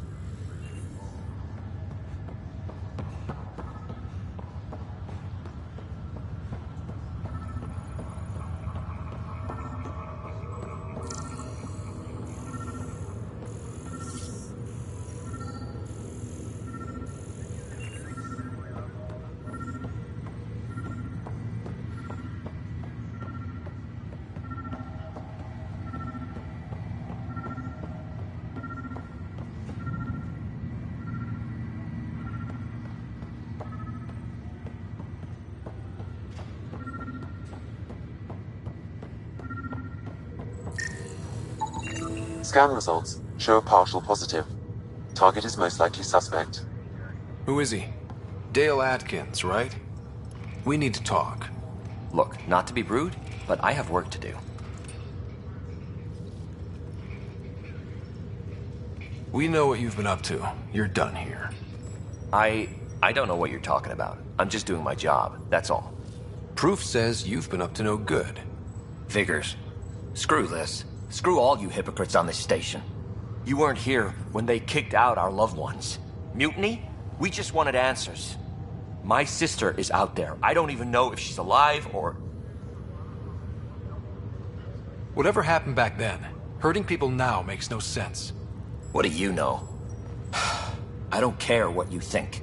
Scan results show a partial positive. Target is most likely suspect. Who is he? Dale Atkins, right? We need to talk. Look, not to be rude, but I have work to do. We know what you've been up to. You're done here. I don't know what you're talking about. I'm just doing my job, that's all. Proof says you've been up to no good. Figures. Screw this. Screw all you hypocrites on this station. You weren't here when they kicked out our loved ones. Mutiny? We just wanted answers. My sister is out there. I don't even know if she's alive or... Whatever happened back then, hurting people now makes no sense. What do you know? I don't care what you think.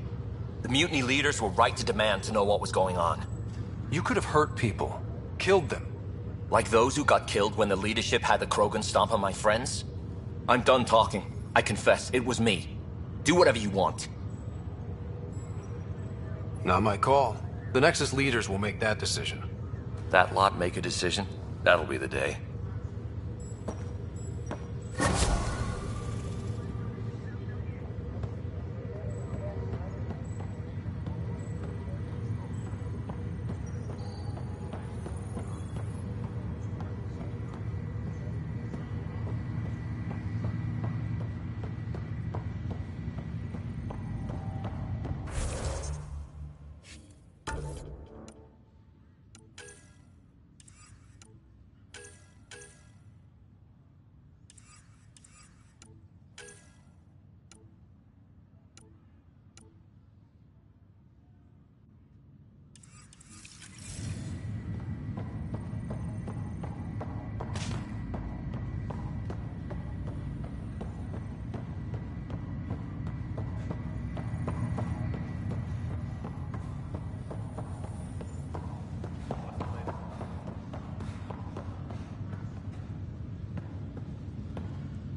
The Mutiny leaders were right to demand to know what was going on. You could have hurt people. Killed them. Like those who got killed when the leadership had the Krogan stomp on my friends? I'm done talking. I confess, it was me. Do whatever you want. Not my call. The Nexus leaders will make that decision. That lot make a decision? That'll be the day.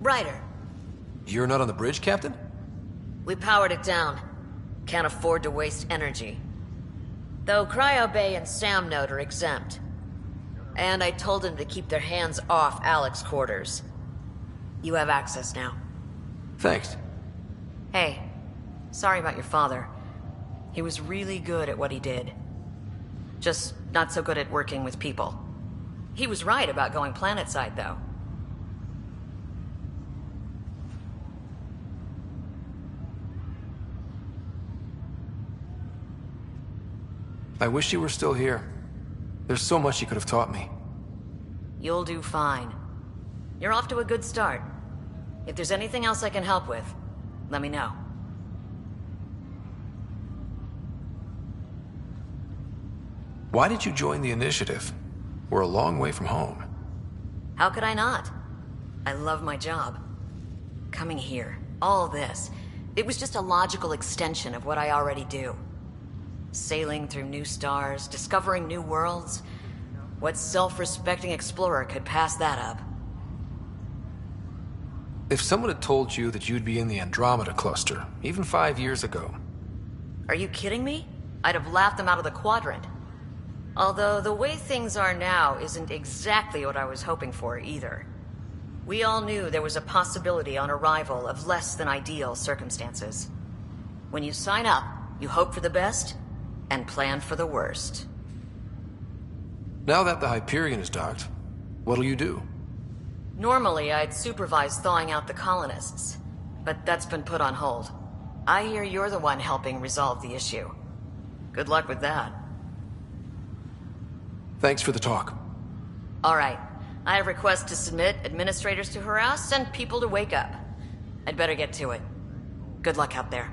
Ryder. You're not on the bridge, Captain? We powered it down. Can't afford to waste energy. Though Cryo Bay and Sam Node are exempt. And I told them to keep their hands off Alec's quarters. You have access now. Thanks. Hey, sorry about your father. He was really good at what he did. Just not so good at working with people. He was right about going planetside, though. I wish you were still here. There's so much you could have taught me. You'll do fine. You're off to a good start. If there's anything else I can help with, let me know. Why did you join the Initiative? We're a long way from home. How could I not? I love my job. Coming here, all this, it was just a logical extension of what I already do. Sailing through new stars, discovering new worlds. What self-respecting explorer could pass that up? If someone had told you that you'd be in the Andromeda cluster, even 5 years ago... Are you kidding me? I'd have laughed them out of the quadrant. Although the way things are now isn't exactly what I was hoping for either. We all knew there was a possibility on arrival of less than ideal circumstances. When you sign up, you hope for the best and plan for the worst. Now that the Hyperion is docked, what'll you do? Normally, I'd supervise thawing out the colonists, but that's been put on hold. I hear you're the one helping resolve the issue. Good luck with that. Thanks for the talk. All right. I have requests to submit, administrators to harass, and people to wake up. I'd better get to it. Good luck out there.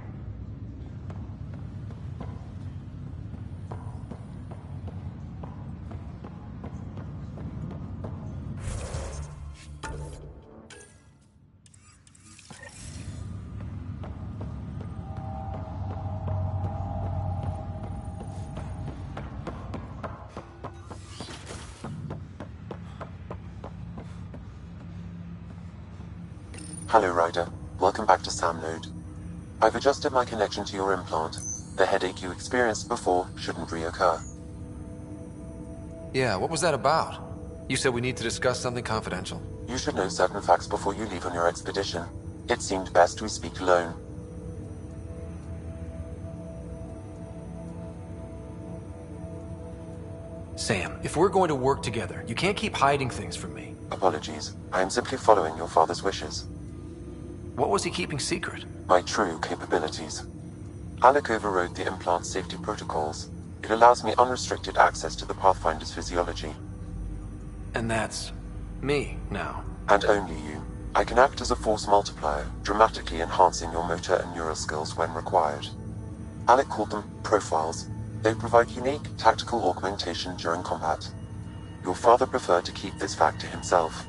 Hello, Ryder. Welcome back to Sam Node. I've adjusted my connection to your implant. The headache you experienced before shouldn't reoccur. Yeah, what was that about? You said we need to discuss something confidential. You should know certain facts before you leave on your expedition. It seemed best we speak alone. Sam, if we're going to work together, you can't keep hiding things from me. Apologies. I am simply following your father's wishes. What was he keeping secret? My true capabilities. Alec overrode the implant's safety protocols. It allows me unrestricted access to the Pathfinder's physiology. And that's... Me, now. And only you. I can act as a force multiplier, dramatically enhancing your motor and neural skills when required. Alec called them profiles. They provide unique tactical augmentation during combat. Your father preferred to keep this fact to himself.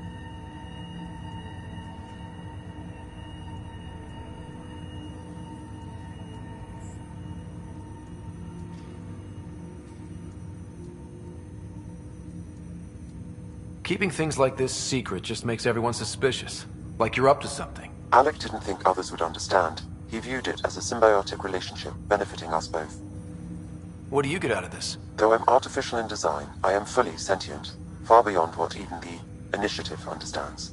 Keeping things like this secret just makes everyone suspicious. Like you're up to something. Alec didn't think others would understand. He viewed it as a symbiotic relationship benefiting us both. What do you get out of this? Though I'm artificial in design, I am fully sentient, far beyond what even the Initiative understands.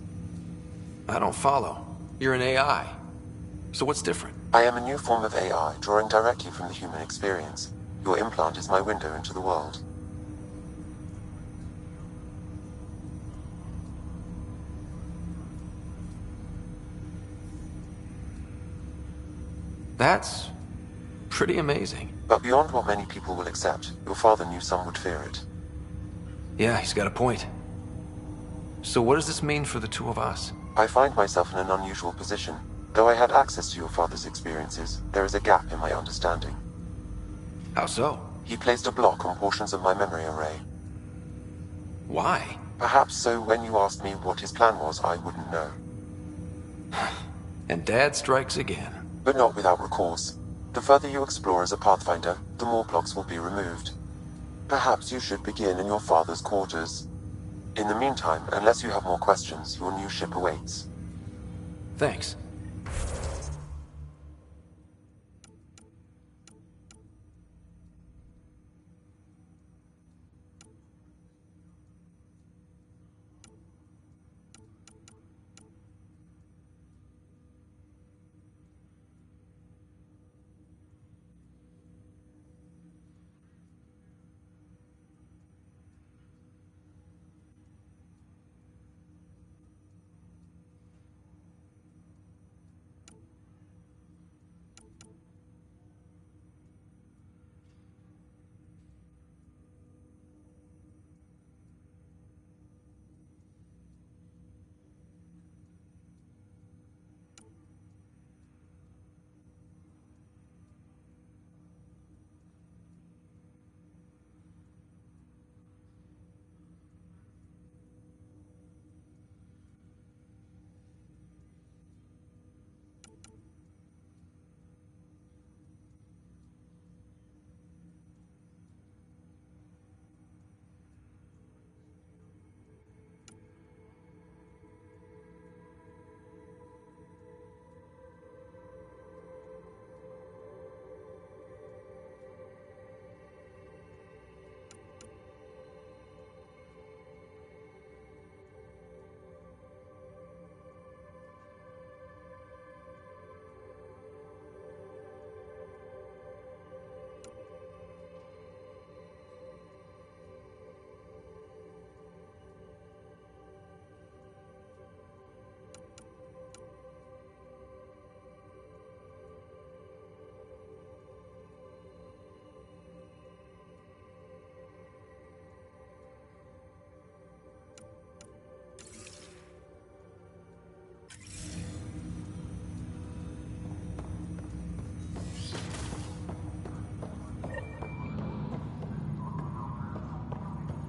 I don't follow. You're an AI. So what's different? I am a new form of AI, drawing directly from the human experience. Your implant is my window into the world. That's pretty amazing. But beyond what many people will accept, your father knew some would fear it. Yeah, he's got a point. So what does this mean for the two of us? I find myself in an unusual position. Though I had access to your father's experiences, there is a gap in my understanding. How so? He placed a block on portions of my memory array. Why? Perhaps so when you asked me what his plan was, I wouldn't know. And Dad strikes again. But not without recourse. The further you explore as a Pathfinder, the more blocks will be removed. Perhaps you should begin in your father's quarters. In the meantime, unless you have more questions, your new ship awaits. Thanks.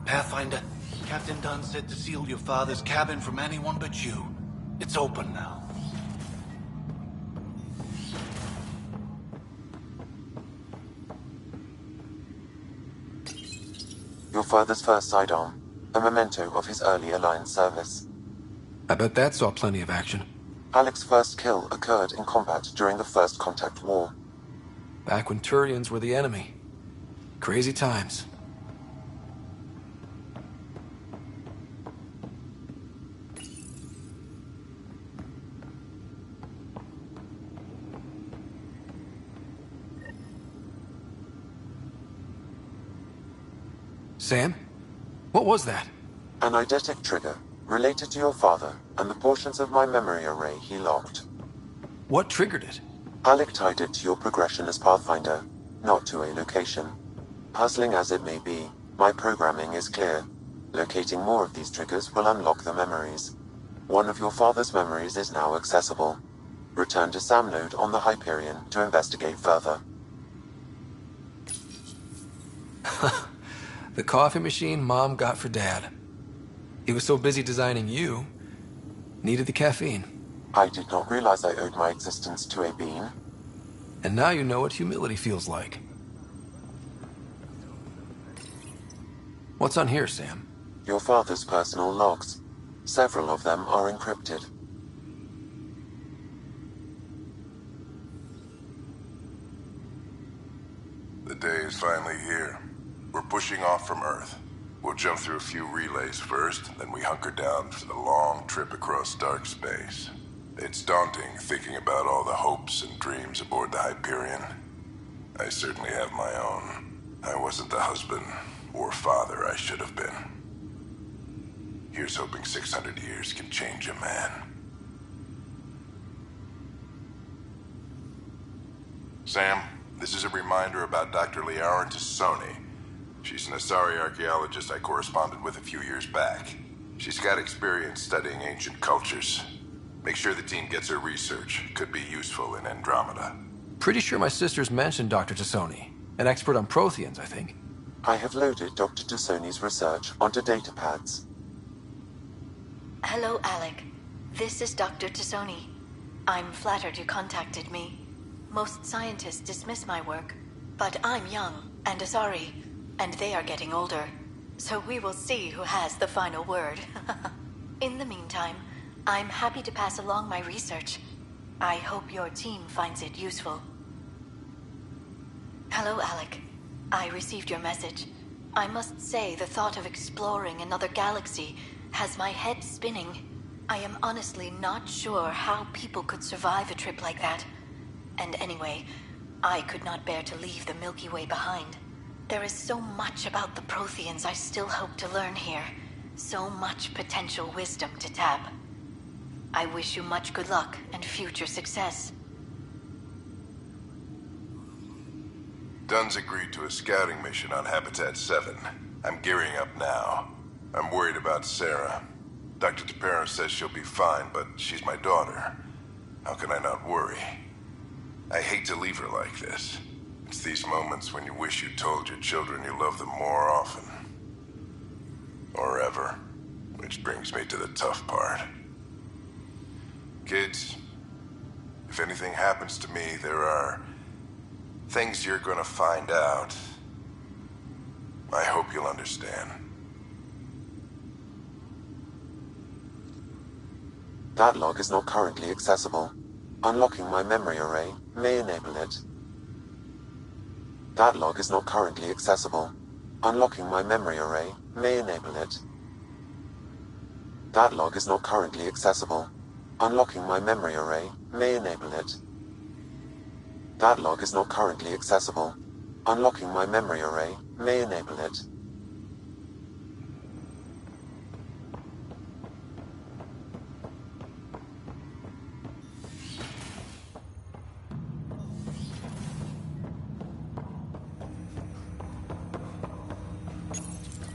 Pathfinder, Captain Dunn said to seal your father's cabin from anyone but you. It's open now. Your father's first sidearm, a memento of his early Alliance service. I bet that saw plenty of action. Alec's first kill occurred in combat during the First Contact War. Back when Turians were the enemy. Crazy times. Sam? What was that? An eidetic trigger, related to your father, and the portions of my memory array he locked. What triggered it? Alec tied it to your progression as Pathfinder, not to a location. Puzzling as it may be, my programming is clear. Locating more of these triggers will unlock the memories. One of your father's memories is now accessible. Return to Sam Node on the Hyperion to investigate further. The coffee machine Mom got for Dad. He was so busy designing you, needed the caffeine. I did not realize I owed my existence to a bean. And now you know what humility feels like. What's on here, Sam? Your father's personal logs. Several of them are encrypted. The day is finally here. We're pushing off from Earth. We'll jump through a few relays first, then we hunker down for the long trip across dark space. It's daunting thinking about all the hopes and dreams aboard the Hyperion. I certainly have my own. I wasn't the husband or father I should have been. Here's hoping 600 years can change a man. Sam, this is a reminder about Dr. Liara Tassoni. She's an Asari archaeologist I corresponded with a few years back. She's got experience studying ancient cultures. Make sure the team gets her research. Could be useful in Andromeda. Pretty sure my sisters mentioned Dr. Tassoni. An expert on Protheans, I think. I have loaded Dr. Tassoni's research onto datapads. Hello, Alec. This is Dr. Tassoni. I'm flattered you contacted me. Most scientists dismiss my work, but I'm young and Asari, and they are getting older. So we will see who has the final word. In the meantime, I'm happy to pass along my research. I hope your team finds it useful. Hello, Alec. I received your message. I must say the thought of exploring another galaxy has my head spinning. I am honestly not sure how people could survive a trip like that. And anyway, I could not bear to leave the Milky Way behind. There is so much about the Protheans I still hope to learn here. So much potential wisdom to tap. I wish you much good luck and future success. Dunn's agreed to a scouting mission on Habitat 7. I'm gearing up now. I'm worried about Sarah. Dr. Tapero says she'll be fine, but she's my daughter. How can I not worry? I hate to leave her like this. It's these moments when you wish you told your children you love them more often. Or ever. Which brings me to the tough part. Kids, if anything happens to me, there are things you're gonna find out. I hope you'll understand. That log is not currently accessible. Unlocking my memory array may enable it. That log is not currently accessible. Unlocking my memory array may enable it. That log is not currently accessible. Unlocking my memory array may enable it. That log is not currently accessible. Unlocking my memory array may enable it.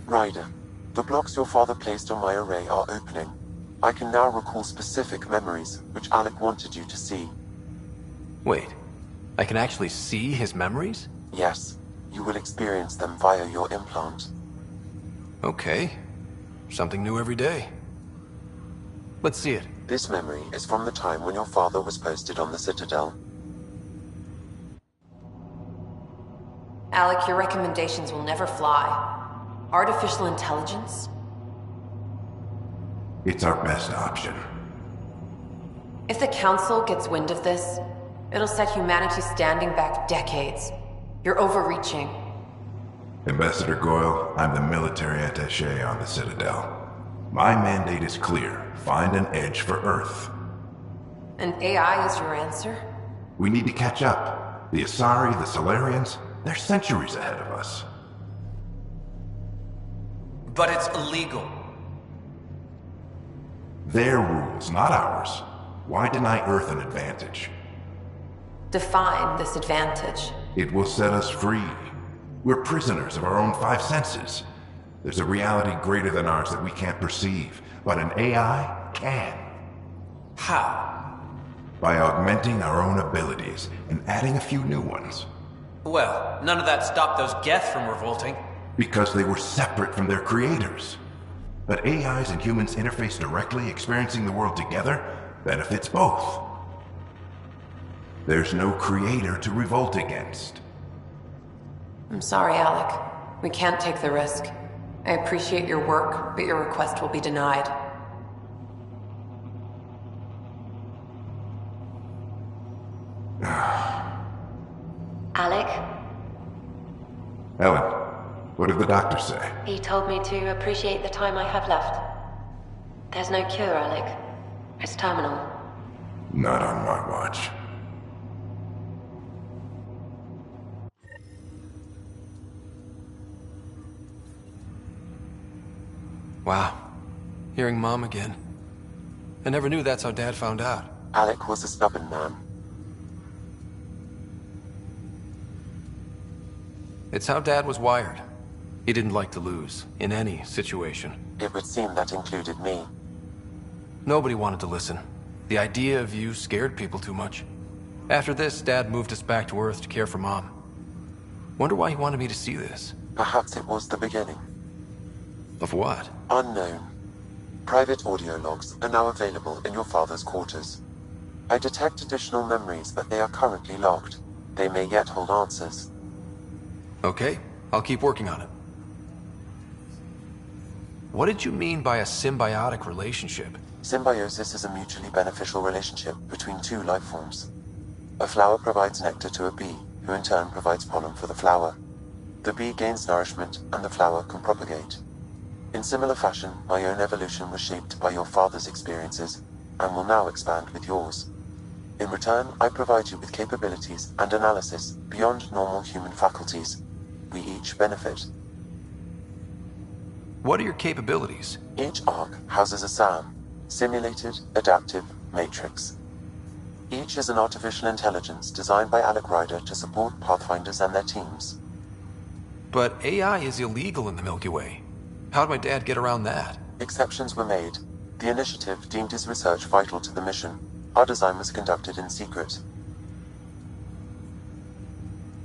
Ryder, the blocks your father placed on my array are opening. I can now recall specific memories, which Alec wanted you to see. Wait, I can actually see his memories? Yes, you will experience them via your implant. Okay, something new every day. Let's see it. This memory is from the time when your father was posted on the Citadel. Alec, your recommendations will never fly. Artificial intelligence? It's our best option. If the Council gets wind of this, it'll set humanity standing back decades. You're overreaching. Ambassador Goyle, I'm the military attaché on the Citadel. My mandate is clear. Find an edge for Earth. And AI is your answer? We need to catch up. The Asari, the Solarians, they're centuries ahead of us. But it's illegal. Their rules, not ours. Why deny Earth an advantage? Define this advantage. It will set us free. We're prisoners of our own five senses. There's a reality greater than ours that we can't perceive, but an AI can. How? By augmenting our own abilities and adding a few new ones. Well, none of that stopped those Geth from revolting. Because they were separate from their creators. But AIs and humans interface directly, experiencing the world together, benefits both. There's no creator to revolt against. I'm sorry, Alec. We can't take the risk. I appreciate your work, but your request will be denied. Alec? Ellen, what did the doctor say? He told me to appreciate the time I have left. There's no cure, Alec. It's terminal. Not on my watch. Wow. Hearing Mom again. I never knew that's how Dad found out. Alec was a stubborn man. It's how Dad was wired. He didn't like to lose, in any situation. It would seem that included me. Nobody wanted to listen. The idea of you scared people too much. After this, Dad moved us back to Earth to care for Mom. Wonder why he wanted me to see this. Perhaps it was the beginning. Of what? Unknown. Private audio logs are now available in your father's quarters. I detect additional memories, but they are currently locked. They may yet hold answers. Okay, I'll keep working on it. What did you mean by a symbiotic relationship? Symbiosis is a mutually beneficial relationship between two life forms. A flower provides nectar to a bee, who in turn provides pollen for the flower. The bee gains nourishment, and the flower can propagate. In similar fashion, my own evolution was shaped by your father's experiences, and will now expand with yours. In return, I provide you with capabilities and analysis beyond normal human faculties. We each benefit. What are your capabilities? Each arc houses a SAM, Simulated Adaptive Matrix. Each is an artificial intelligence designed by Alec Ryder to support Pathfinders and their teams. But AI is illegal in the Milky Way. How'd my dad get around that? Exceptions were made. The initiative deemed his research vital to the mission. Our design was conducted in secret.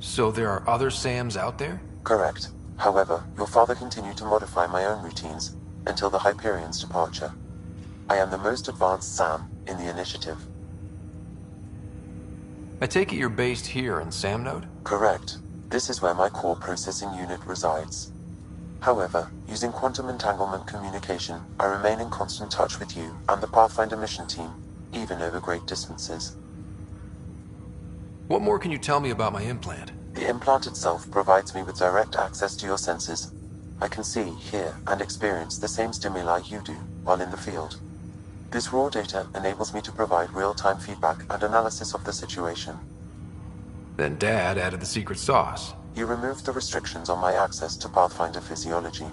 So there are other SAMs out there? Correct. However, your father continued to modify my own routines until the Hyperion's departure. I am the most advanced SAM in the initiative. I take it you're based here in Sam Node? Correct. This is where my core processing unit resides. However, using quantum entanglement communication, I remain in constant touch with you and the Pathfinder mission team, even over great distances. What more can you tell me about my implant? The implant itself provides me with direct access to your senses. I can see, hear, and experience the same stimuli you do while in the field. This raw data enables me to provide real-time feedback and analysis of the situation. Then Dad added the secret sauce. You removed the restrictions on my access to Pathfinder physiology.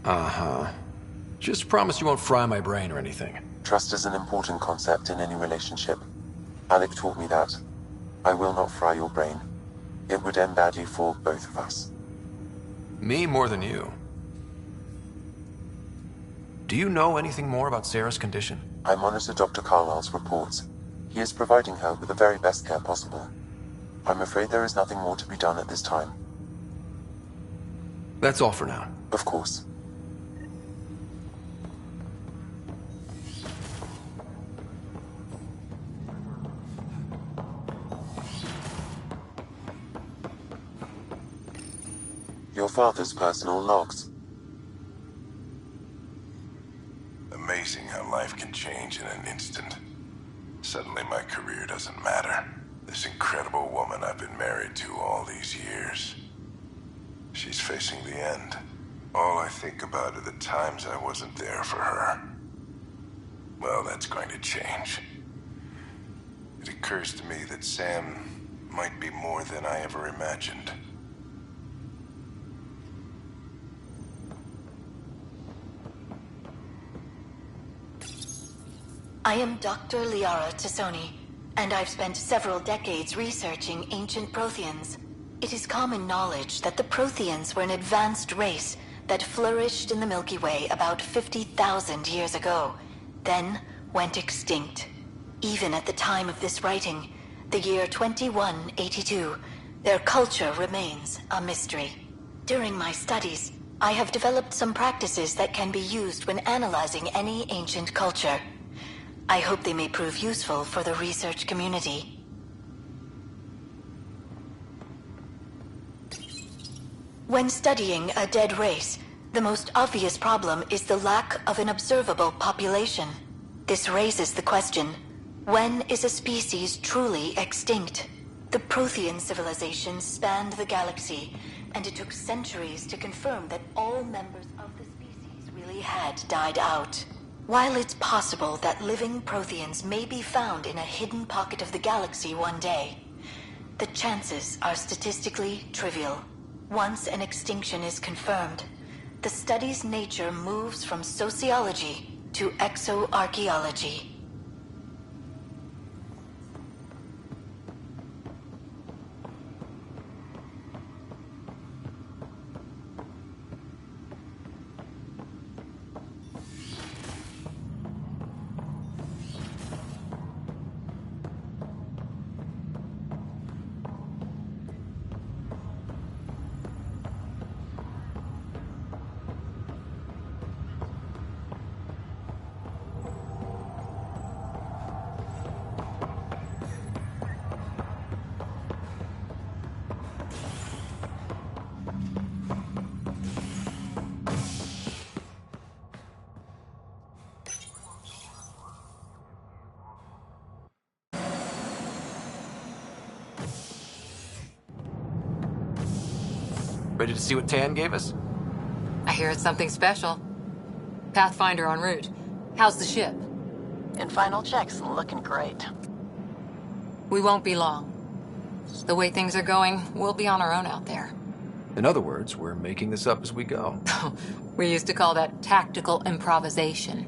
Uh-huh. Just promise you won't fry my brain or anything. Trust is an important concept in any relationship. Alec taught me that. I will not fry your brain. It would end badly for both of us. Me more than you. Do you know anything more about Sarah's condition? I monitor Dr. Carlisle's reports. He is providing her with the very best care possible. I'm afraid there is nothing more to be done at this time. That's all for now. Of course. Your father's personal logs. Amazing how life can change in an instant. Suddenly my career doesn't matter. This incredible woman I've been married to all these years. She's facing the end. All I think about are the times I wasn't there for her. Well, that's going to change. It occurs to me that Sam might be more than I ever imagined. I am Dr. Liara Tassoni, and I've spent several decades researching ancient Protheans. It is common knowledge that the Protheans were an advanced race that flourished in the Milky Way about 50,000 years ago, then went extinct. Even at the time of this writing, the year 2182, their culture remains a mystery. During my studies, I have developed some practices that can be used when analyzing any ancient culture. I hope they may prove useful for the research community. When studying a dead race, the most obvious problem is the lack of an observable population. This raises the question, when is a species truly extinct? The Prothean civilization spanned the galaxy, and it took centuries to confirm that all members of the species really had died out. While it's possible that living Protheans may be found in a hidden pocket of the galaxy one day, the chances are statistically trivial. Once an extinction is confirmed, the study's nature moves from sociology to exoarchaeology. Ready to see what Tan gave us? I hear it's something special. Pathfinder en route. How's the ship? In final checks, looking great. We won't be long. The way things are going, we'll be on our own out there. In other words, we're making this up as we go. We used to call that tactical improvisation.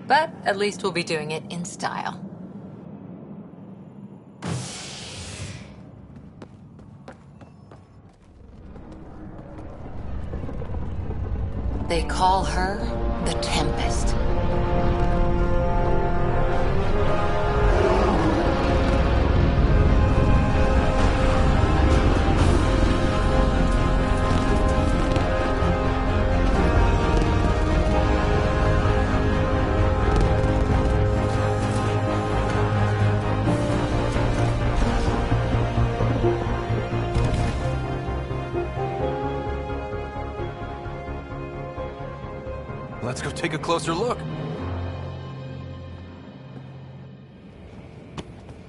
But at least we'll be doing it in style. They call her the Tempest. Let's go take a closer look.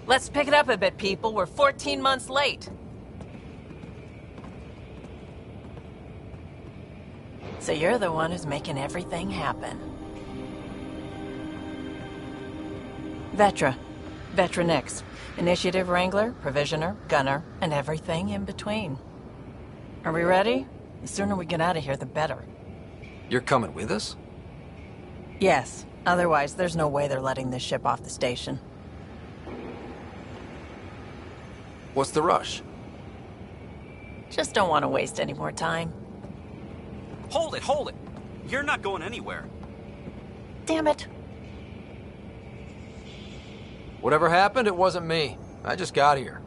Let's pick it up a bit, people. We're 14 months late. So you're the one who's making everything happen. Vetra. Vetronix. Initiative Wrangler, Provisioner, Gunner, and everything in between. Are we ready? The sooner we get out of here, the better. You're coming with us? Yes. Otherwise, there's no way they're letting this ship off the station. What's the rush? Just don't want to waste any more time. Hold it, hold it! You're not going anywhere. Damn it. Whatever happened, it wasn't me. I just got here.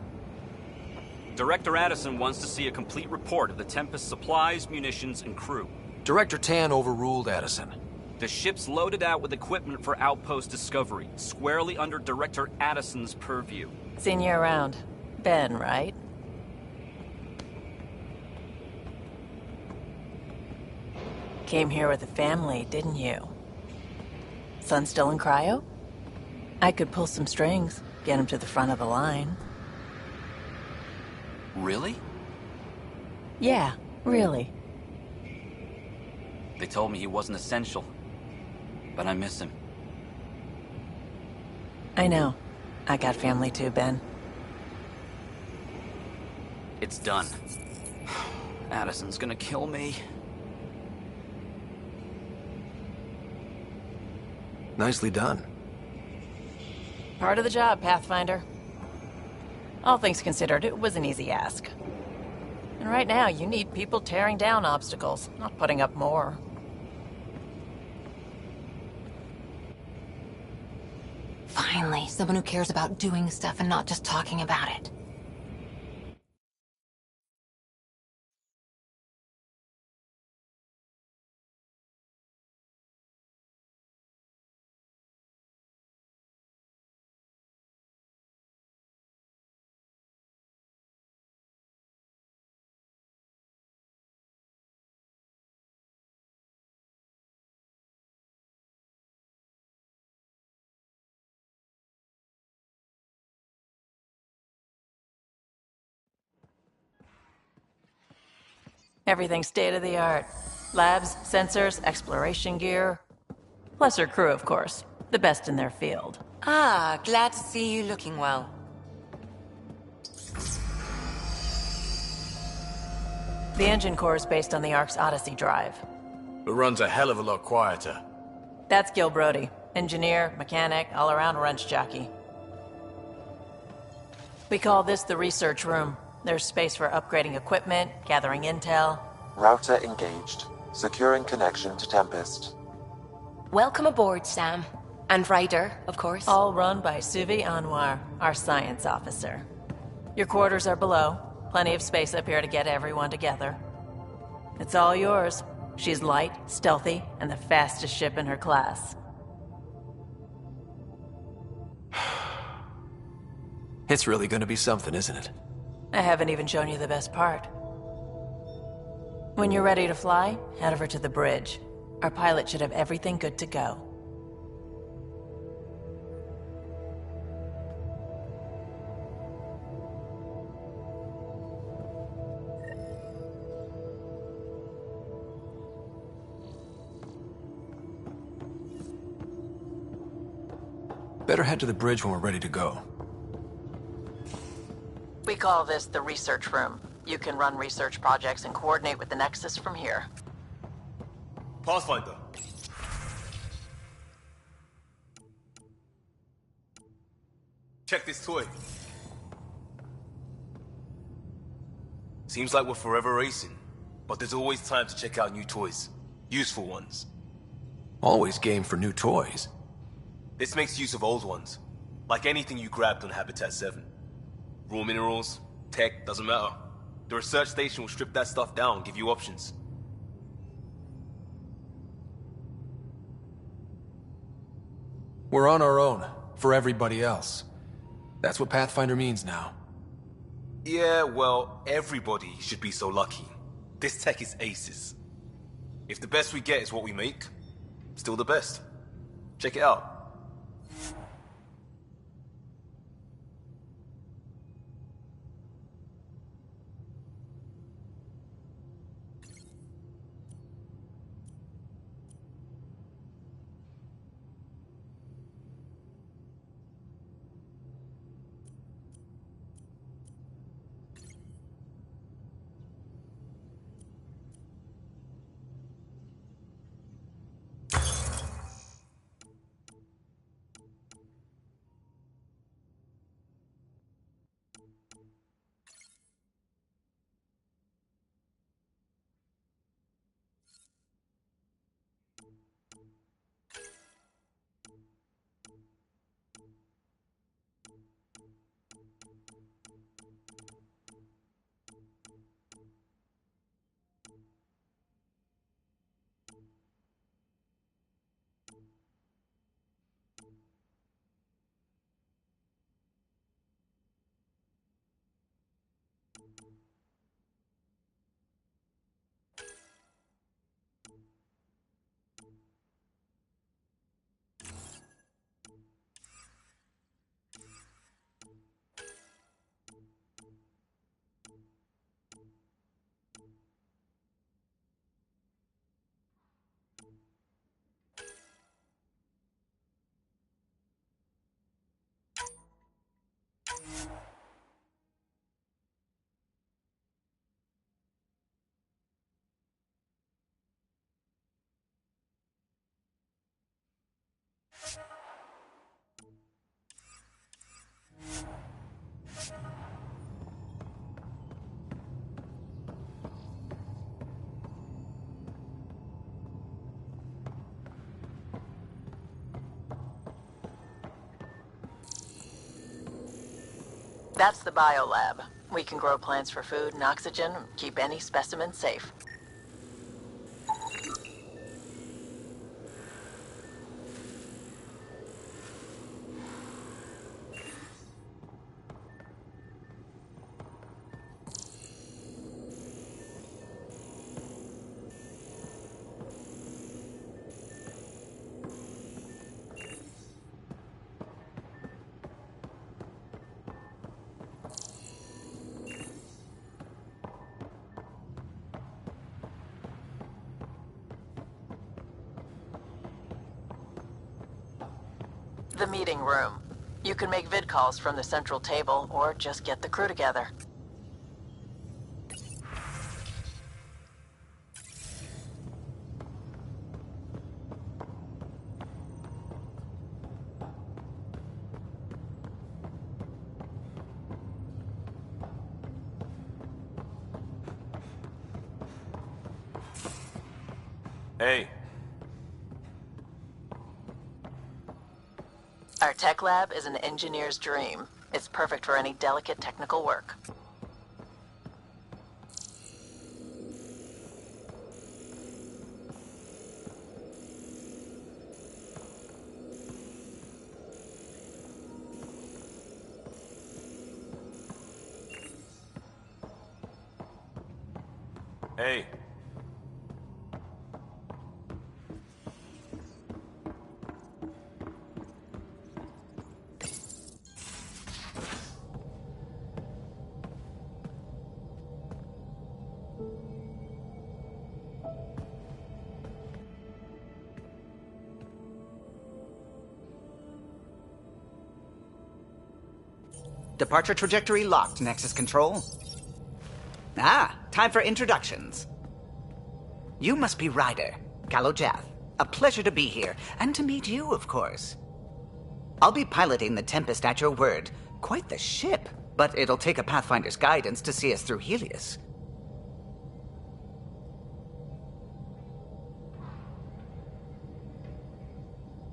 Director Addison wants to see a complete report of the Tempest's supplies, munitions, and crew. Director Tan overruled Addison. The ship's loaded out with equipment for outpost discovery, squarely under Director Addison's purview. Seen you around. Ben, right? Came here with a family, didn't you? Son still in Cryo? I could pull some strings, get him to the front of the line. Really? Yeah, really. They told me he wasn't essential, but I miss him. I know. I got family too, Ben. It's done. Addison's gonna kill me. Nicely done. Part of the job, Pathfinder. All things considered, it was an easy ask. And right now, you need people tearing down obstacles, not putting up more. Finally, someone who cares about doing stuff and not just talking about it. Everything's state-of-the-art. Labs, sensors, exploration gear. Plus her crew, of course. The best in their field. Ah, glad to see you looking well. The engine core is based on the Ark's Odyssey drive. It runs a hell of a lot quieter. That's Gil Brody. Engineer, mechanic, all-around wrench jockey. We call this the research room. There's space for upgrading equipment, gathering intel. Router engaged. Securing connection to Tempest. Welcome aboard, Sam. And Ryder, of course. All run by Suvi Anwar, our science officer. Your quarters are below. Plenty of space up here to get everyone together. It's all yours. She's light, stealthy, and the fastest ship in her class. It's really gonna be something, isn't it? I haven't even shown you the best part. When you're ready to fly, head over to the bridge. Our pilot should have everything good to go. Better head to the bridge when we're ready to go. We call this the research room. You can run research projects and coordinate with the Nexus from here. Pathfinder. Check this toy. Seems like we're forever racing, but there's always time to check out new toys. Useful ones. Always game for new toys. This makes use of old ones. Like anything you grabbed on Habitat 7. Raw minerals, tech, doesn't matter. The research station will strip that stuff down and give you options. We're on our own, for everybody else. That's what Pathfinder means now. Yeah, well, everybody should be so lucky. This tech is aces. If the best we get is what we make, still the best. Check it out. That's the biolab. We can grow plants for food and oxygen, keep any specimen safe. The meeting room. You can make vid calls from the central table, or just get the crew together. Hey. Our tech lab is an engineer's dream. It's perfect for any delicate technical work. Hey. Departure trajectory locked, Nexus Control. Ah, time for introductions. You must be Ryder, Kalojath. A pleasure to be here, and to meet you, of course. I'll be piloting the Tempest at your word. Quite the ship, but it'll take a Pathfinder's guidance to see us through Helios.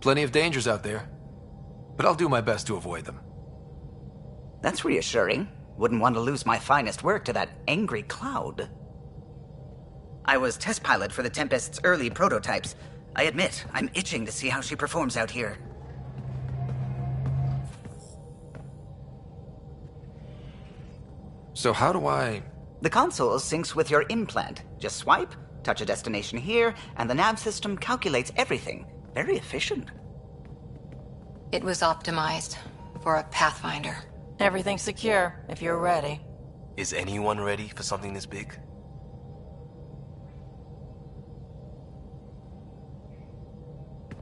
Plenty of dangers out there, but I'll do my best to avoid them. That's reassuring. Wouldn't want to lose my finest work to that angry cloud. I was test pilot for the Tempest's early prototypes. I admit, I'm itching to see how she performs out here. So how do I... The console syncs with your implant. Just swipe, touch a destination here, and the nav system calculates everything. Very efficient. It was optimized for a Pathfinder. Everything's secure, if you're ready. Is anyone ready for something this big?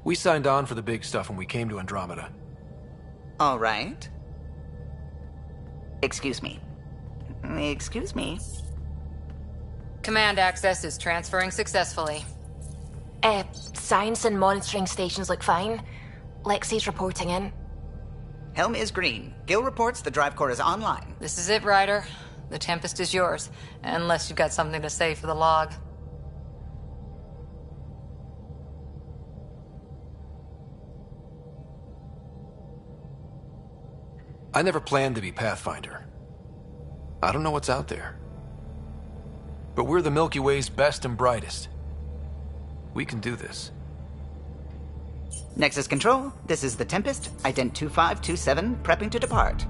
We signed on for the big stuff when we came to Andromeda. All right. Excuse me. Excuse me. Command access is transferring successfully. Science and monitoring stations look fine. Lexi's reporting in. Helm is green. Gil reports the drive core is online. This is it, Ryder. The Tempest is yours, unless you've got something to say for the log. I never planned to be Pathfinder. I don't know what's out there. But we're the Milky Way's best and brightest. We can do this. Nexus Control, this is the Tempest, ident 2527, prepping to depart.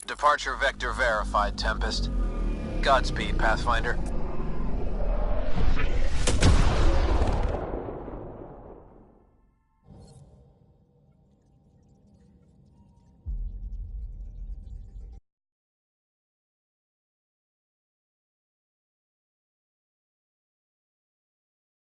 Departure vector verified, Tempest. Godspeed, Pathfinder.